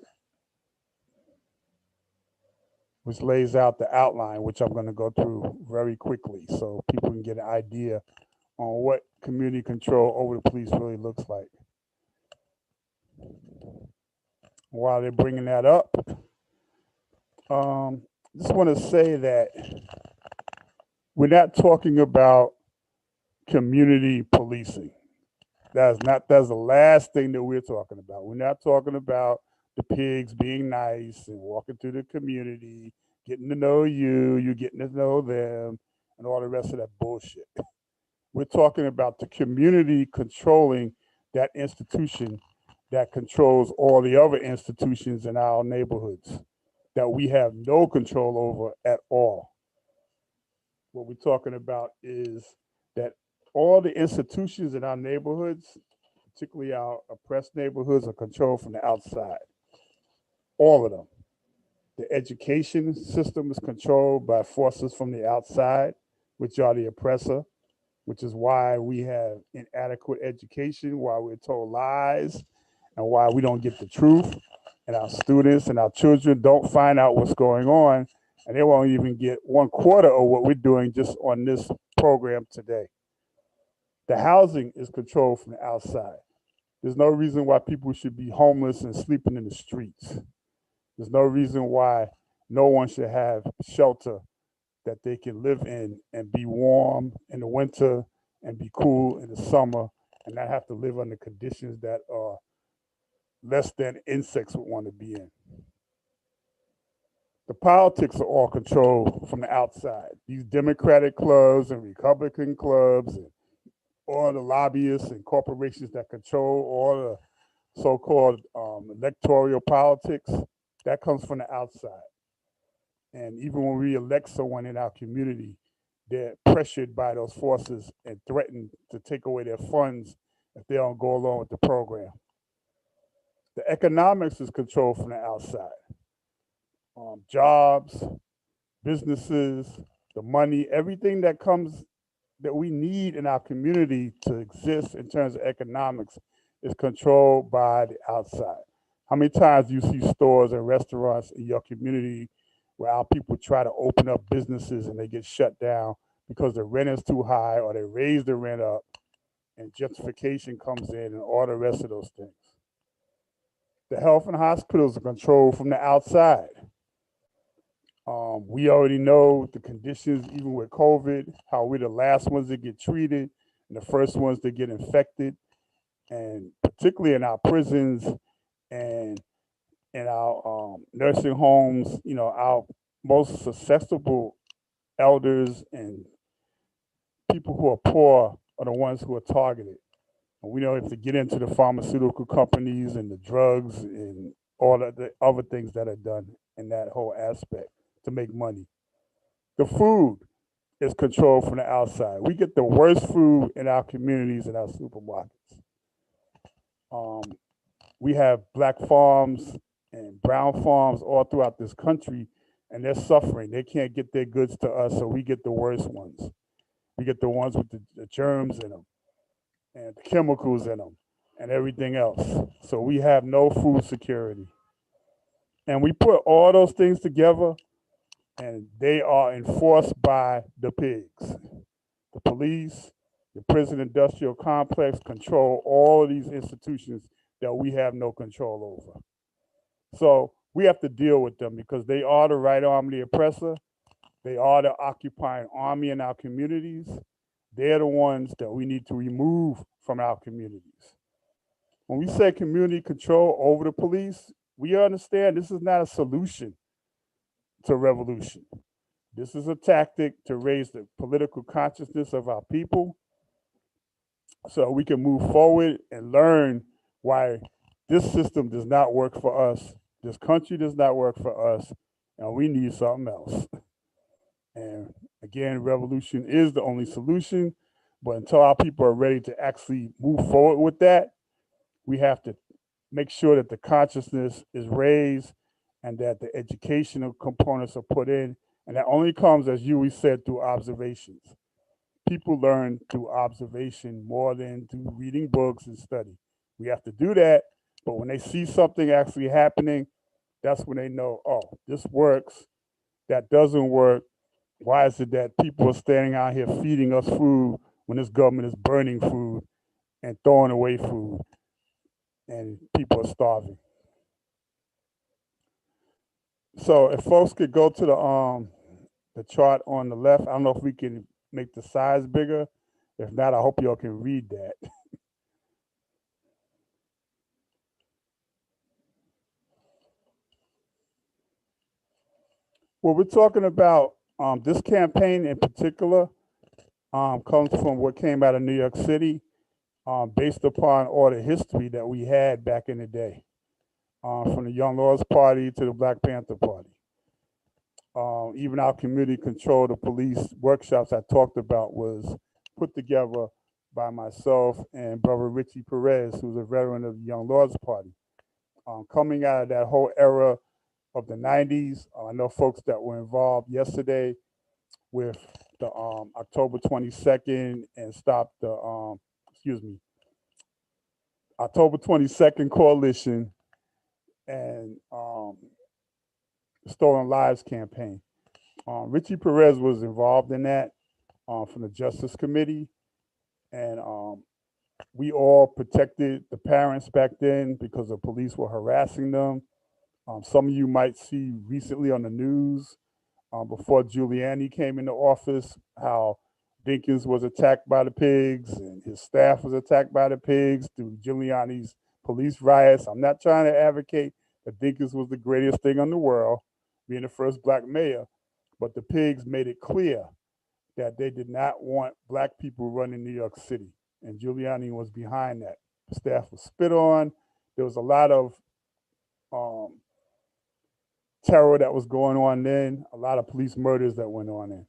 which lays out the outline, which I'm going to go through very quickly so people can get an idea on what community control over the police really looks like. While they're bringing that up, just want to say that we're not talking about community policing. That's the last thing that we're talking about. We're not talking about the pigs being nice and walking through the community, getting to know you, you getting to know them, and all the rest of that bullshit. We're talking about the community controlling that institution that controls all the other institutions in our neighborhoods that we have no control over at all. What we're talking about is that all the institutions in our neighborhoods, particularly our oppressed neighborhoods, are controlled from the outside. All of them. The education system is controlled by forces from the outside, which are the oppressor, which is why we have inadequate education, why we're told lies, and why we don't get the truth. And our students and our children don't find out what's going on, and they won't even get 1/4 of what we're doing just on this program today. The housing is controlled from the outside. There's no reason why people should be homeless and sleeping in the streets. There's no reason why no one should have shelter that they can live in and be warm in the winter and be cool in the summer and not have to live under conditions that are less than insects would want to be in. The politics are all controlled from the outside. These Democratic clubs and Republican clubs and all the lobbyists and corporations that control all the so-called electoral politics, that comes from the outside. And even when we elect someone in our community, they're pressured by those forces and threatened to take away their funds if they don't go along with the program. The economics is controlled from the outside. Jobs, businesses, the money, everything that comes that we need in our community to exist in terms of economics is controlled by the outside. How many times do you see stores and restaurants in your community where our people try to open up businesses and they get shut down because the rent is too high or they raise the rent up and gentrification comes in and all the rest of those things? The health and hospitals are controlled from the outside. We already know the conditions, even with COVID, how we're the last ones that get treated and the first ones that get infected. And particularly in our prisons and in our nursing homes, you know, our most susceptible elders and people who are poor are the ones who are targeted. And we know if to get into the pharmaceutical companies and the drugs and all of the other things that are done in that whole aspect to make money. The food is controlled from the outside. We get the worst food in our communities and our supermarkets. We have black farms and brown farms all throughout this country, and they're suffering. They can't get their goods to us, so we get the worst ones. We get the ones with the germs in them and the chemicals in them and everything else. So we have no food security. And we put all those things together, and they are enforced by the pigs. The police, the prison industrial complex control all of these institutions that we have no control over. So we have to deal with them because they are the right arm of the oppressor. They are the occupying army in our communities. They're the ones that we need to remove from our communities. When we say community control over the police, we understand this is not a solution to revolution. This is a tactic to raise the political consciousness of our people so we can move forward and learn why this system does not work for us, this country does not work for us, and we need something else. And again, revolution is the only solution, but until our people are ready to actually move forward with that, we have to make sure that the consciousness is raised and that the educational components are put in. And that only comes, as you said, through observations. People learn through observation more than through reading books and study. We have to do that, but when they see something actually happening, that's when they know, oh, this works, that doesn't work. Why is it that people are standing out here feeding us food when this government is burning food and throwing away food and people are starving? So if folks could go to the chart on the left, I don't know if we can make the size bigger. If not, I hope y'all can read that. Well, we're talking about this campaign in particular comes from what came out of New York City, based upon all the history that we had back in the day, from the Young Lords Party to the Black Panther Party. Even our community control, the police workshops I talked about was put together by myself and Brother Richie Perez, who's a veteran of the Young Lords Party. Coming out of that whole era of the 90s, I know folks that were involved yesterday with the October 22nd and stop the, October 22nd coalition and Stolen Lives campaign. Richie Perez was involved in that from the Justice Committee, and we all protected the parents back then because the police were harassing them. Some of you might see recently on the news before Giuliani came into office how Dinkins was attacked by the pigs and his staff was attacked by the pigs through Giuliani's police riots. I'm not trying to advocate that Dinkins was the greatest thing in the world, being the first Black mayor, but the pigs made it clear that they did not want Black people running New York City, and Giuliani was behind that. The staff was spit on. There was a lot of terror that was going on then, a lot of police murders that went on then.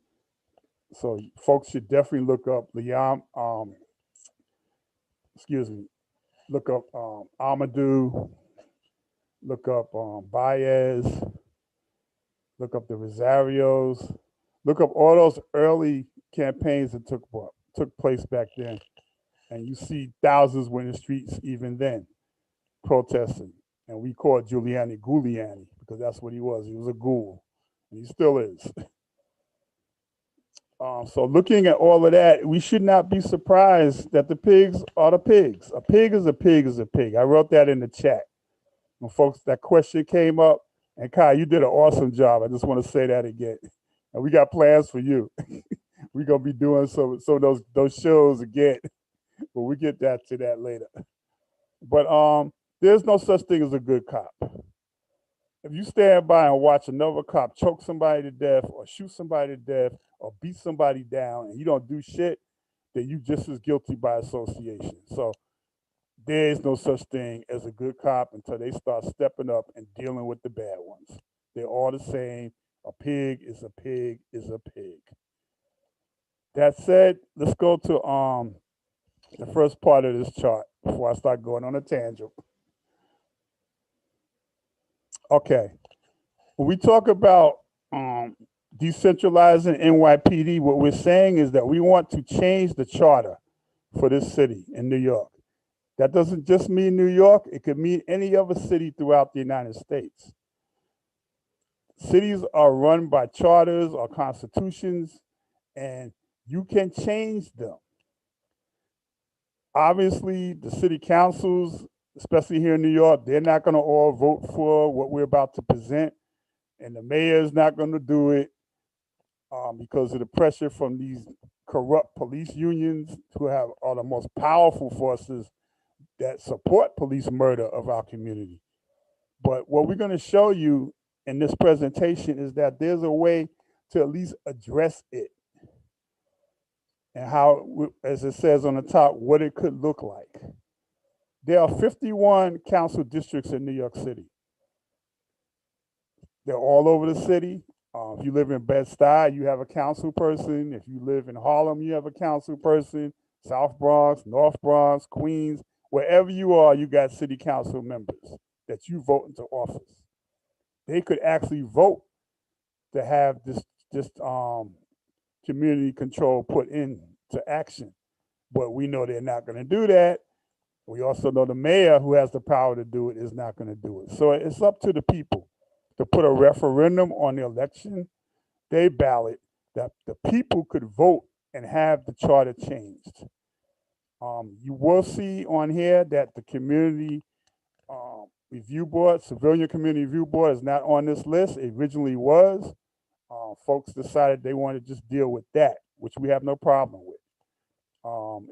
So folks should definitely look up look up Amadou, look up Baez, look up the Rosarios, look up all those early campaigns that took place back then. And you see thousands were in the streets even then, protesting. And we called Giuliani Giuliani because that's what he was. He was a ghoul, and he still is. So looking at all of that, we should not be surprised that the pigs are the pigs. A pig is a pig is a pig. I wrote that in the chat. When folks, that question came up, and Kai, you did an awesome job. I just want to say that again. And we got plans for you. We're going to be doing some of those shows again, but we get to that later. But there's no such thing as a good cop. If you stand by and watch another cop choke somebody to death or shoot somebody to death or beat somebody down and you don't do shit, then you just as guilty by association. So there is no such thing as a good cop until they start stepping up and dealing with the bad ones. They're all the same. A pig is a pig is a pig. That said, let's go to the first part of this chart before I start going on a tangent. Okay, when we talk about decentralizing NYPD, what we're saying is that we want to change the charter for this city in New York. That doesn't just mean New York, it could mean any other city throughout the United States. Cities are run by charters or constitutions, and you can change them. Obviously, the city councils, especially here in New York, they're not going to all vote for what we're about to present, and the mayor is not going to do it because of the pressure from these corrupt police unions who are the most powerful forces that support police murder of our community. But what we're going to show you in this presentation is that there's a way to at least address it and how, as it says on the top, what it could look like. There are 51 council districts in New York City. They're all over the city. If you live in Bed-Stuy, you have a council person. If you live in Harlem, you have a council person. South Bronx, North Bronx, Queens, wherever you are, you got city council members that you vote into office. They could actually vote to have this community control put into action. But we know they're not going to do that. We also know the mayor, who has the power to do it, is not going to do it. So it's up to the people to put a referendum on the election day ballot that the people could vote and have the charter changed. You will see on here that the community review board, civilian community review board, is not on this list. It originally was. Folks decided they wanted to just deal with that, which we have no problem with.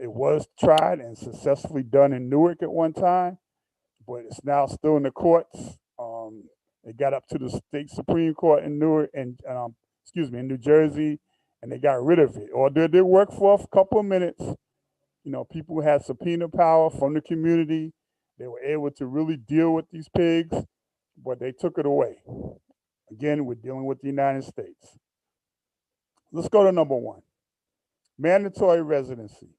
It was tried and successfully done in Newark at one time, but it's now still in the courts. They got up to the state Supreme Court in in New Jersey, and they got rid of it. Or did it work for a couple of minutes? People had subpoena power from the community. They were able to really deal with these pigs, but they took it away. Again, we're dealing with the United States. Let's go to number 1, mandatory residency.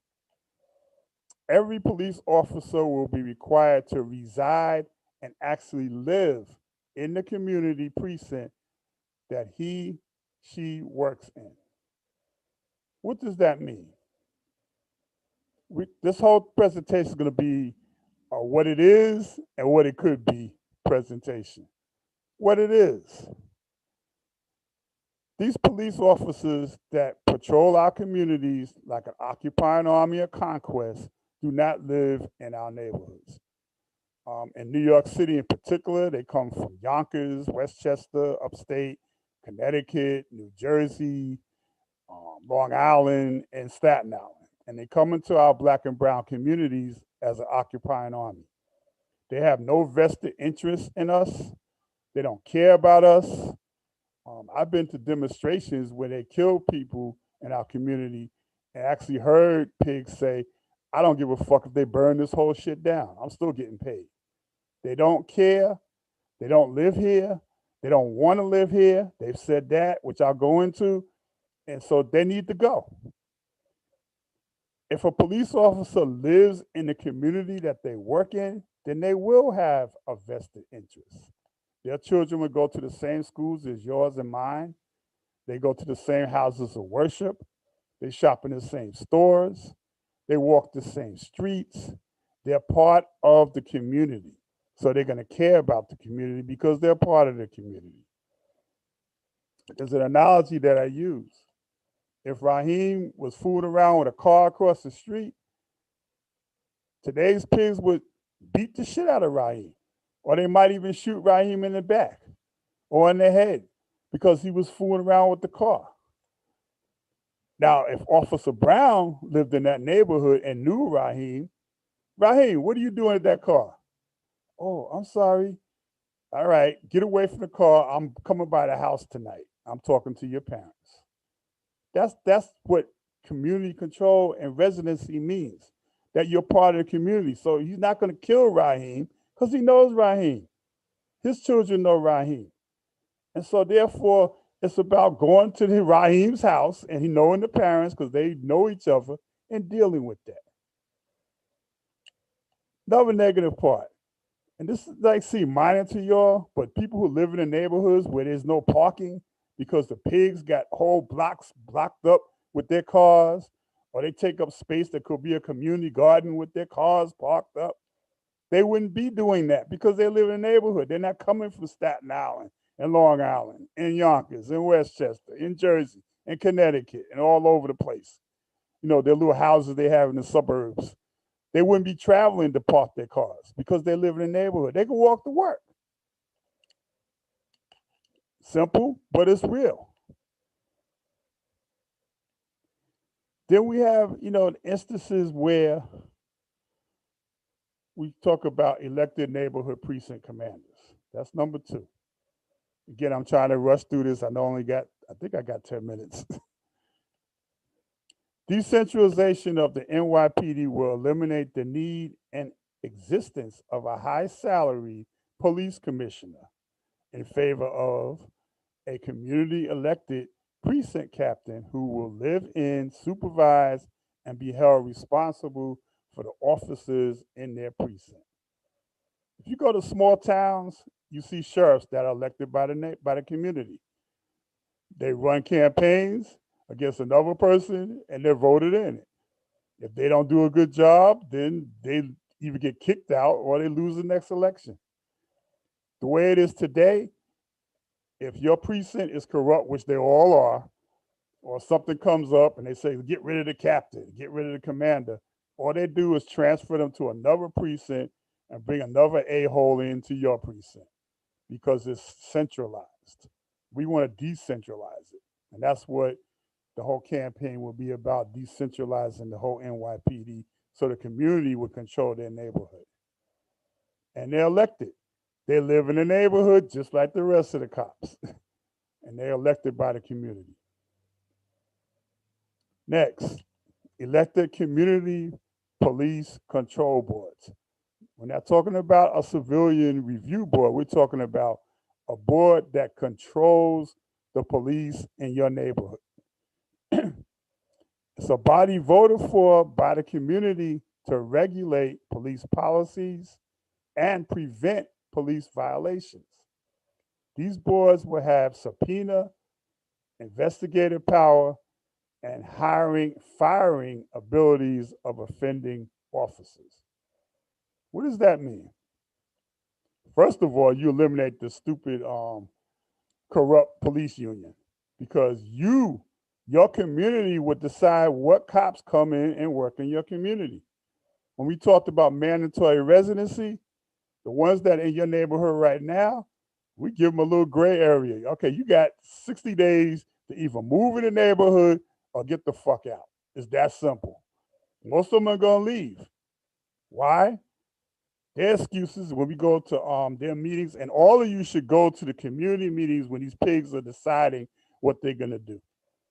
Every police officer will be required to reside and actually live in the community precinct that she works in. What does that mean? This whole presentation is going to be what it is and what it could be presentation. What it is. These police officers that patrol our communities like an occupying army of conquest do not live in our neighborhoods. In New York City in particular, they come from Yonkers, Westchester, upstate, Connecticut, New Jersey, Long Island, and Staten Island. And they come into our Black and brown communities as an occupying army. They have no vested interest in us. They don't care about us. I've been to demonstrations where they kill people in our community and actually heard pigs say, I don't give a fuck if they burn this whole shit down. I'm still getting paid. They don't care. They don't live here. They don't want to live here. They've said that, which I'll go into. And so they need to go. If a police officer lives in the community that they work in, then they will have a vested interest. Their children will go to the same schools as yours and mine. They go to the same houses of worship. They shop in the same stores. They walk the same streets. They're part of the community. So they're going to care about the community because they're part of the community. There's an analogy that I use. If Raheem was fooling around with a car across the street, today's pigs would beat the shit out of Raheem. Or they might even shoot Raheem in the back or in the head because he was fooling around with the car. Now, if Officer Brown lived in that neighborhood and knew Raheem, what are you doing at that car? Oh, I'm sorry. All right, get away from the car. I'm coming by the house tonight. I'm talking to your parents. That's what community control and residency means, that you're part of the community. So he's not going to kill Raheem because he knows Raheem. His children know Raheem. And so therefore, it's about going to Raheem's house and he knowing the parents because they know each other and dealing with that. Another negative part, and this is minor to y'all, but people who live in the neighborhoods where there's no parking because the pigs got whole blocks blocked up with their cars, or they take up space that could be a community garden with their cars parked up. They wouldn't be doing that because they live in a neighborhood. They're not coming from Staten Island and Long Island and Yonkers and Westchester, in Jersey and Connecticut and all over the place. Their little houses they have in the suburbs. They wouldn't be traveling to park their cars because they live in a neighborhood. They can walk to work. Simple, but it's real. Then we have, instances where we talk about elected neighborhood precinct commanders. That's number 2. Again, I'm trying to rush through this. I think I got 10 minutes. Decentralization of the NYPD will eliminate the need and existence of a high salary police commissioner in favor of a community elected precinct captain who will live in, supervise, and be held responsible for the officers in their precinct. If you go to small towns, you see sheriffs that are elected by the community. They run campaigns against another person and they're voted in. If they don't do a good job, then they either get kicked out or they lose the next election. The way it is today, if your precinct is corrupt, which they all are, or something comes up and they say, get rid of the captain, get rid of the commander, all they do is transfer them to another precinct and bring another a-hole into your precinct because it's centralized. We want to decentralize it. And that's what the whole campaign will be about, decentralizing the whole NYPD so the community will control their neighborhood. And they're elected. They live in the neighborhood just like the rest of the cops, and they're elected by the community. Next, elected community police control boards. We're not talking about a civilian review board. We're talking about a board that controls the police in your neighborhood. It's a body voted for by the community to regulate police policies and prevent police violations. These boards will have subpoena, investigative power, and firing abilities of offending officers. What does that mean? First of all, you eliminate the stupid, corrupt police union because your community would decide what cops come in and work in your community. When we talked about mandatory residency, the ones that are in your neighborhood right now, we give them a little gray area. Okay, you got 60 days to either move in the neighborhood or get the fuck out. It's that simple. Most of them are gonna leave. Why? Their excuses when we go to their meetings, and all of you should go to the community meetings when these pigs are deciding what they're gonna do.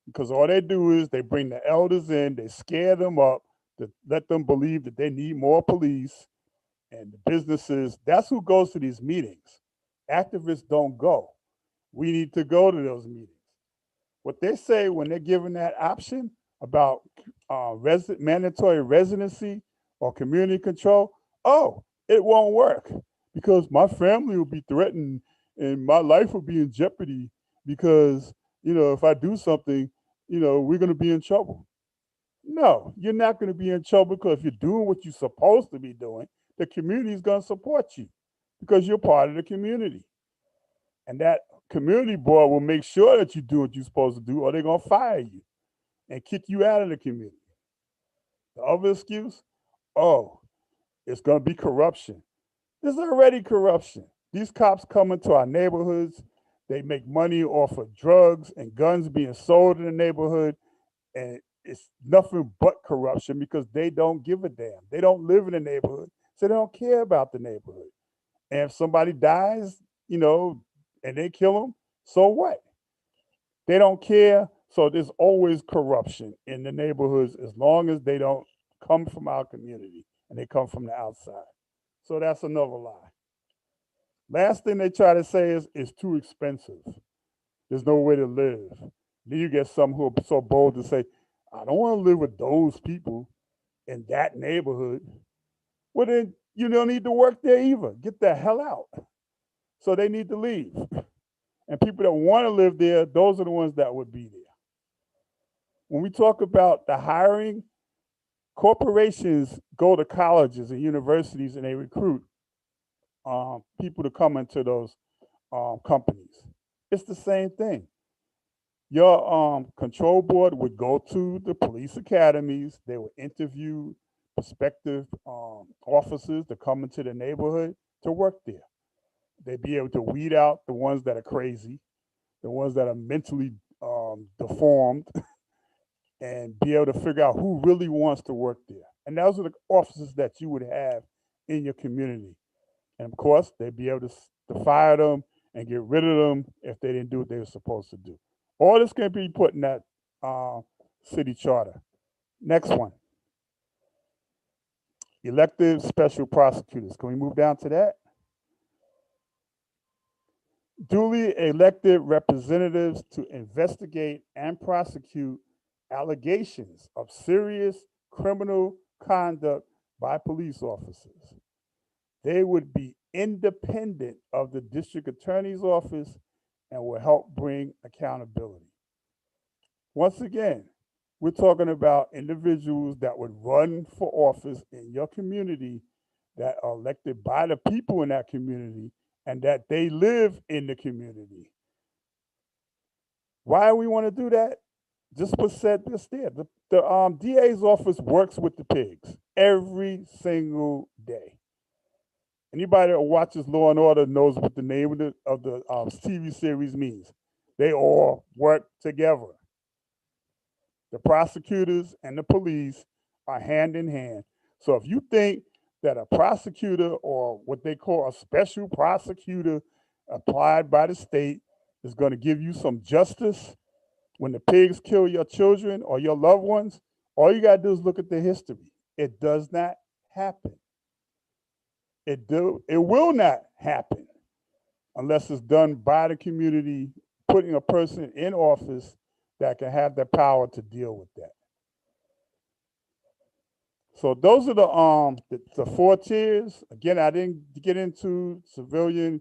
Because all they do is they bring the elders in, they scare them up to let them believe that they need more police, and the businesses, that's who goes to these meetings. Activists don't go. We need to go to those meetings. What they say when they're given that option about mandatory residency or community control, oh, it won't work because my family will be threatened and my life will be in jeopardy because, if I do something, we're going to be in trouble. No, you're not going to be in trouble because if you're doing what you're supposed to be doing, the community is going to support you because you're part of the community. And that community board will make sure that you do what you're supposed to do or they're going to fire you and kick you out of the community. The other excuse, oh, it's going to be corruption. There's already corruption. These cops come into our neighborhoods. They make money off of drugs and guns being sold in the neighborhood. And it's nothing but corruption because they don't give a damn. They don't live in the neighborhood, so they don't care about the neighborhood. And if somebody dies, and they kill them, so what? They don't care. So there's always corruption in the neighborhoods as long as they don't come from our community and they come from the outside. So that's another lie. Last thing they try to say is it's too expensive. There's no way to live. Then you get some who are so bold to say, I don't want to live with those people in that neighborhood. Well, then you don't need to work there either. Get the hell out. So they need to leave. And people that want to live there, those are the ones that would be there. When we talk about the hiring, corporations go to colleges and universities and they recruit people to come into those companies. It's the same thing. Your control board would go to the police academies. They would interview prospective officers to come into the neighborhood to work there. They'd be able to weed out the ones that are crazy, the ones that are mentally deformed, and be able to figure out who really wants to work there. And those are the officers that you would have in your community. And of course, they'd be able to fire them and get rid of them if they didn't do what they were supposed to do. All this can be put in that city charter. Next one. Elected special prosecutors. Can we move down to that? Duly elected representatives to investigate and prosecute allegations of serious criminal conduct by police officers. They would be independent of the district attorney's office and will help bring accountability. Once again, we're talking about individuals that would run for office in your community that are elected by the people in that community and that they live in the community. Why do we want to do that? Just what said this there. The DA's office works with the pigs every single day. Anybody that watches Law and Order knows what the name of the TV series means. They all work together. The prosecutors and the police are hand in hand. So if you think that a prosecutor or what they call a special prosecutor applied by the state is going to give you some justice when the pigs kill your children or your loved ones. All you got to do is look at the history. It does not happen. It will not happen unless it's done by the community, putting a person in office that can have the power to deal with that. So those are the 4 tiers. Again, I didn't get into civilian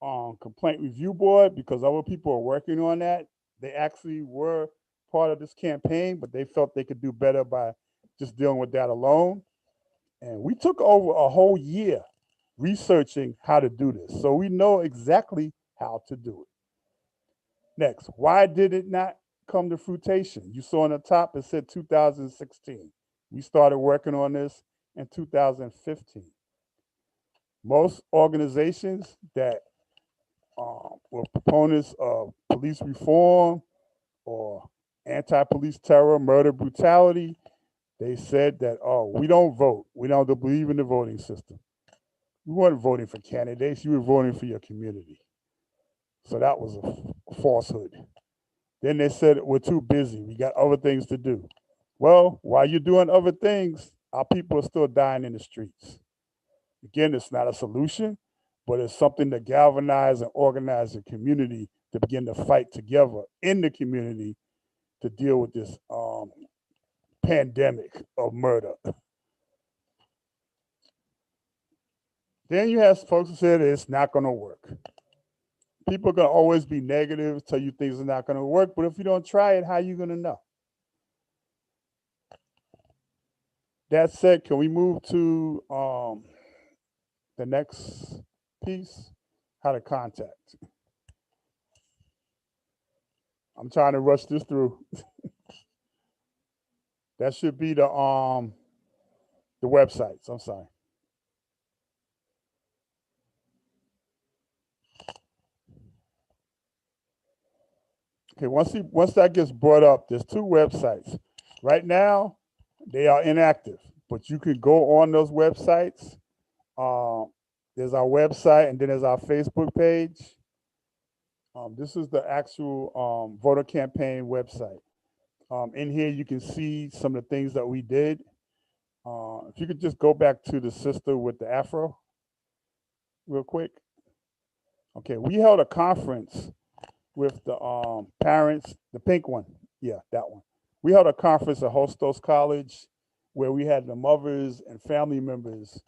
complaint review board because other people are working on that. They actually were part of this campaign, but they felt they could do better by just dealing with that alone. And we took over a whole year researching how to do this. So we know exactly how to do it. Next, why did it not come to fruition? You saw on the top, it said 2016. We started working on this in 2015. Most organizations that were proponents of police reform or anti-police terror, murder, brutality, they said that, oh, we don't vote. We don't believe in the voting system. You weren't voting for candidates, you were voting for your community. So that was a falsehood. Then they said, we're too busy. We got other things to do. Well, while you're doing other things, our people are still dying in the streets. Again, it's not a solution, but it's something to galvanize and organize the community to begin to fight together in the community to deal with this pandemic of murder. Then you have folks who said it's not going to work. People are going to always be negative, tell you things are not going to work, but if you don't try it, how are you going to know? That said, can we move to the next piece? How to contact. I'm trying to rush this through. That should be the websites. I'm sorry. Okay, once that gets brought up, there's 2 websites. Right now, they are inactive, but you can go on those websites. There's our website, and then there's our Facebook page. This is the actual voter campaign website. In here, you can see some of the things that we did. If you could just go back to the sister with the afro real quick. Okay, we held a conference with the parents, the pink one. Yeah, that one. We held a conference at Hostos College where we had the mothers and family members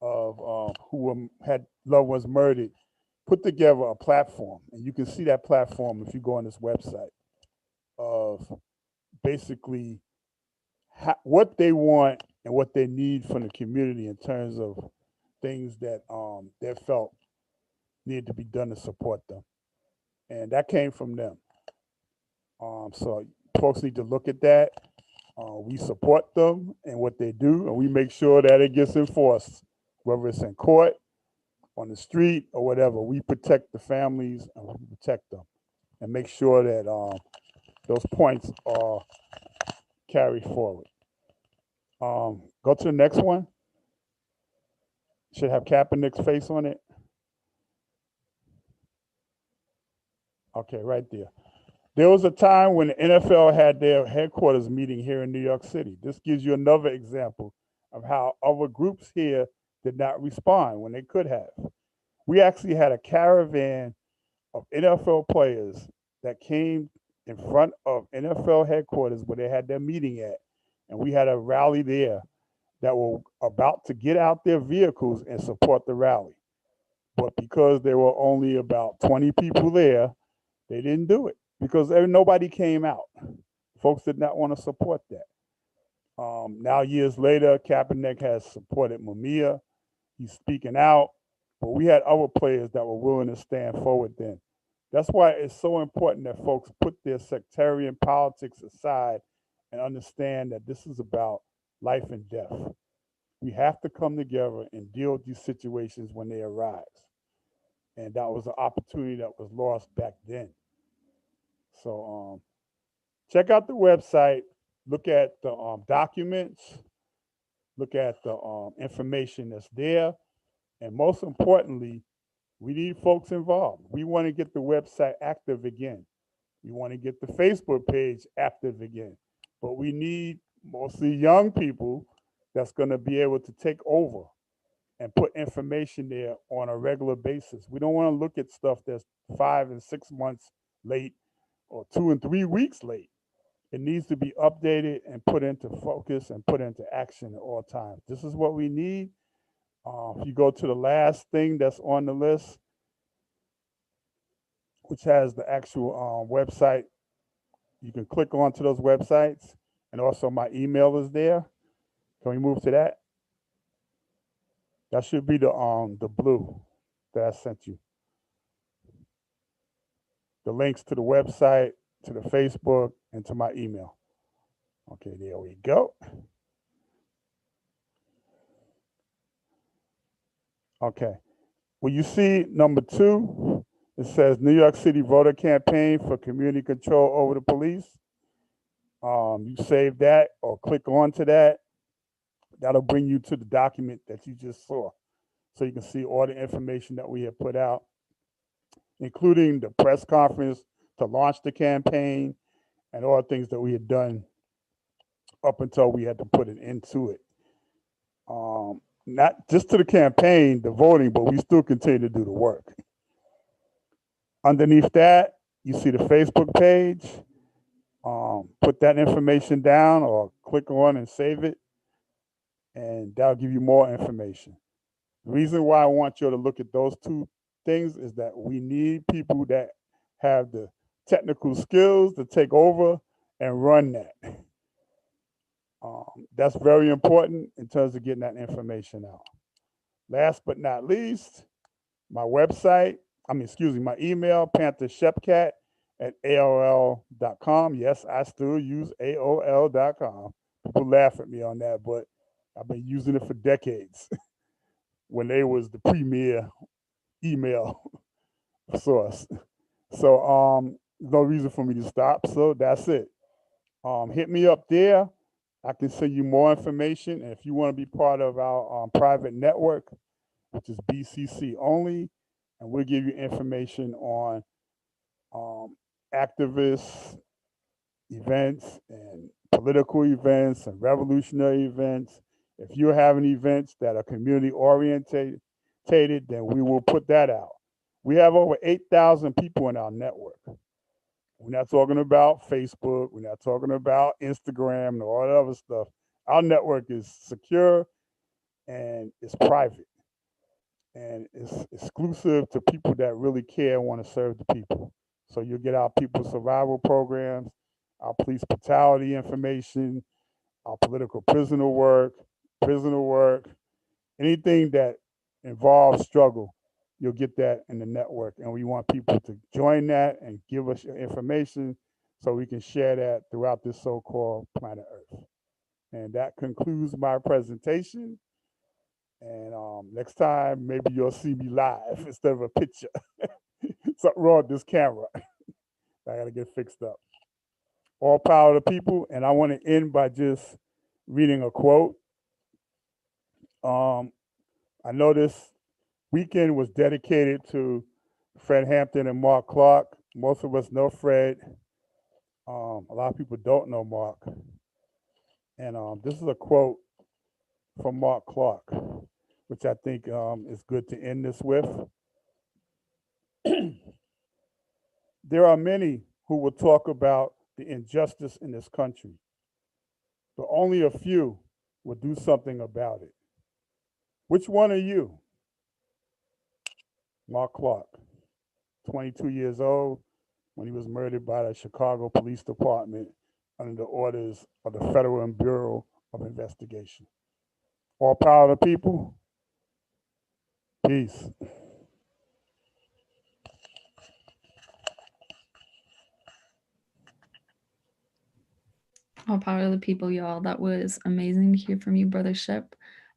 of who had loved ones murdered put together a platform. And you can see that platform if you go on this website of basically what they want and what they need from the community in terms of things that they felt needed to be done to support them. And that came from them. So folks need to look at that. We support them and what they do, and we make sure that it gets enforced, whether it's in court, on the street, or whatever. We protect the families and we protect them and make sure that those points are carried forward. Go to the next one. Should have Kaepernick's face on it. Okay, right there. There was a time when the NFL had their headquarters meeting here in New York City. This gives you another example of how other groups here did not respond when they could have. We actually had a caravan of NFL players that came in front of NFL headquarters where they had their meeting at, and we had a rally there that were about to get out their vehicles and support the rally. But because there were only about 20 people there, they didn't do it because nobody came out. Folks did not want to support that. Now, years later, Kaepernick has supported Mamiya. He's speaking out, but we had other players that were willing to stand forward then. That's why it's so important that folks put their sectarian politics aside and understand that this is about life and death. We have to come together and deal with these situations when they arise. And that was an opportunity that was lost back then. So check out the website, look at the documents, look at the information that's there. And most importantly, we need folks involved. We want to get the website active again. We want to get the Facebook page active again. But we need mostly young people that's going to be able to take over and put information there on a regular basis. We don't want to look at stuff that's 5 and 6 months late or 2 and 3 weeks late. It needs to be updated and put into focus and put into action at all times. This is what we need. If you go to the last thing that's on the list, which has the actual website, you can click onto those websites, and also my email is there. Can we move to that? That should be the blue that I sent you. The links to the website, to the Facebook, and to my email. Okay, there we go. Okay. Well, you see number 2, it says New York City voter campaign for community control over the police. You save that or click onto that. That'll bring you to the document that you just saw. So you can see all the information that we have put out, including the press conference to launch the campaign and all the things that we had done up until we had to put it into it. Not just to the campaign, the voting, but we still continue to do the work. Underneath that, you see the Facebook page. Put that information down or click on and save it, and that'll give you more information. The reason why I want you to look at those 2 things is that we need people that have the technical skills to take over and run that. That's very important in terms of getting that information out. Last but not least, my website, my email, panthershepcat@aol.com. Yes, I still use AOL.com. People laugh at me on that, but I've been using it for decades when they was the premier email source. So no reason for me to stop. So that's it. Hit me up there. I can send you more information. And if you want to be part of our private network, which is BCC only, and we'll give you information on activists, events, and political events, and revolutionary events. If you're having events that are community oriented, then we will put that out. We have over 8,000 people in our network. We're not talking about Facebook. We're not talking about Instagram and all that other stuff. Our network is secure and it's private. And it's exclusive to people that really care and want to serve the people. So you'll get our people survival programs, our police brutality information, our political prisoner work, anything that involves struggle, you'll get that in the network. And we want people to join that and give us your information so we can share that throughout this so-called planet Earth. And that concludes my presentation. And next time, maybe you'll see me live instead of a picture. Something wrong with this camera. I gotta get fixed up. All power to people. And I want to end by just reading a quote. I know this weekend was dedicated to Fred Hampton and Mark Clark. Most of us know Fred. A lot of people don't know Mark. And this is a quote from Mark Clark, which I think is good to end this with. There are many who will talk about the injustice in this country, but only a few will do something about it. Which one are you? Mark Clark, 22 years old, when he was murdered by the Chicago Police Department under the orders of the Federal Bureau of Investigation. All power to people. Peace. All power to the people, y'all. That was amazing to hear from you, Brother Shep.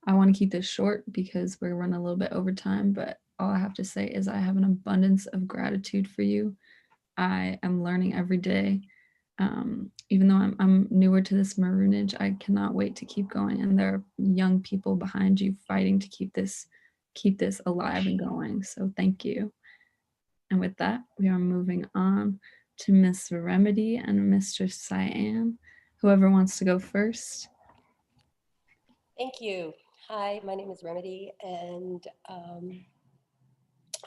I want to keep this short because we're running a little bit over time, but all I have to say is I have an abundance of gratitude for you. I am learning every day. Even though I'm newer to this maroonage, I cannot wait to keep going. And there are young people behind you fighting to keep this alive and going. So thank you. And with that, we are moving on to Miss Remedy and Mr. Cyan. Whoever wants to go first. Thank you. Hi, my name is Remedy, and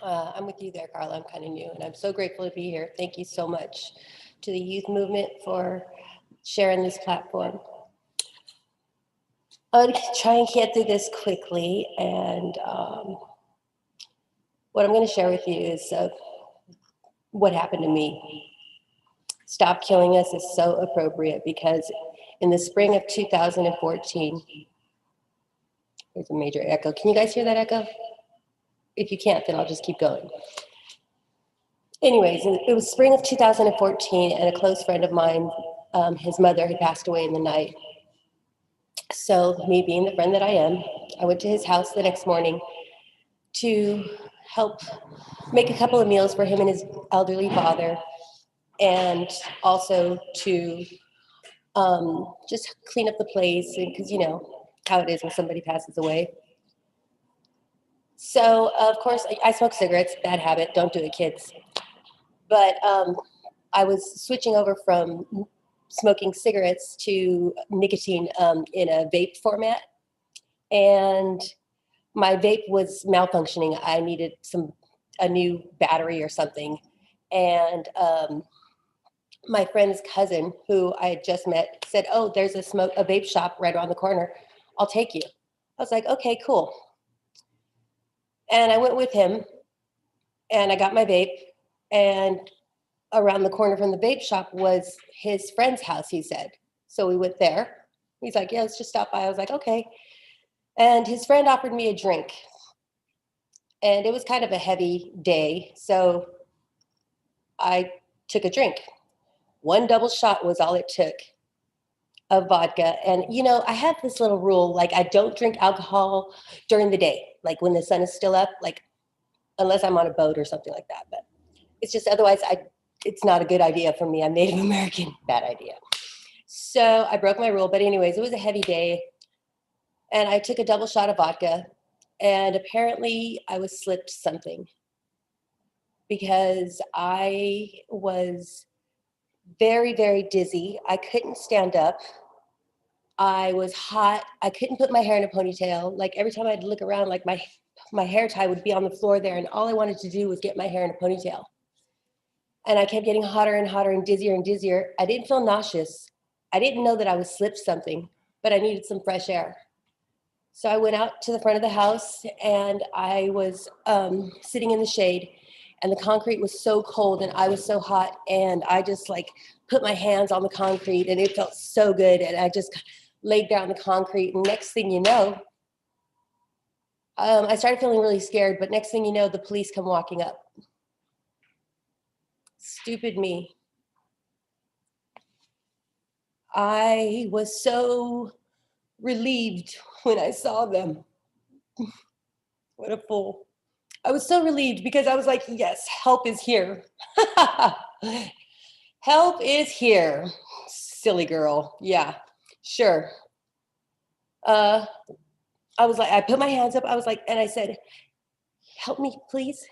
I'm with you there, Carla. I'm kind of new, and I'm so grateful to be here. Thank you so much to the youth movement for sharing this platform. I'm going to try and get through this quickly, and what I'm going to share with you is what happened to me. Stop Killing Us is so appropriate because in the spring of 2014, there's a major echo. Can you guys hear that echo? If you can't, then I'll just keep going. Anyways, it was spring of 2014, and a close friend of mine, his mother had passed away in the night. So me being the friend that I am, I went to his house the next morning to help make a couple of meals for him and his elderly father, and also to just clean up the place, because you know how it is when somebody passes away. So of course I smoke cigarettes, bad habit, don't do it, kids. But I was switching over from smoking cigarettes to nicotine in a vape format, and my vape was malfunctioning. I needed a new battery or something, and my friend's cousin, who I had just met, said, "Oh, there's a vape shop right around the corner. I'll take you." I was like, "Okay, cool." And I went with him, and I got my vape, and around the corner from the vape shop was his friend's house, he said. So we went there. He's like, "Yeah, let's just stop by." I was like, "Okay." And his friend offered me a drink. And it was kind of a heavy day, so I took a drink. One double shot was all it took of vodka. And, you know, I have this little rule, like I don't drink alcohol during the day, like when the sun is still up, like unless I'm on a boat or something like that. But it's just otherwise, it's not a good idea for me. I'm Native American, bad idea. So I broke my rule. But anyways, it was a heavy day. And I took a double shot of vodka. And apparently I was slipped something because I was very, very dizzy. I couldn't stand up. I was hot. I couldn't put my hair in a ponytail. Like every time I'd look around, like my hair tie would be on the floor there, and all I wanted to do was get my hair in a ponytail. And I kept getting hotter and hotter and dizzier and dizzier. I didn't feel nauseous. I didn't know that I was slipped something, but I needed some fresh air. So I went out to the front of the house, and I was sitting in the shade, and the concrete was so cold and I was so hot, and I just like put my hands on the concrete, and it felt so good. And I just laid down the concrete, and next thing you know, I started feeling really scared, but next thing you know, the police come walking up. Stupid me. I was so relieved when I saw them. What a fool. I was so relieved because I was like, yes, help is here. Help is here. Silly girl. Yeah, sure. I was like, I put my hands up. I was like, and I said, "Help me, please."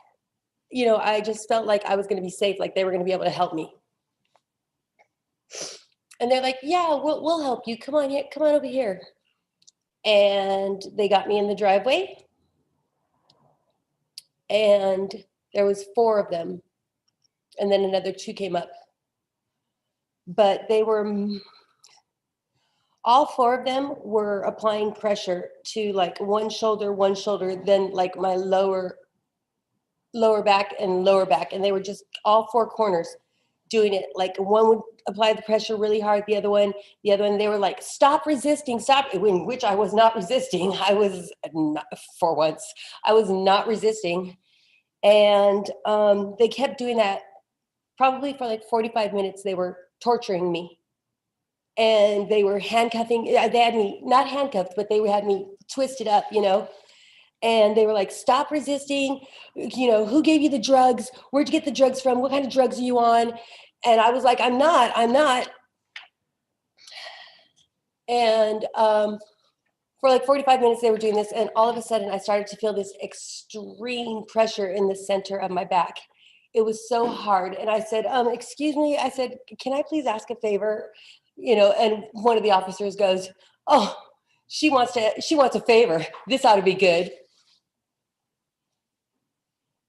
You know, I just felt like I was going to be safe, like they were going to be able to help me. And they're like, "Yeah, we'll help you. Come on here. Come on over here." And they got me in the driveway. And there was 4 of them. And then another 2 came up. But they were, all 4 of them were applying pressure to like one shoulder, then like my lower back and lower back. And they were just all 4 corners doing it. Like one would apply the pressure really hard, the other one, they were like, "Stop resisting, stop," in which I was not resisting. I was not, for once, I was not resisting. And they kept doing that probably for like 45 minutes. They were torturing me. And they were handcuffing, they had me not handcuffed, but they had me twisted up, you know. And they were like, "Stop resisting. You know, who gave you the drugs? Where'd you get the drugs from? What kind of drugs are you on?" And I was like, I'm not. And for like 45 minutes, they were doing this. And all of a sudden, I started to feel this extreme pressure in the center of my back. It was so hard. And I said, excuse me. I said, can I please ask a favor? You know, and one of the officers goes, oh, she wants a favor. This ought to be good.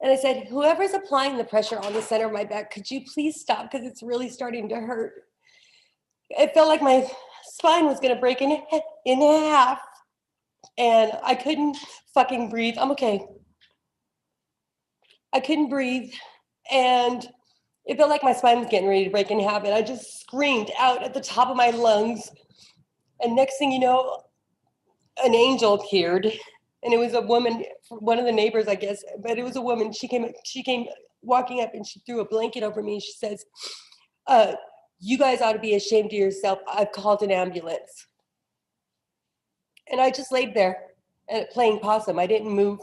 And I said, whoever's applying the pressure on the center of my back, could you please stop? Because it's really starting to hurt. It felt like my spine was going to break in half. And I couldn't fucking breathe. I'm okay. I couldn't breathe. And it felt like my spine was getting ready to break in half. And I just screamed out at the top of my lungs. And next thing you know, an angel appeared. And it was a woman, one of the neighbors, I guess, but it was a woman. She came walking up and she threw a blanket over me. And she says, you guys ought to be ashamed of yourself. I've called an ambulance. And I just laid there and playing possum. I didn't move.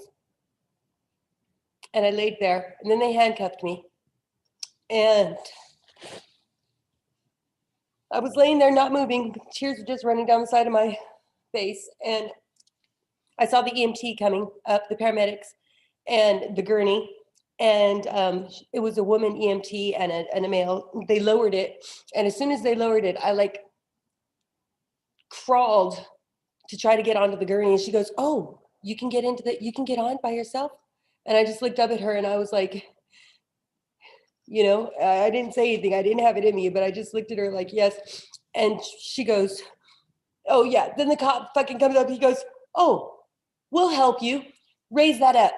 And I laid there and then they handcuffed me. And I was laying there not moving. Tears were just running down the side of my face. And I saw the EMT coming up, the paramedics, and the gurney. And it was a woman EMT and a male. They lowered it. And as soon as they lowered it, I like crawled to try to get onto the gurney. And she goes, oh, you can get on by yourself? And I just looked up at her and I was like, you know, I didn't say anything. I didn't have it in me, but I just looked at her like, yes. And she goes, oh yeah. Then the cop fucking comes up. He goes, oh, we'll help you. Raise that up.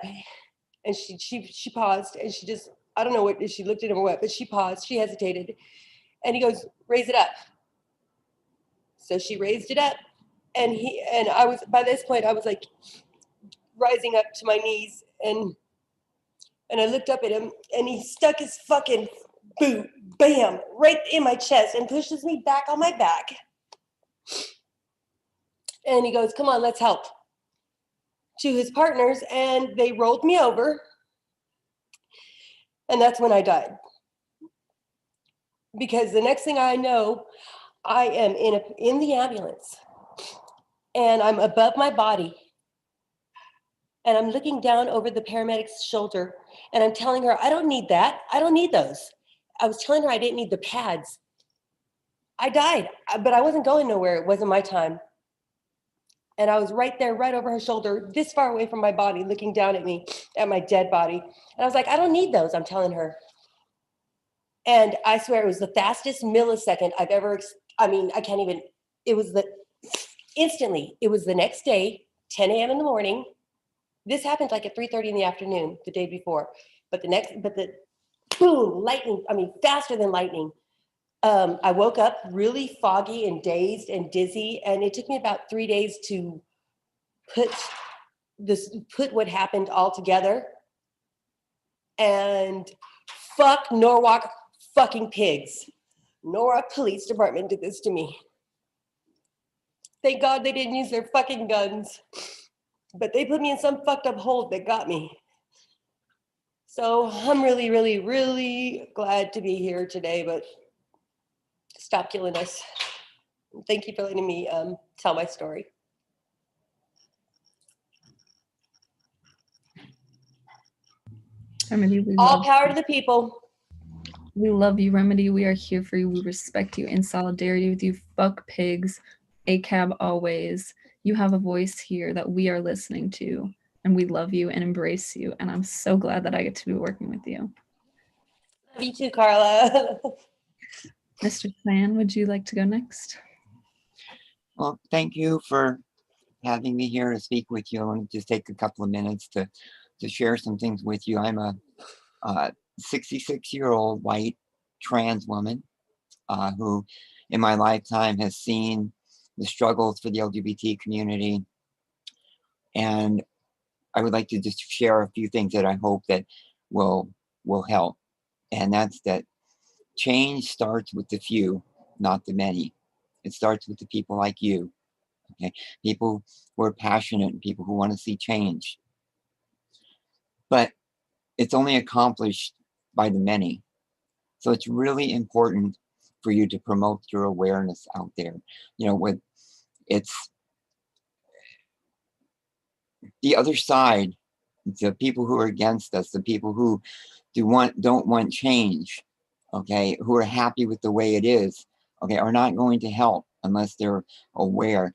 And she paused and she just, I don't know what, if she looked at him or what, but she paused, she hesitated. And he goes, raise it up. So she raised it up. And I was, by this point, I was like rising up to my knees and I looked up at him and he stuck his fucking boot, bam, right in my chest and pushes me back on my back. And he goes, come on, let's help. To his partners, and they rolled me over. And that's when I died. Because the next thing I know, I am in the ambulance and I'm above my body. And I'm looking down over the paramedic's shoulder and I'm telling her, I don't need that. I don't need those. I was telling her I didn't need the pads. I died, but I wasn't going nowhere. It wasn't my time. And I was right there, right over her shoulder, this far away from my body, looking down at me, at my dead body. And I was like, I don't need those, I'm telling her. And I swear it was the fastest millisecond I've ever, I can't even, instantly, it was the next day, 10 a.m. in the morning. This happened like at 3:30 in the afternoon, the day before. But the boom, lightning, faster than lightning. I woke up really foggy and dazed and dizzy, and it took me about 3 days to put what happened all together. And fuck Norwalk fucking pigs. Norwalk Police Department did this to me. Thank God they didn't use their fucking guns, but they put me in some fucked up hole that got me. So I'm really, really, really glad to be here today, but stop killing us. Thank you for letting me tell my story. Remedy, all power to the people. We love you, Remedy. We are here for you. We respect you. In solidarity with you. Fuck pigs. ACAB always. You have a voice here that we are listening to, and we love you and embrace you. And I'm so glad that I get to be working with you. Love you too, Carla. Mr. Plan, would you like to go next? Well, thank you for having me here to speak with you. I want to just take a couple of minutes to share some things with you. I'm a 66-year-old white trans woman who in my lifetime has seen the struggles for the LGBT community. And I would like to just share a few things that I hope that will help. And that's that change starts with the few, not the many. It starts with the people like you, okay? People who are passionate and people who want to see change. But it's only accomplished by the many. So it's really important for you to promote your awareness out there. You know, with it's the other side, the people who are against us, the people who don't want change, okay, who are happy with the way it is, okay, are not going to help unless they're aware.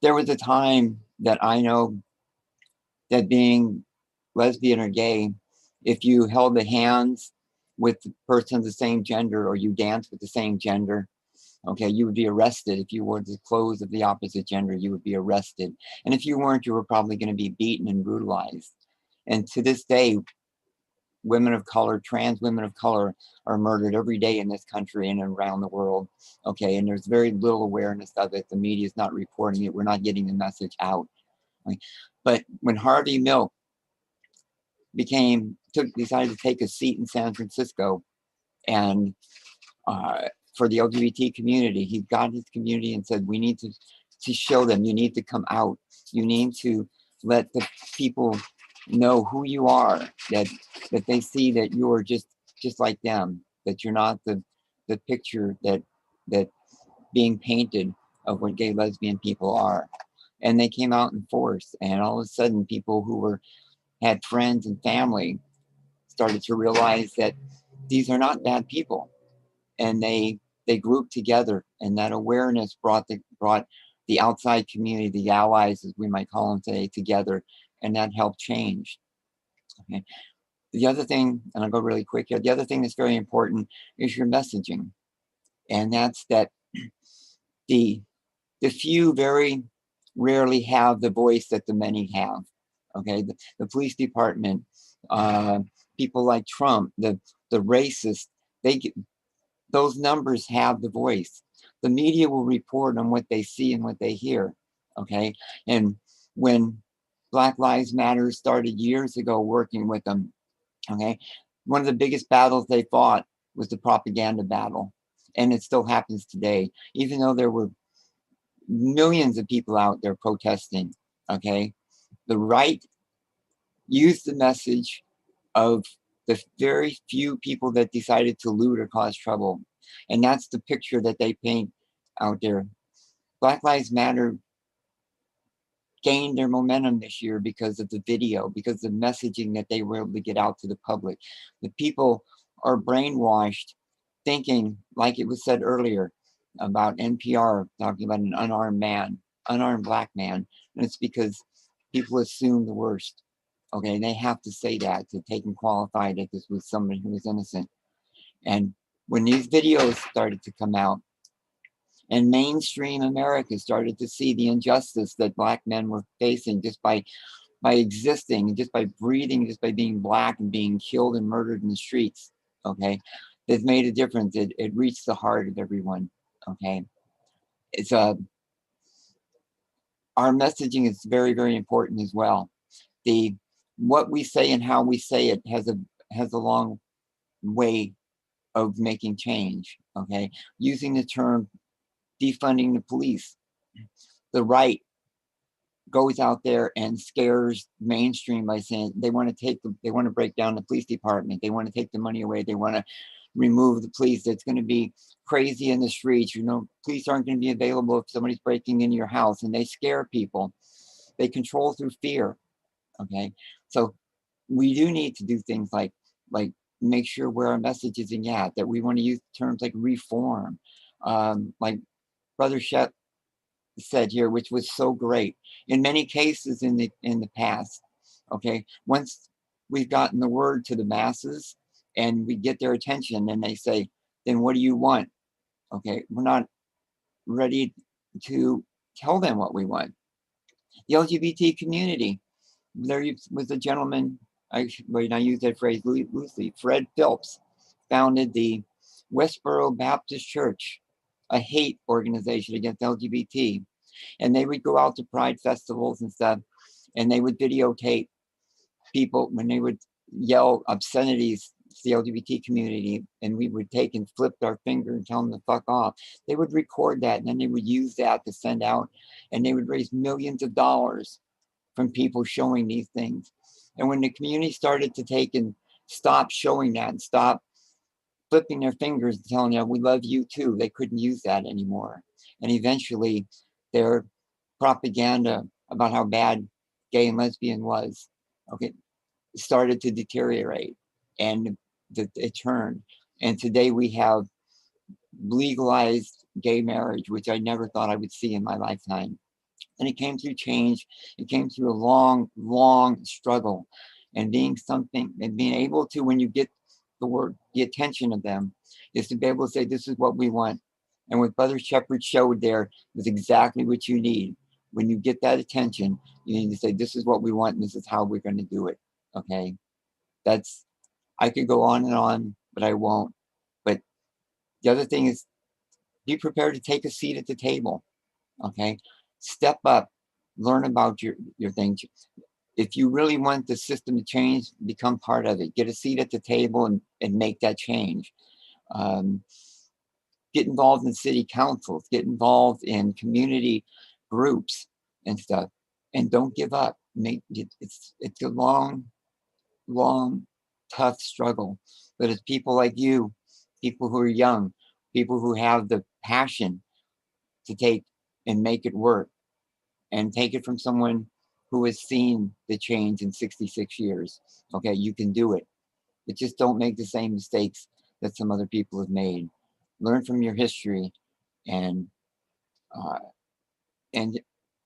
There was a time that I know that being lesbian or gay, if you held the hands with the person of the same gender or you danced with the same gender, okay, you would be arrested. If you wore the clothes of the opposite gender, you would be arrested. And if you weren't, you were probably going to be beaten and brutalized. And to this day, women of color, trans women of color are murdered every day in this country and around the world. Okay, and there's very little awareness of it. The media is not reporting it. We're not getting the message out. Right? But when Harvey Milk decided to take a seat in San Francisco and for the LGBT community, he got his community and said, we need to show them, you need to come out. You need to let the people know who you are, that they see that you're just like them, that you're not the picture that being painted of what gay lesbian people are. And they came out in force, and all of a sudden people who had friends and family started to realize that these are not bad people, and they grouped together, and that awareness brought the outside community, the allies as we might call them today, together, and that helped change. Okay. The other thing, and I'll go really quick here, the other thing that's very important is your messaging, and that's that the few very rarely have the voice that the many have. Okay, the police department, people like Trump, the racists, those numbers have the voice. The media will report on what they see and what they hear. Okay, and when Black Lives Matter started years ago working with them, okay, one of the biggest battles they fought was the propaganda battle, and it still happens today, even though there were millions of people out there protesting. Okay, the right used the message of the very few people that decided to loot or cause trouble, and that's the picture that they paint out there. Black Lives Matter gained their momentum this year because of the video, because of the messaging that they were able to get out to the public. The people are brainwashed, thinking, like it was said earlier about NPR talking about an unarmed Black man, and it's because people assume the worst. Okay, they have to say that to take and qualify that this was somebody who was innocent. And when these videos started to come out, and mainstream America started to see the injustice that Black men were facing just by existing, just by breathing, just by being Black and being killed and murdered in the streets, okay, it made a difference. It reached the heart of everyone, okay. It's our messaging is very, very important as well. What we say and how we say it has a long way of making change, okay. Using the term defunding the police. The right goes out there and scares mainstream by saying they want to break down the police department. They want to take the money away. They want to remove the police. It's going to be crazy in the streets. You know, police aren't going to be available if somebody's breaking into your house, and they scare people. They control through fear. Okay. So we do need to do things like make sure where our message is in that we want to use terms like reform, like Brother Shep said here, which was so great. In many cases in the past, okay, once we've gotten the word to the masses and we get their attention and they say, then what do you want? Okay, we're not ready to tell them what we want. The LGBT community, there was a gentleman, I use that phrase loosely, Fred Phelps, founded the Westboro Baptist Church, a hate organization against LGBT. And they would go out to pride festivals and stuff, and they would videotape people when they would yell obscenities to the LGBT community, and we would take and flip our finger and tell them to fuck off. They would record that, and then they would use that to send out, and they would raise millions of dollars from people showing these things. And when the community started to take and stop showing that and stop flipping their fingers and telling you, we love you too. They couldn't use that anymore. And eventually their propaganda about how bad gay and lesbian was, okay, started to deteriorate, and it turned. And today we have legalized gay marriage, which I never thought I would see in my lifetime. And it came through change. It came through a long, long struggle, and being something and being able to, when you get the attention of them, is to be able to say, this is what we want. And what Brother Shepherd showed there was exactly what you need. When you get that attention, you need to say, this is what we want, and this is how we're going to do it. Okay. I could go on, but I won't. But the other thing is, be prepared to take a seat at the table. Okay. Step up, learn about your things. If you really want the system to change, become part of it. Get a seat at the table and make that change. Get involved in city councils, get involved in community groups and stuff, and don't give up. It's a long, long, tough struggle. But it's people like you, people who are young, people who have the passion to take and make it work, and take it from someone who has seen the change in 66 years. Okay, you can do it. But just don't make the same mistakes that some other people have made. Learn from your history, and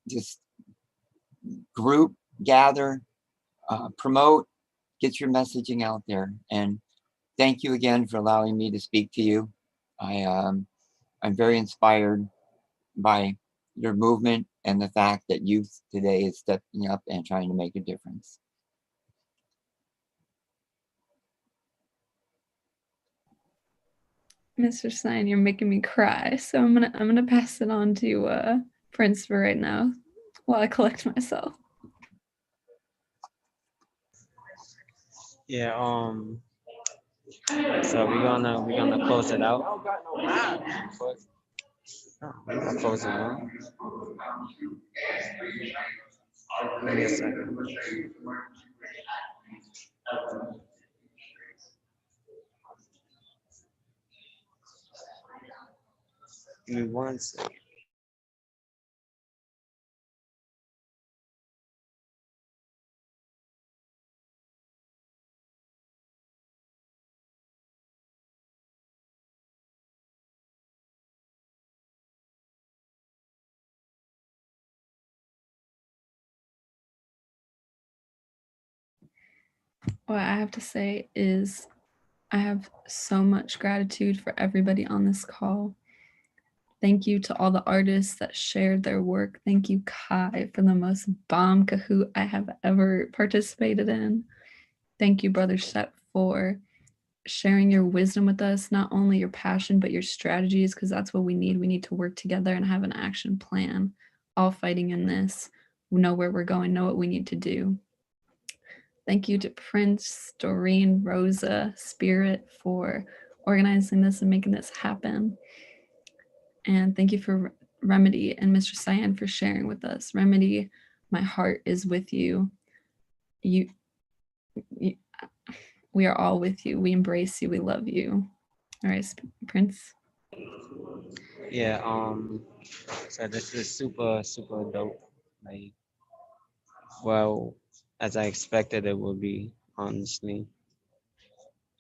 just group, gather, promote, get your messaging out there. And thank you again for allowing me to speak to you. I'm very inspired by your movement and the fact that youth today is stepping up and trying to make a difference. Mr. Stein, you're making me cry. So I'm gonna pass it on to Prince for right now while I collect myself. Yeah, so we're gonna close it out. We're gonna close it out. Give me a second. Give me 1 second. What I have to say is I have so much gratitude for everybody on this call. Thank you to all the artists that shared their work. Thank you, Kai, for the most bomb Kahoot I have ever participated in. Thank you, Brother Shep, for sharing your wisdom with us, not only your passion, but your strategies, because that's what we need. We need to work together and have an action plan, all fighting in this. We know where we're going, know what we need to do. Thank you to Prince, Doreen, Rosa, Spirit for organizing this and making this happen. And thank you for Remedy and Mr. Cyan for sharing with us. Remedy, my heart is with you. We are all with you. We embrace you. We love you. All right, Prince. Yeah, so this is super, super dope. Like, well, as I expected it would be, honestly.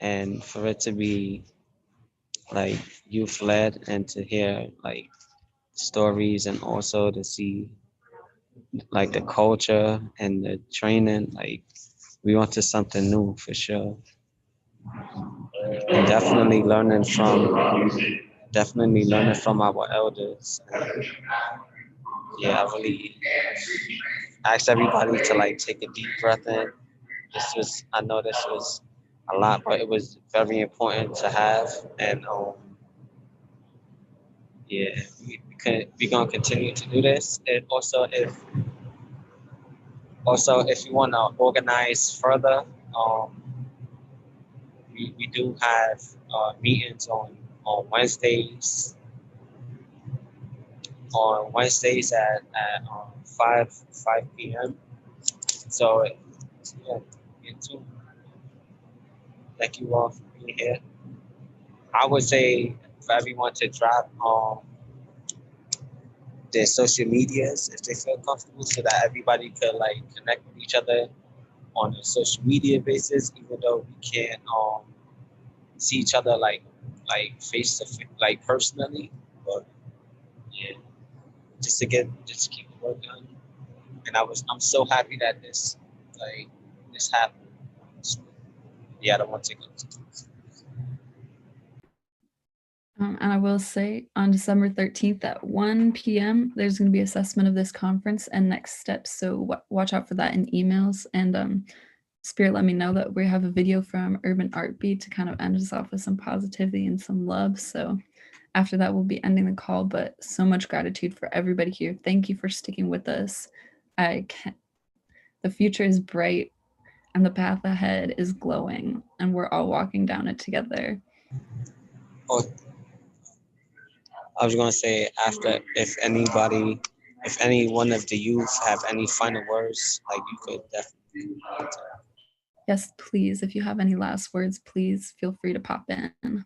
And for it to be like youth led, and to hear like stories, and also to see like the culture and the training, like we went to something new for sure. And definitely learning from our elders. Yeah, I really asked everybody to like take a deep breath in. I know this was a lot, but it was very important to have. And yeah, we're gonna continue to do this. And also if you want to organize further, we do have meetings on Wednesdays. On Wednesdays at 5 p.m. So yeah, you too. Thank you all for being here. I would say for everyone to drop their social medias if they feel comfortable, so that everybody could like connect with each other on a social media basis, even though we can't see each other like face to face, like personally. But yeah, just to keep the work done. And I'm so happy that this happened. So, yeah, I don't want to take up. And I will say on December 13th at 1 p.m., there's going to be assessment of this conference and next steps. So watch out for that in emails. And Spirit let me know that we have a video from Urban Art Beat to kind of end us off with some positivity and some love. So after that, we'll be ending the call, but so much gratitude for everybody here. Thank you for sticking with us. The future is bright and the path ahead is glowing, and we're all walking down it together. Oh, I was gonna say after, if any one of the youth have any final words, like you could definitely. Yes, please. If you have any last words, please feel free to pop in.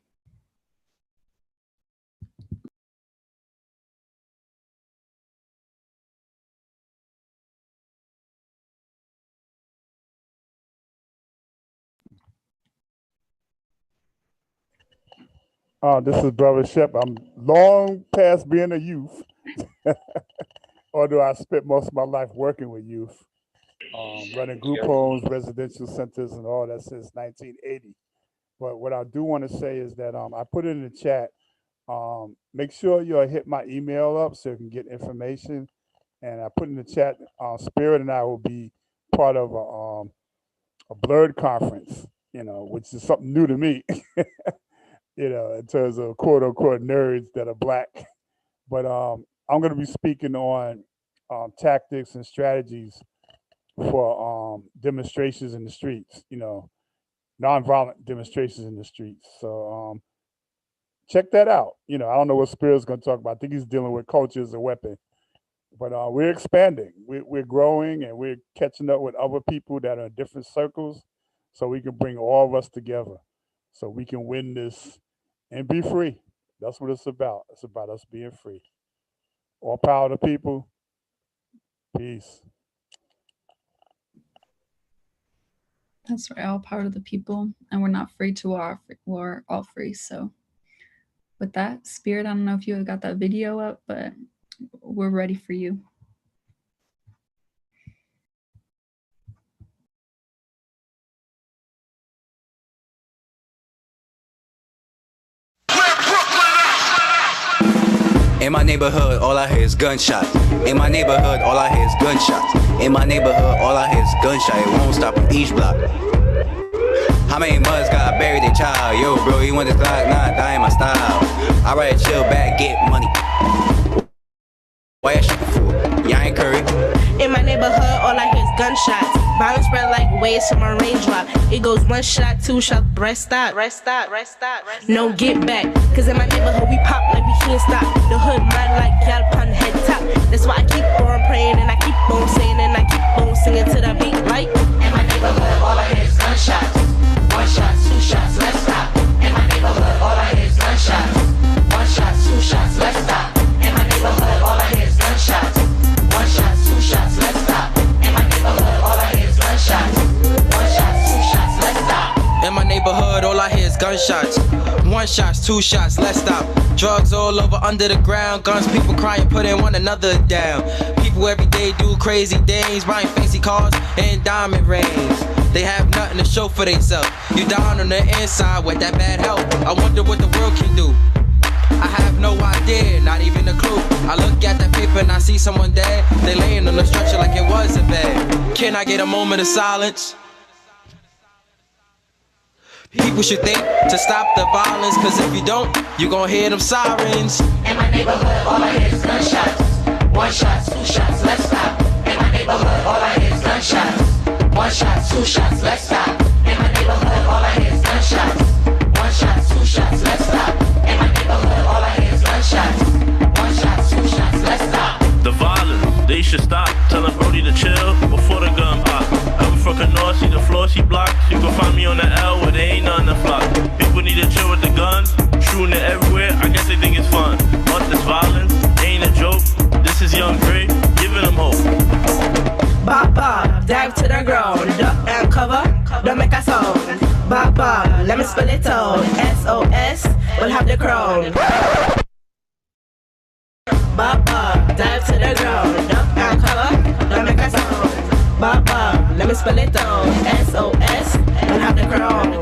This is Brother Shep. I'm long past being a youth, although I spent most of my life working with youth, running group homes, residential centers, and all that since 1980. But what I do want to say is that I put it in the chat. Make sure you'll hit my email up so you can get information. And I put in the chat, Spirit and I will be part of a Blurred conference, which is something new to me. In terms of quote unquote nerds that are Black. But I'm going to be speaking on tactics and strategies for demonstrations in the streets, nonviolent demonstrations in the streets. So check that out. I don't know what Spirit's going to talk about. I think he's dealing with culture as a weapon. But we're expanding. We're growing, and we're catching up with other people that are in different circles so we can bring all of us together so we can win this and be free. That's what it's about. It's about us being free. All power to people. Peace. That's right. All power to the people. And we're not free to war. We're all free. So with that, Spirit, I don't know if you have got that video up, but we're ready for you. In my neighborhood, all I hear is gunshots. In my neighborhood, all I hear is gunshots. In my neighborhood, all I hear is gunshot. It won't stop on each block. How many mothers got buried their child? Yo, bro, you want this Glock? Nah, die in my style. I rather chill back, get money. Why you shooting for? Y'all ain't Curry. In my neighborhood, all I hear is gunshots. Violence spread like waves from a raindrop. It goes 1 shot, 2 shots, rest stop. No get back. Cause in my neighborhood we pop like we can't stop. The hood mud like y'all upon the head top. That's why I keep on praying and I keep on saying and I keep on singing to the beat like. In my neighborhood, all I hear is gunshots. 1 shot, 2 shots, let's stop. In my neighborhood, all I hear is gunshots. 1 shot, 2 shots, let's stop. In my neighborhood, all I hear is gunshots. 1 shot, 2 shots, let's stop. In my neighborhood, all I hear is gunshots. 1 shot, 2 shots, let's stop. In my neighborhood, all I hear is gunshots. 1 shot, 2 shots, let's stop. Drugs all over under the ground. Guns, people crying, putting one another down. People every day do crazy things, buying fancy cars and diamond rings. They have nothing to show for themselves. You down on the inside with that bad health. I wonder what the world can do. I have no idea, not even a clue. I look at that paper and I see someone dead. They laying on the stretcher like it was a bed. Can I get a moment of silence? People should think to stop the violence, cause if you don't, you gon' hear them sirens. In my neighborhood, all I hear is gunshots. 1 shot, 2 shots, let's stop. In my neighborhood, all I hear is gunshots. 1 shot, 2 shots, let's stop. In my neighborhood, all I hear is gunshots. 1 shot, 2 shots, let's stop. In my neighborhood, all I hear is gunshots. 1 shot, 2 shots, let's stop. The violence, they should stop. Tell Brody to chill before the gun pop. I'm from North, see the floor she blocked. You can find me on the L where there ain't nothing to flock. People need to chill with the guns. let me spell it out. SOS, we'll have the crown. Baba, dive to the ground. Duck and cover, don't make a sound. Baba, let me spell it out. SOS, we'll have the crown.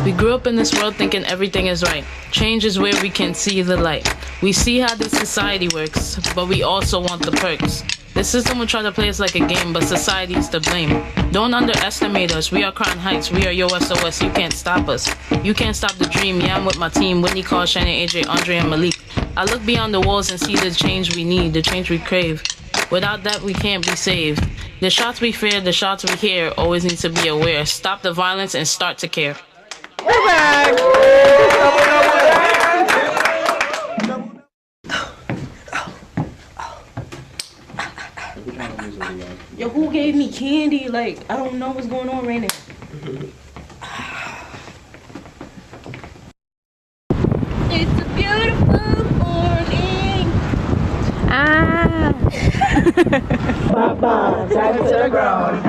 We grew up in this world thinking everything is right. Change is where we can see the light. We see how this society works, but we also want the perks. The system will try to play us like a game, but society is to blame. Don't underestimate us. We are Crown Heights. We are your SOS. You can't stop us. You can't stop the dream. Yeah, I'm with my team. Whitney, Carl, Shannon, AJ, Andre, and Malik. I look beyond the walls and see the change we need, the change we crave. Without that, we can't be saved. The shots we fear, the shots we hear, always need to be aware. Stop the violence and start to care. We're back. Yo, who gave me candy? Like, I don't know what's going on right now. It's a beautiful morning. Ah. Baba, dive to the ground.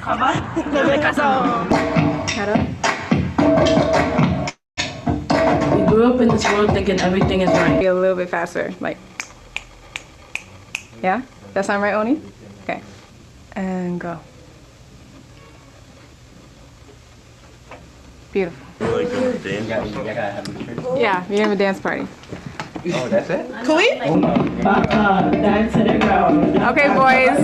Come on. Let me make a sound. Shut up. We grew up in this world thinking everything is right. Be a little bit faster, like, yeah? That sound right, Oni? Okay, and go. Beautiful. Like a dance. Yeah, you have a dance party. Oh, that's it? Can we? Okay, boys.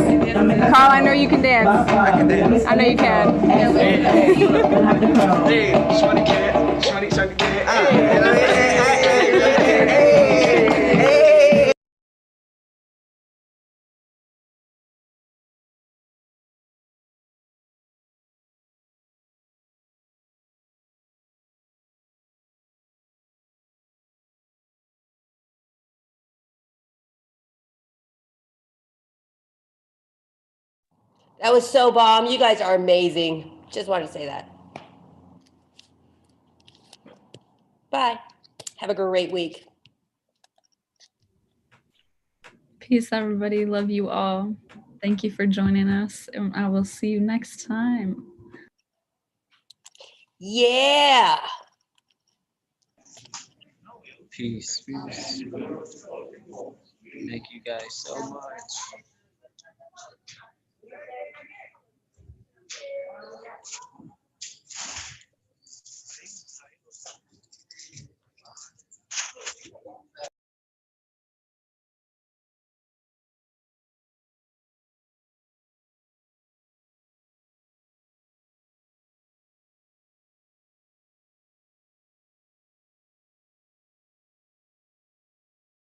Carl, I know you can dance. I can dance. I know you can. That was so bomb. You guys are amazing. Just wanted to say that. Bye. Have a great week. Peace, everybody. Love you all. Thank you for joining us, and I will see you next time. Yeah. Peace. Peace. Thank you guys so much.